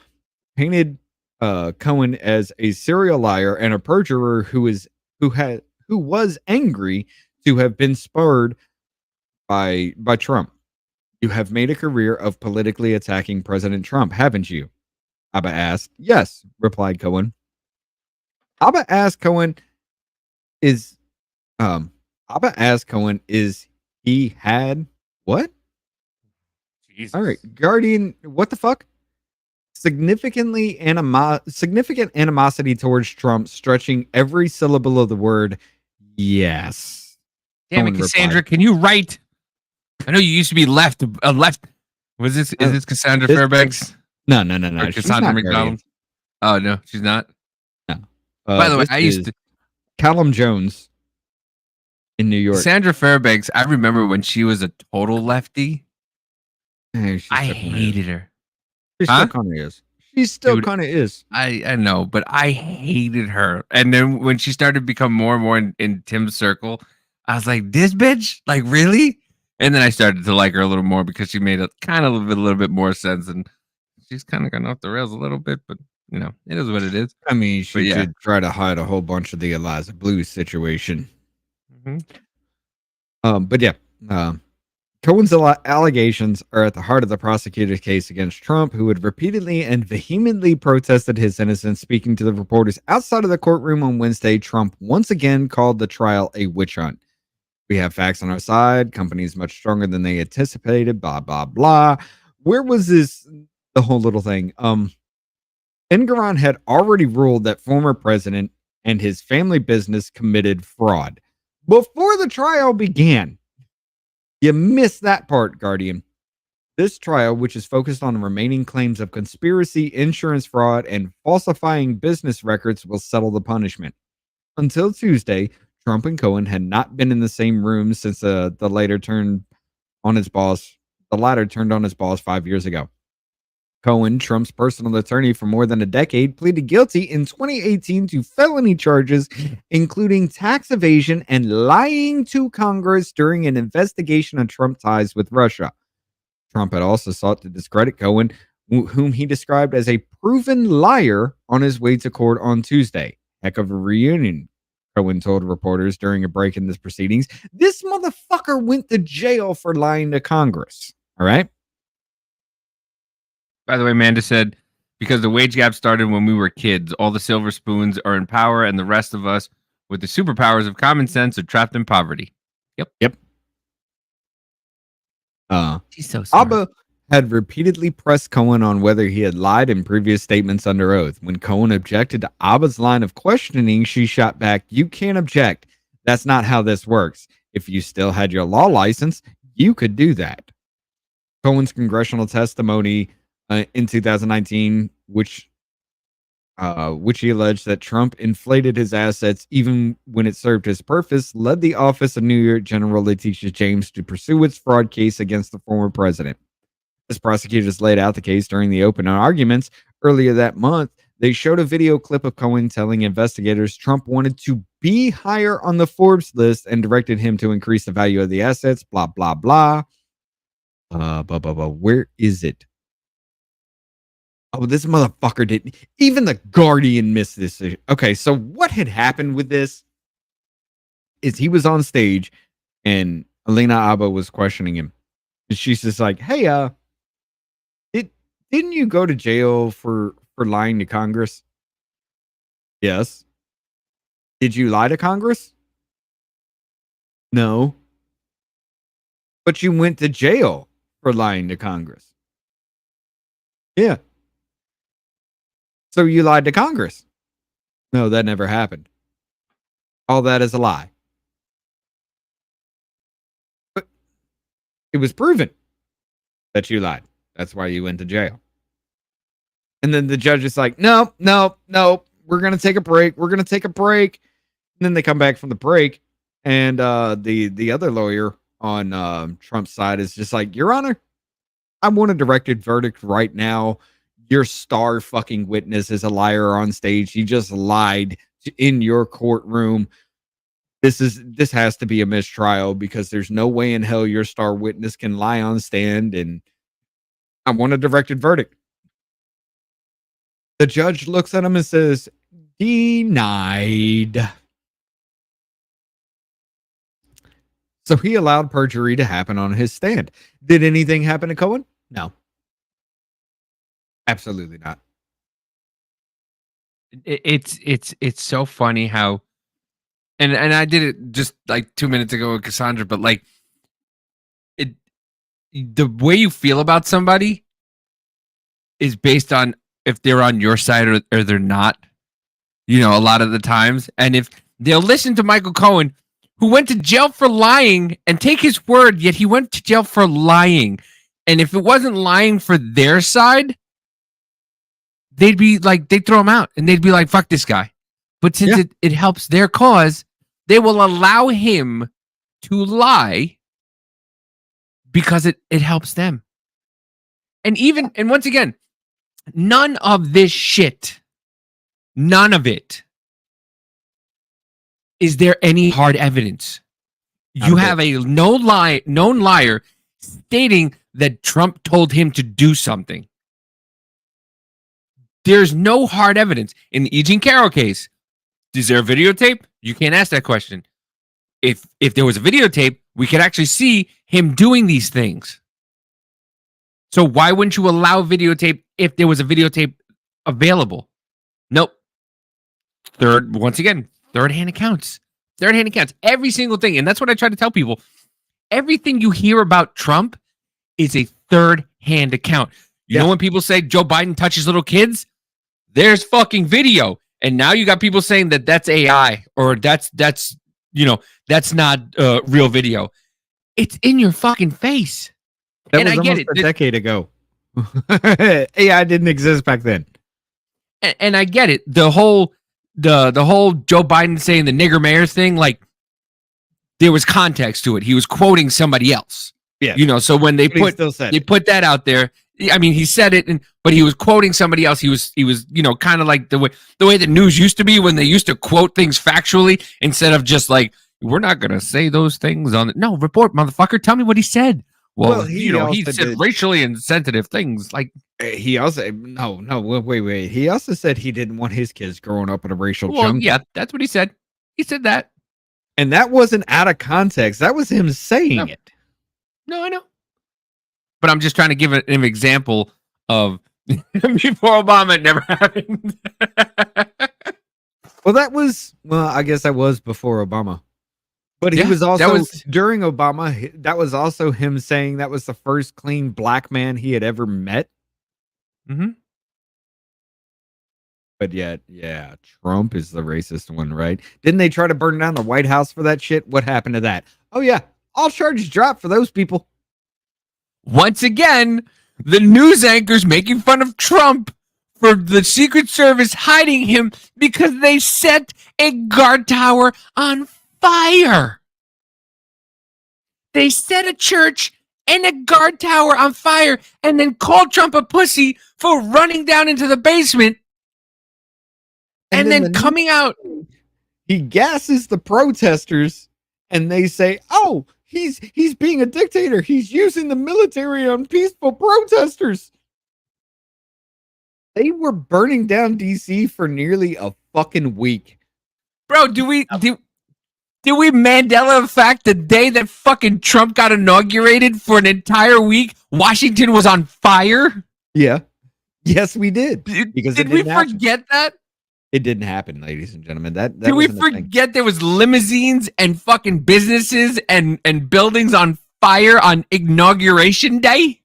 painted Cohen as a serial liar and a perjurer who was angry to have been spurred by Trump. You have made a career of politically attacking President Trump, haven't you? Abba asked. Yes, replied Cohen. Abba asked Cohen, is he had what? Jesus. All right, Guardian, what the fuck? Significant animosity towards Trump, stretching every syllable of the word yes. Damn it, Cohen Cassandra, replied. can you write? I know you used to be left. Is this Cassandra Fairbanks? No. Or She's Cassandra not McDonald? Guardian. Oh, no, she's not. No. By the way, This I used is to. Callum Jones in New York. Cassandra Fairbanks, I remember when she was a total lefty. Hey, she I still kinda hated her. She still kind of is. She still Dude, kind of is. I know, but I hated her. And then when she started to become more and more in Tim's circle, I was like, this bitch? Like, really? And then I started to like her a little more because she made a little bit more sense. And she's kind of gone off the rails a little bit, but you know, it is what it is. I mean, she yeah. did try to hide a whole bunch of the Eliza Blues situation. But yeah, Cohen's allegations are at the heart of the prosecutor's case against Trump, who had repeatedly and vehemently protested his innocence. Speaking to the reporters outside of the courtroom on Wednesday, Trump once again called the trial a witch hunt. We have facts on our side. Companies much stronger than they anticipated. Blah blah blah. Where was this? The whole little thing. Engoron had already ruled that former president and his family business committed fraud before the trial began. You missed that part, Guardian. This trial, which is focused on remaining claims of conspiracy, insurance fraud, and falsifying business records, will settle the punishment. Until Tuesday, Trump and Cohen had not been in the same room since the later turned on his boss. The latter turned on his boss 5 years ago. Cohen, Trump's personal attorney for more than a decade, pleaded guilty in 2018 to felony charges, including tax evasion and lying to Congress during an investigation on Trump ties with Russia. Trump had also sought to discredit Cohen, whom he described as a proven liar, on his way to court on Tuesday. Heck of a reunion, Cohen told reporters during a break in the proceedings. This motherfucker went to jail for lying to Congress. All right. By the way, Amanda said, because the wage gap started when we were kids, all the silver spoons are in power, and the rest of us with the superpowers of common sense are trapped in poverty. Yep. She's so smart. Abba had repeatedly pressed Cohen on whether he had lied in previous statements under oath. When Cohen objected to Abba's line of questioning, she shot back, "You can't object. That's not how this works. If you still had your law license, you could do that." Cohen's congressional testimony in 2019, which he alleged that Trump inflated his assets even when it served his purpose, led the office of New York General Letitia James to pursue its fraud case against the former president. As prosecutors laid out the case during the open arguments earlier that month, they showed a video clip of Cohen telling investigators Trump wanted to be higher on the Forbes list and directed him to increase the value of the assets, blah, blah, blah. Where is it? Oh, this motherfucker didn't. Even the Guardian missed this. Okay, so what had happened with this is he was on stage and Alina Abba was questioning him. And she's just like, "Hey, didn't you go to jail for lying to Congress?" "Yes." "Did you lie to Congress?" "No." "But you went to jail for lying to Congress." "Yeah." "So you lied to Congress?" "No, that never happened. All that is a lie." "But it was proven that you lied. That's why you went to jail." And then the judge is like, "No. We're going to take a break. We're going to take a break." And then they come back from the break. And the other lawyer on Trump's side is just like, "Your Honor, I want a directed verdict right now. Your star fucking witness is a liar on stage. He just lied in your courtroom. This has to be a mistrial because there's no way in hell your star witness can lie on stand, and I want a directed verdict." The judge looks at him and says, "Denied." So he allowed perjury to happen on his stand. Did anything happen to Cohen? No. Absolutely not. It's so funny how, and I did it just like 2 minutes ago with Cassandra, but like the way you feel about somebody is based on if they're on your side or they're not, a lot of the times. And if they'll listen to Michael Cohen, who went to jail for lying, and take his word, yet he went to jail for lying. And if it wasn't lying for their side, they'd be like, they'd throw him out and they'd be like, "Fuck this guy." But since it helps their cause, they will allow him to lie because it helps them. And once again, none of this shit, none of it, is there any hard evidence. You have a known liar stating that Trump told him to do something. There's no hard evidence. In the E. Jean Carroll case, is there a videotape? You can't ask that question. If there was a videotape, we could actually see him doing these things. So why wouldn't you allow videotape if there was a videotape available? Nope. Third-hand accounts. Third-hand accounts. Every single thing. And that's what I try to tell people. Everything you hear about Trump is a third-hand account. You know when people say Joe Biden touches little kids? There's fucking video. And now you got people saying that that's AI or that's not real video. It's in your fucking face. That was almost a decade ago. AI didn't exist back then. And I get it. The whole Joe Biden saying the nigger mayor thing, like, there was context to it. He was quoting somebody else. Yeah. You know, so when they But he still said it. put that out there, I mean, he said it, but he was quoting somebody else. He was, you know, kind of like the way the news used to be when they used to quote things factually instead of just like, we're not going to say those things on it. No, report, motherfucker. Tell me what he said. Well, he you know, he also said did- racially insensitive things. Like, He also no, wait. He also said he didn't want his kids growing up in a racial well, jungle. yeah, that's what he said. He said that. And that wasn't out of context. That was him saying it. No, I know. But I'm just trying to give an example of before Obama, it never happened. Well, I guess that was before Obama. But he Yeah, was that also was- during Obama. That was also him saying that was the first clean black man he had ever met. Mm-hmm. But yet, yeah, Trump is the racist one, right? Didn't they try to burn down the White House for that shit? What happened to that? Oh yeah, all charges dropped for those people. Once again, the news anchors making fun of Trump for the Secret Service hiding him because they set a guard tower on fire. They set a church and a guard tower on fire and then called Trump a pussy for running down into the basement and then coming out. He gasses the protesters, and they say, "Oh, he's being a dictator. He's using the military on peaceful protesters." They were burning down DC for nearly a fucking week. Bro, did we Mandela effect the day that fucking Trump got inaugurated for an entire week? Washington was on fire. Yeah, yes, we did. Because did we forget that? It didn't happen, ladies and gentlemen. That Did we wasn't a thing. forget there was limousines and fucking businesses and buildings on fire on inauguration day?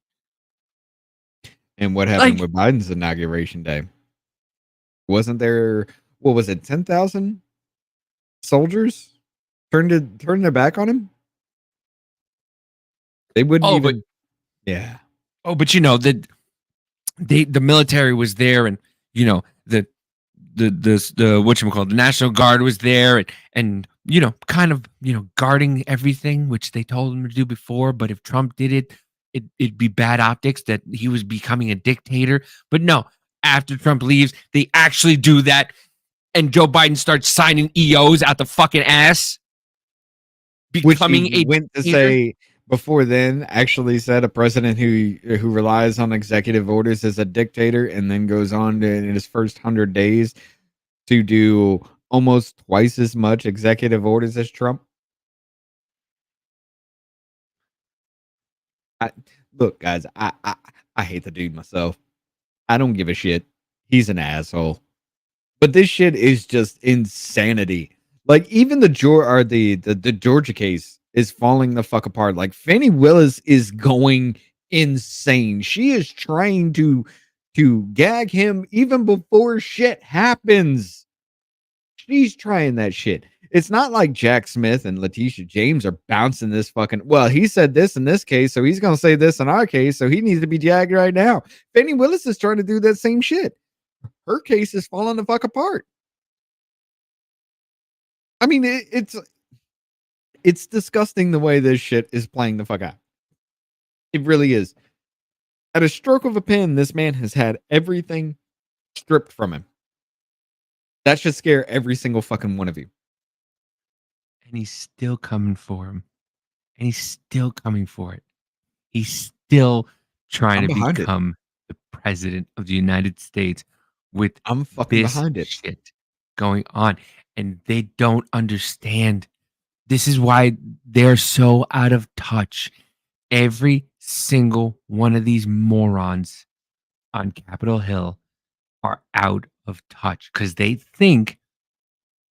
And what happened with Biden's inauguration day? Wasn't there, what was it, 10,000 soldiers turned their back on him? They wouldn't even. Yeah. Oh, but you know, the military was there, and you know, the whatchamacallit, the National Guard was there, and you know, kind of, you know, guarding everything, which they told him to do before. But if Trump did it, it'd be bad optics that he was becoming a dictator. But no, after Trump leaves, they actually do that, and Joe Biden starts signing EOs out the fucking ass, becoming Which he went to say before then, actually said a president who relies on executive orders is a dictator, and then goes on to, in his first 100 days to do almost twice as much executive orders as Trump. Look, guys, I hate the dude myself. I don't give a shit. He's an asshole. But this shit is just insanity. Like, even the Georgia case is falling the fuck apart. Like, Fani Willis is going insane. She is trying to gag him even before shit happens. She's trying that shit. It's not like Jack Smith and Letitia James are bouncing this fucking, well, he said this in this case, so he's going to say this in our case, so he needs to be jagged right now. Fani Willis is trying to do that same shit. Her case is falling the fuck apart. I mean, it's disgusting the way this shit is playing the fuck out. It really is. At a stroke of a pen, this man has had everything stripped from him. That should scare every single fucking one of you. And he's still coming for him. And he's still coming for it. He's still trying to become the president of the United States with I'm fucking this behind it. shit going on. And they don't understand. This is why they're so out of touch. Every single one of these morons on Capitol Hill are out of touch because they think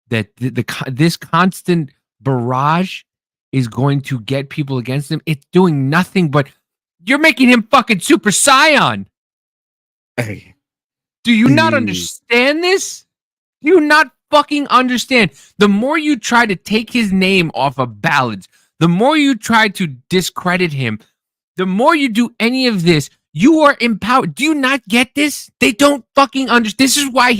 that this constant barrage is going to get people against them. It's doing nothing but you're making him fucking Super Saiyan. Hey. Do you not understand this? Do you not fucking understand? The more you try to take his name off of ballots, the more you try to discredit him, the more you do any of this, you are empowered. Do you not get this? They don't fucking understand. This is why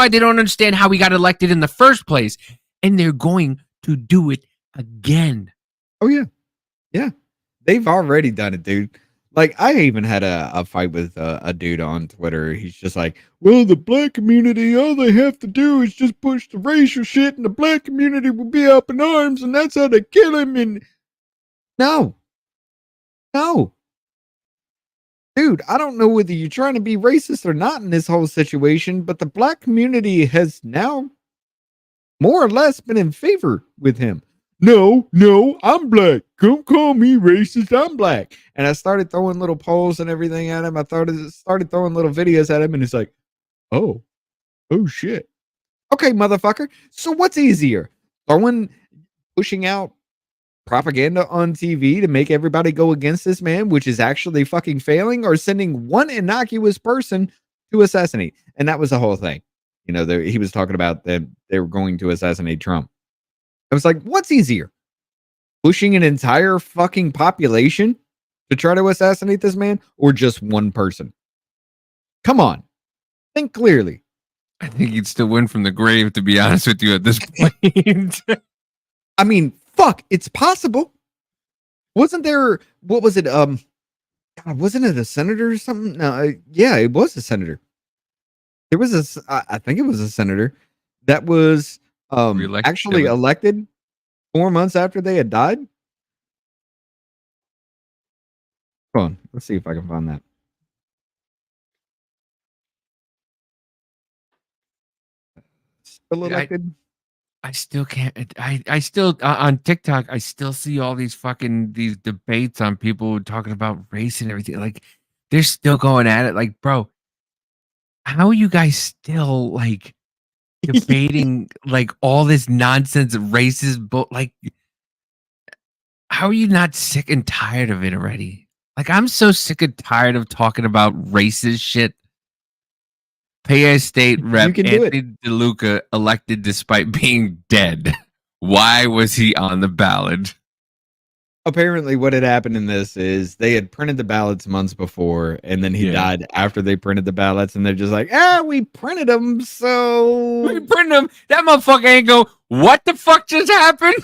they don't understand how he got elected in the first place. And they're going to do it again. Oh, yeah. They've already done it, dude. Like, I even had a fight with a dude on Twitter. He's just like, well, the black community, all they have to do is just push the racial shit and the black community will be up in arms and that's how they kill him. And no. Dude, I don't know whether you're trying to be racist or not in this whole situation, but the black community has now more or less been in favor with him. No, I'm black. Don't call me racist. I'm black. And I started throwing little polls and everything at him. I started throwing little videos at him, and it's like, oh shit. Okay, motherfucker. So what's easier? Pushing out propaganda on TV to make everybody go against this man, which is actually fucking failing, or sending one innocuous person to assassinate? And that was the whole thing. You know, he was talking about that they were going to assassinate Trump. I was like, what's easier? Pushing an entire fucking population to try to assassinate this man, or just one person? Come on. Think clearly. I think he'd still win from the grave, to be honest with you, at this point. I mean, fuck, it's possible. Wasn't there, what was it? God, wasn't it a senator or something? No, yeah, it was a senator. There was I think it was a senator that was actually elected 4 months after they had died. Hold on, let's see if I can find that. Still elected. I still can't. I still on TikTok. I still see all these debates on people talking about race and everything. Like, they're still going at it. Like, bro, how are you guys still like debating like all this nonsense, racist, but like, how are you not sick and tired of it already? Like, I'm so sick and tired of talking about racist shit. PA State Rep Anthony DeLuca elected despite being dead. Why was he on the ballot? Apparently, what had happened in this is they had printed the ballots months before, and then he died after they printed the ballots, and they're just like, we printed them, so... We printed them. That motherfucker ain't go, what the fuck just happened?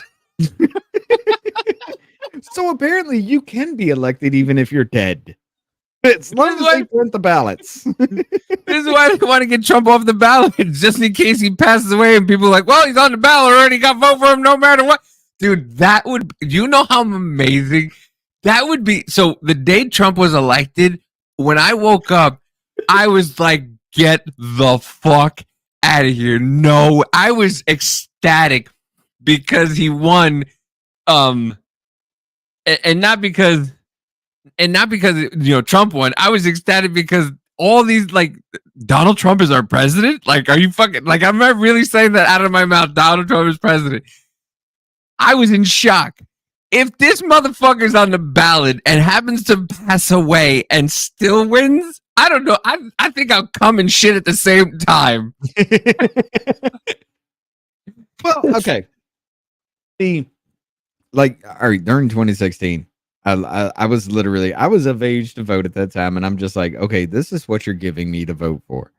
So apparently you can be elected even if you're dead. As long as they print the ballots. This is why they want to get Trump off the ballot, just in case he passes away and people are like, well, he's on the ballot already, got vote for him no matter what. Dude, that would, you know how amazing that would be? So the day Trump was elected, when I woke up, I was like, get the fuck out of here. No, I was ecstatic because he won. And not because Trump won. I was ecstatic because all these, like, Donald Trump is our president. Like, are you fucking, like, I'm not really saying that out of my mouth. Donald Trump is president. I was in shock. If this motherfucker's on the ballot and happens to pass away and still wins, I don't know. I think I'll come and shit at the same time. Well, okay. See, like, all right, during 2016, I was of age to vote at that time, and I'm just like, okay, this is what you're giving me to vote for.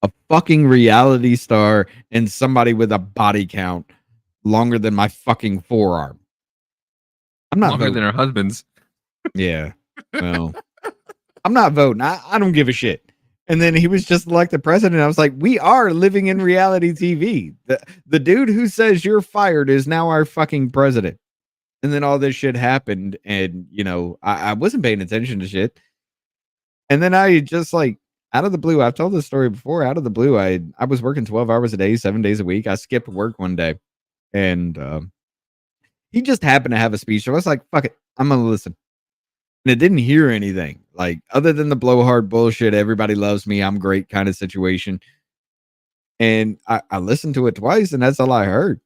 A fucking reality star and somebody with a body count longer than my fucking forearm. I'm not longer voting. than her husband's. Yeah. Well, I'm not voting. I don't give a shit. And then he was just elected president. I was like, we are living in reality TV. The dude who says you're fired is now our fucking president. And then all this shit happened, and I wasn't paying attention to shit. And then I just, like, out of the blue, I've told this story before. Out of the blue, I was working 12 hours a day, 7 days a week. I skipped work one day, and he just happened to have a speech. So I was like, fuck it, I'm gonna listen. And it didn't hear anything, like, other than the blowhard bullshit, everybody loves me, I'm great kind of situation. And I listened to it twice, and that's all I heard.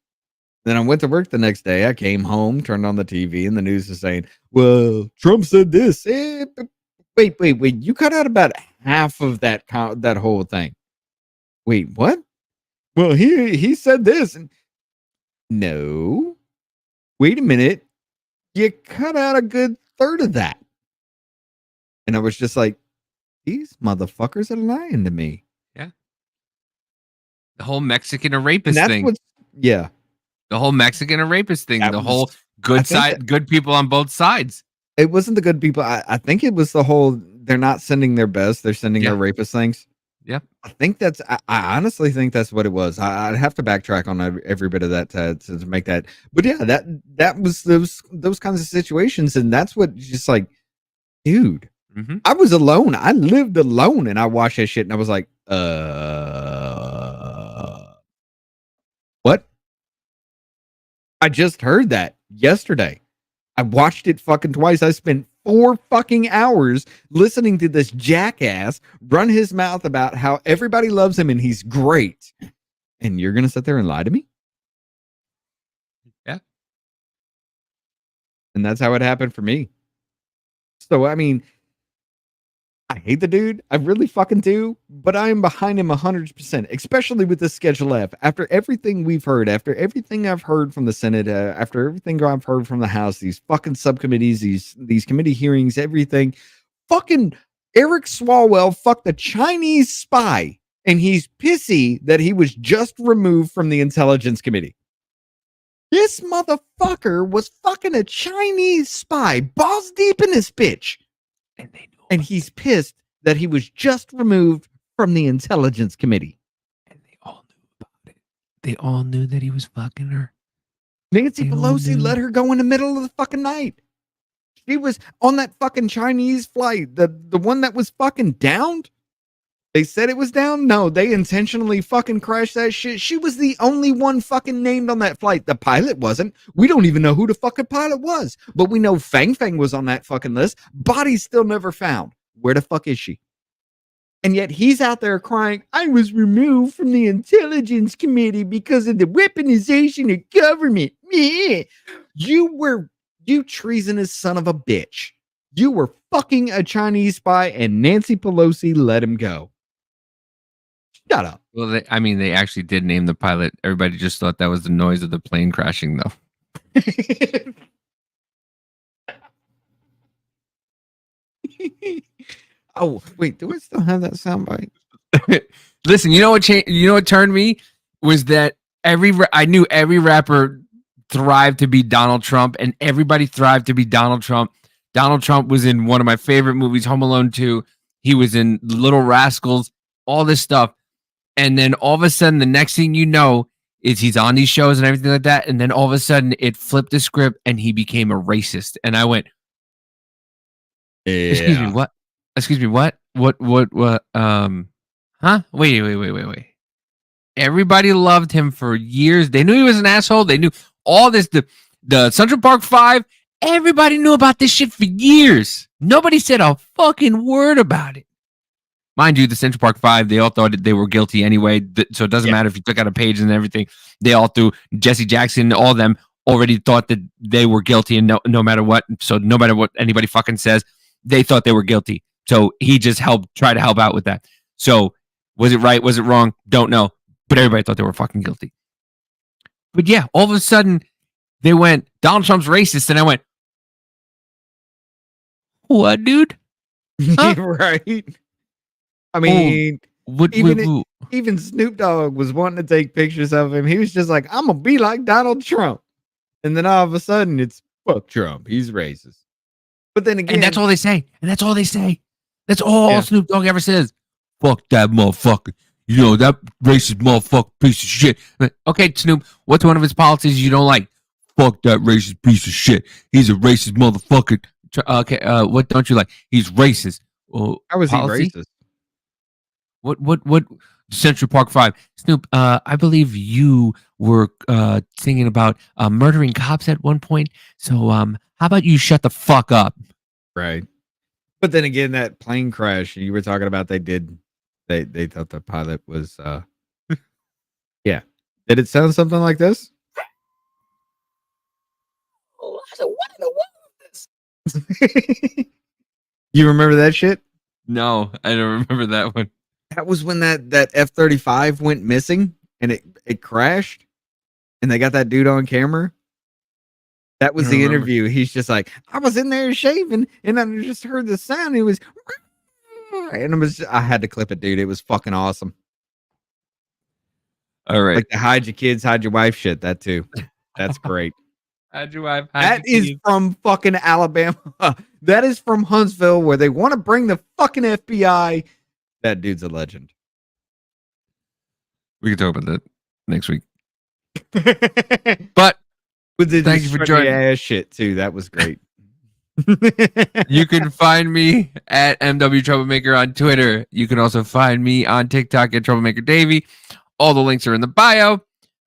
Then I went to work the next day. I came home, turned on the TV, and the news is saying, well, Trump said this. Wait. You cut out about half of that whole thing. Wait, what? Well, he said this. No. Wait a minute. You cut out a good third of that. And I was just like, these motherfuckers are lying to me. Yeah. The whole Mexican or rapist thing. Yeah. The whole Mexican and rapist thing. The whole Good think side, good people on both sides. It wasn't the good people. I think it was the whole, they're not sending their best. They're sending their rapist things. Yep. I think I honestly think that's what it was. I'd have to backtrack on every bit of that to make that. But yeah, that was those kinds of situations. And that's what just like, dude, I was alone. I lived alone and I watched that shit and I was like, what? I just heard that yesterday. I watched it fucking twice. I spent 4 fucking hours listening to this jackass run his mouth about how everybody loves him and he's great. And you're going to sit there and lie to me? Yeah. And that's how it happened for me. So, I mean, I hate the dude. I really fucking do. But I am behind him 100%, especially with this Schedule F. After everything we've heard, after everything I've heard from the Senate, after everything I've heard from the House, these fucking subcommittees, these committee hearings, everything, fucking Eric Swalwell fucked a Chinese spy. And he's pissy that he was just removed from the Intelligence Committee. This motherfucker was fucking a Chinese spy, balls deep in this bitch. And he's pissed that he was just removed from the Intelligence Committee. And they all knew about it. They all knew that he was fucking her. Nancy Pelosi let her go in the middle of the fucking night. She was on that fucking Chinese flight, the one that was fucking downed. They said it was down. No, they intentionally fucking crashed that shit. She was the only one fucking named on that flight. The pilot wasn't. We don't even know who the fucking pilot was. But we know Fang Fang was on that fucking list. Body's still never found. Where the fuck is she? And yet he's out there crying, I was removed from the Intelligence Committee because of the weaponization of government. You treasonous son of a bitch. You were fucking a Chinese spy and Nancy Pelosi let him go. Shut up. Well, they actually did name the pilot. Everybody just thought that was the noise of the plane crashing, though. Oh, wait, do I still have that soundbite? Listen, you know what turned me was that I knew every rapper thrived to be Donald Trump, and everybody thrived to be Donald Trump. Donald Trump was in one of my favorite movies, Home Alone 2. He was in Little Rascals, all this stuff. And then all of a sudden, the next thing you know is he's on these shows and everything like that. And then all of a sudden, it flipped the script and he became a racist. And I went, Excuse me, what? Excuse me, what? What? Huh? Wait. Everybody loved him for years. They knew he was an asshole. They knew all this. The Central Park 5, everybody knew about this shit for years. Nobody said a fucking word about it. Mind you, the Central Park 5, they all thought they were guilty anyway. So it doesn't matter if you took out a page and everything. They all threw Jesse Jackson, all of them already thought that they were guilty, and no matter what. So no matter what anybody fucking says, they thought they were guilty. So he just try to help out with that. So was it right? Was it wrong? Don't know. But everybody thought they were fucking guilty. But yeah, all of a sudden they went, Donald Trump's racist. And I went, what, dude? Huh? Right. I mean, even Snoop Dogg was wanting to take pictures of him. He was just like, I'm going to be like Donald Trump. And then all of a sudden it's, fuck Trump. He's racist. But then again. And that's all they say. That's all Snoop Dogg ever says. Fuck that motherfucker. You know, that racist motherfucker piece of shit. Okay, Snoop, what's one of his policies you don't like? Fuck that racist piece of shit. He's a racist motherfucker. Okay, what don't you like? He's racist. How was he racist? What Central Park 5? Snoop, I believe you were thinking about murdering cops at one point. So how about you shut the fuck up? Right. But then again, that plane crash you were talking about, they thought the pilot was yeah. Did it sound something like this? Oh, I said, what in the world is this? You remember that shit? No, I don't remember that one. That was when that F-35 went missing and it crashed and they got that dude on camera. That was the interview. He's just like, I was in there shaving and I just heard the sound. It was, and I had to clip it, dude. It was fucking awesome. All right. Like the hide your kids, hide your wife shit. That too. That's great. How'd your wife? That is from fucking Alabama. That is from Huntsville, where they want to bring the fucking FBI. That dude's a legend. We can talk about that next week. But with the thank you for joining. Ass shit too. That was great. You can find me at MW Troublemaker on Twitter. You can also find me on TikTok at Troublemaker Davey. All the links are in the bio.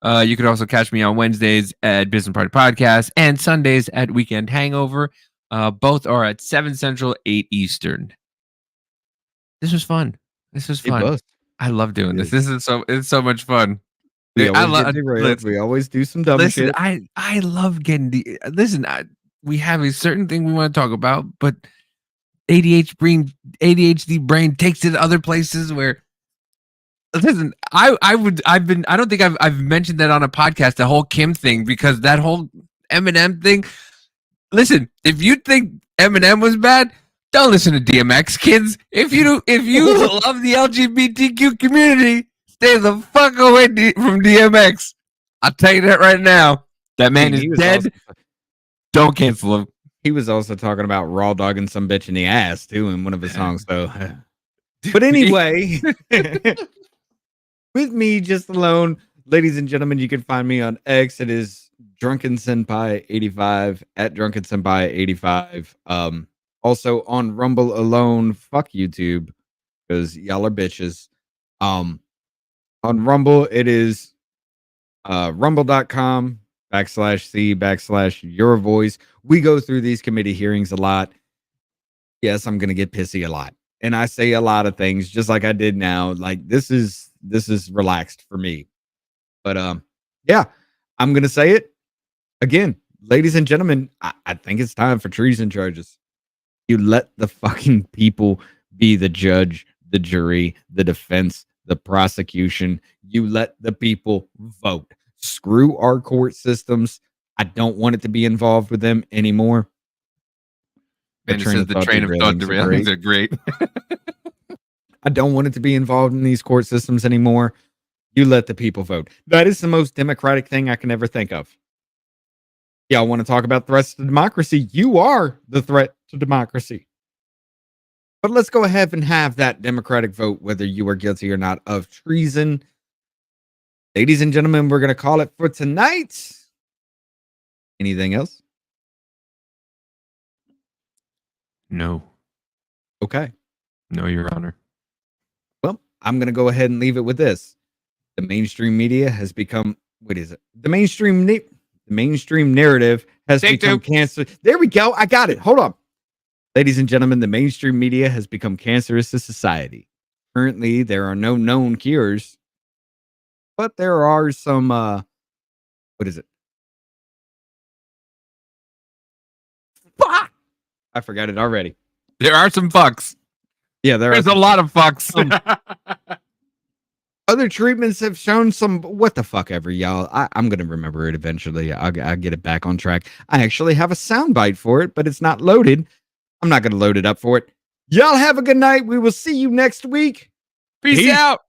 You can also catch me on Wednesdays at Business Party Podcast and Sundays at Weekend Hangover. Both are at 7 Central, 8 Eastern. This was fun. I love doing this. It's so much fun. We always do some dumb shit. I love getting we have a certain thing we want to talk about, but ADHD brain takes it to other places where listen, I don't think I've mentioned that on a podcast, the whole Kim thing, because that whole Eminem thing. Listen, if you think Eminem was bad, don't listen to DMX, kids. If you love the LGBTQ community, stay the fuck away from DMX. I'll tell you that right now. That man is dead. Don't cancel him. He was also talking about raw dogging some bitch in the ass too in one of his songs, though. But anyway, with me just alone, ladies and gentlemen, you can find me on X. It is Drunken Senpai 85 at Drunken Senpai 85. Also on Rumble alone. Fuck YouTube, because y'all are bitches. On Rumble, it is rumble.com/c/your voice. We go through these committee hearings a lot. Yes, I'm gonna get pissy a lot, and I say a lot of things just like I did now. Like this is relaxed for me. But yeah, I'm gonna say it again, ladies and gentlemen. I think it's time for treason charges. You let the fucking people be the judge, the jury, the defense, the prosecution. You let the people vote. Screw our court systems. I don't want it to be involved with them anymore. And it says the train of thought derailings are great. I don't want it to be involved in these court systems anymore. You let the people vote. That is the most democratic thing I can ever think of. Y'all want to talk about threats to democracy? You are the threat to democracy. But let's go ahead and have that democratic vote, whether you are guilty or not of treason. Ladies and gentlemen, we're going to call it for tonight. Anything else? No. Okay. No, Your Honor. Well, I'm going to go ahead and leave it with this. The mainstream media has become, what is it? The mainstream narrative has become cancer. There we go. I got it. Hold on. Ladies and gentlemen, the mainstream media has become cancerous to society. Currently, there are no known cures, but there are some, what is it? Fuck! I forgot it already. There are some fucks. Yeah, there's a lot of fucks. Other treatments have shown some what the fuck ever, y'all. I'm going to remember it eventually. I'll get it back on track. I actually have a soundbite for it, but it's not loaded. I'm not going to load it up for it. Y'all have a good night. We will see you next week. Peace out.